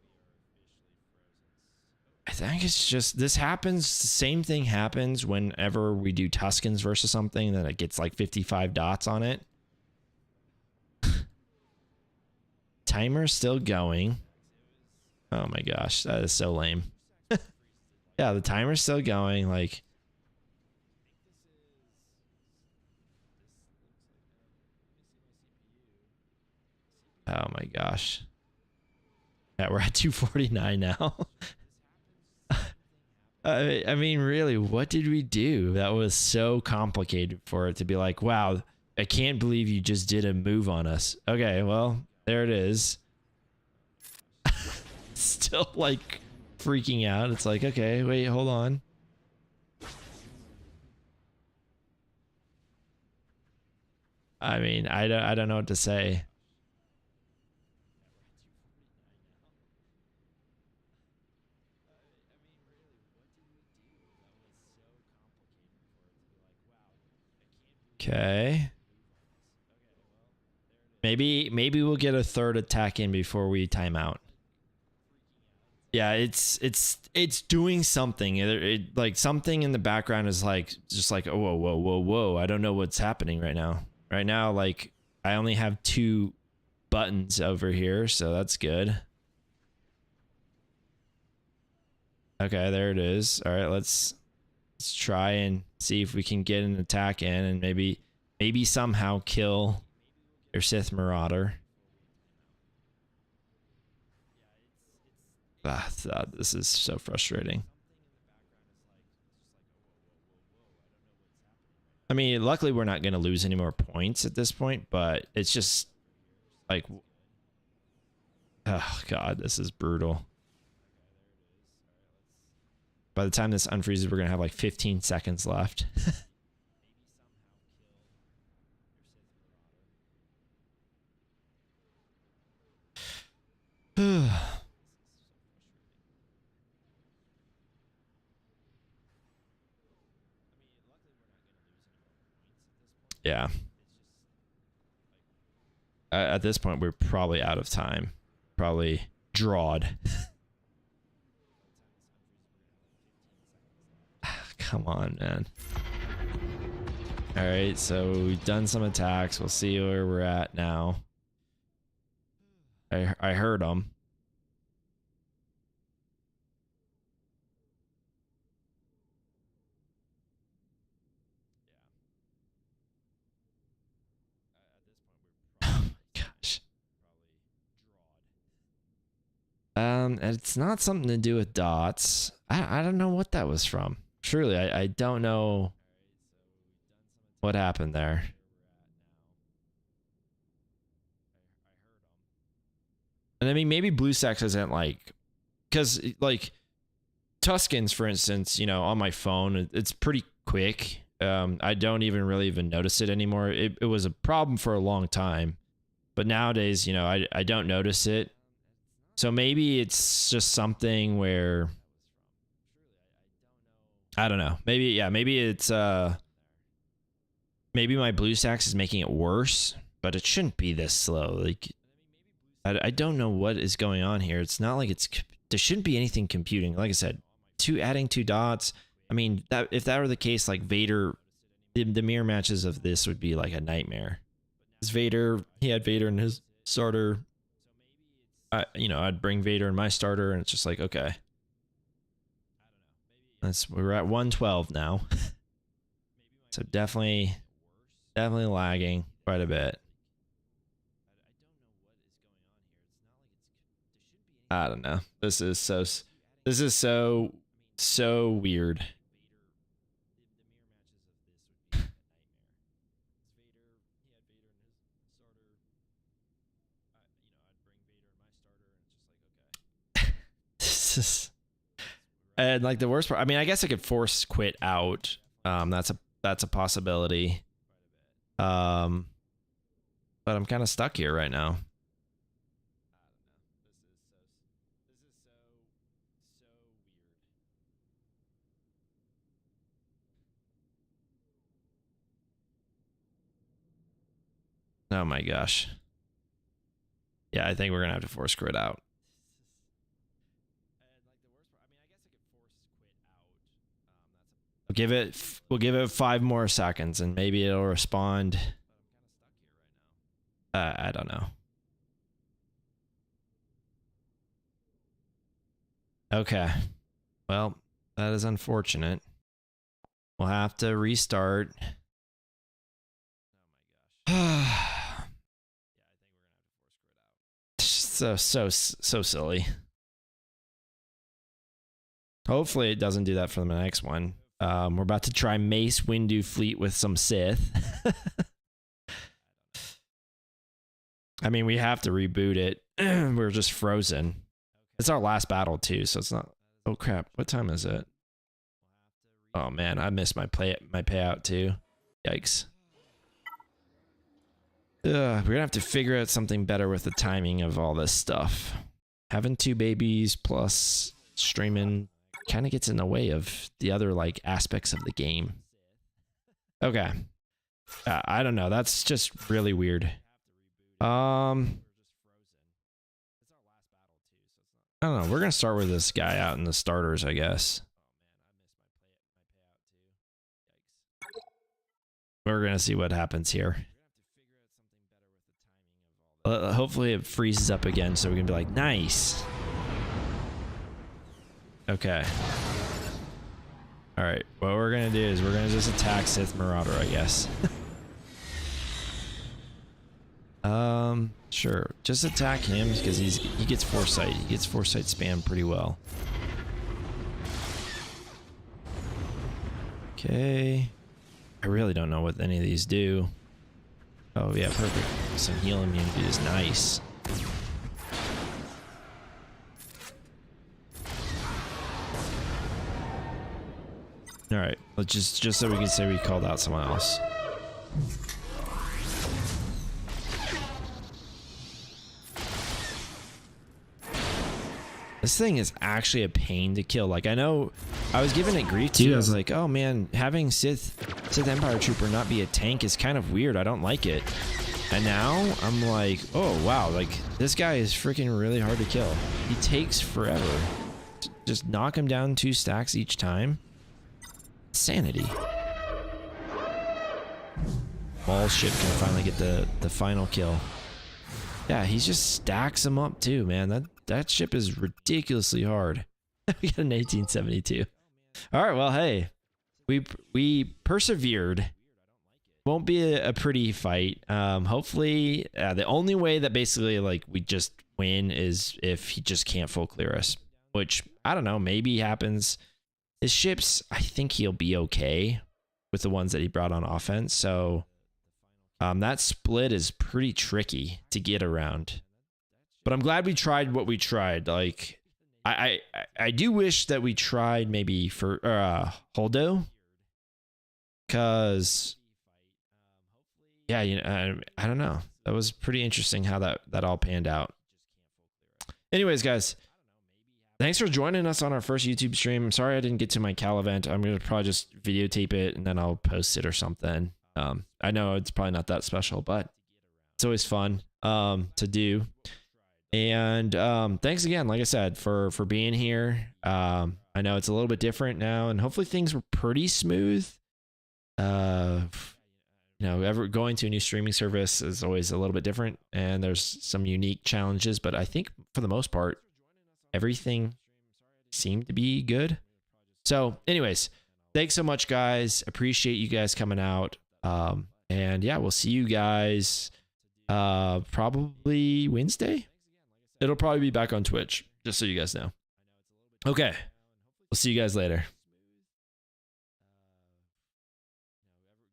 I think it's just this happens. The same thing happens whenever we do Tuscans versus something that it gets like 55 dots on it. Timer's still going. Oh my gosh, that is so lame. Yeah, the timer's still going. Like, oh my gosh. Yeah, we're at 249 now. I mean, really, what did we do that was so complicated for it to be like, wow, I can't believe you just did a move on us. Okay, well, there it is. Still like freaking out. It's like, okay, wait, hold on. I mean, I don't know what to say. Okay. Maybe we'll get a third attack in before we time out. Yeah, it's doing something. It like something in the background is like just like, oh, whoa. I don't know what's happening right now. Right now, like I only have 2 buttons over here, so that's good. Okay, there it is. All right, let's try and see if we can get an attack in and maybe somehow kill your Sith Marauder. This is so frustrating. I mean, luckily we're not going to lose any more points at this point, but it's just like, oh god, this is brutal. By the time this unfreezes, we're going to have like 15 seconds left. Yeah. At this point, we're probably out of time. Probably drawed. Come on, man. All right, so we've done some attacks. We'll see where we're at now. I heard them. Oh my gosh. It's not something to do with dots. I don't know what that was from. Truly, I don't know what happened there. And I mean, maybe BlueStacks isn't like, because like Tuscans, for instance, you know, on my phone, it's pretty quick. I don't really even notice it anymore. It was a problem for a long time, but nowadays, you know, I don't notice it. So maybe it's just something where, I don't know. Maybe it's maybe my BlueStacks is making it worse, but it shouldn't be this slow. Like I don't know what is going on here. It's not like there shouldn't be anything computing. Like I said, adding 2 dots. I mean, that if that were the case, like Vader, the mirror matches of this would be like a nightmare. Because Vader, he had Vader in his starter. You know, I'd bring Vader in my starter, and it's just like, okay. We're at 112 now. So definitely lagging quite a bit. I don't know. This is so weird. This is, and like the worst part, I mean, I guess I could force quit out. That's a possibility. But I'm kind of stuck here right now. Oh my gosh. Yeah, I think we're gonna have to force quit out. We'll give it 5 more seconds and maybe it'll respond. I don't know. Okay. Well, that is unfortunate. We'll have to restart. So silly. Hopefully it doesn't do that for the next one. We're about to try Mace Windu Fleet with some Sith. I mean, we have to reboot it. We're just frozen. It's our last battle too, so it's not. Oh crap! What time is it? Oh man, I missed my payout too. Yikes. We're gonna have to figure out something better with the timing of all this stuff. Having 2 babies plus streaming kind of gets in the way of the other like aspects of the game. Okay. I don't know. That's just really weird. I don't know. We're gonna start with this guy out in the starters, I guess. We're gonna see what happens here. Hopefully it freezes up again so we can be like, nice. Okay. All right. What we're gonna do is we're gonna just attack Sith Marauder, I guess. Sure. Just attack him because he gets foresight. He gets foresight spam pretty well. Okay. I really don't know what any of these do. Oh yeah, perfect. Some heal immunity is nice. All right, let's just so we can say we called out someone else. This thing is actually a pain to kill. Like, I know I was giving it grief too. I was like, oh man, having Sith Empire Trooper not be a tank is kind of weird. I don't like it. And now I'm like, oh wow, like this guy is freaking really hard to kill. He takes forever. Just knock him down 2 stacks each time. Sanity. Maul's ship can finally get the final kill. Yeah, he just stacks them up too, man. That ship is ridiculously hard. We got an 1872. All right, well, hey, we persevered. Won't be a pretty fight. Hopefully, the only way that basically like we just win is if he just can't full clear us, which I don't know, maybe happens. His ships, I think he'll be okay with the ones that he brought on offense. So that split is pretty tricky to get around. But I'm glad we tried what we tried. Like, I do wish that we tried maybe for Holdo, because yeah, you know, I don't know. That was pretty interesting how that all panned out. Anyways, guys, thanks for joining us on our first YouTube stream. I'm sorry I didn't get to my Cal event. I'm gonna probably just videotape it and then I'll post it or something. I know it's probably not that special, but it's always fun to do. And thanks again, like I said, for being here. I know it's a little bit different now, and hopefully things were pretty smooth. You know, going to a new streaming service is always a little bit different, and there's some unique challenges, but I think for the most part, everything seemed to be good. So anyways, thanks so much, guys. Appreciate you guys coming out. And yeah, we'll see you guys probably Wednesday. It'll probably be back on Twitch, just so you guys know. Okay, we'll see you guys later.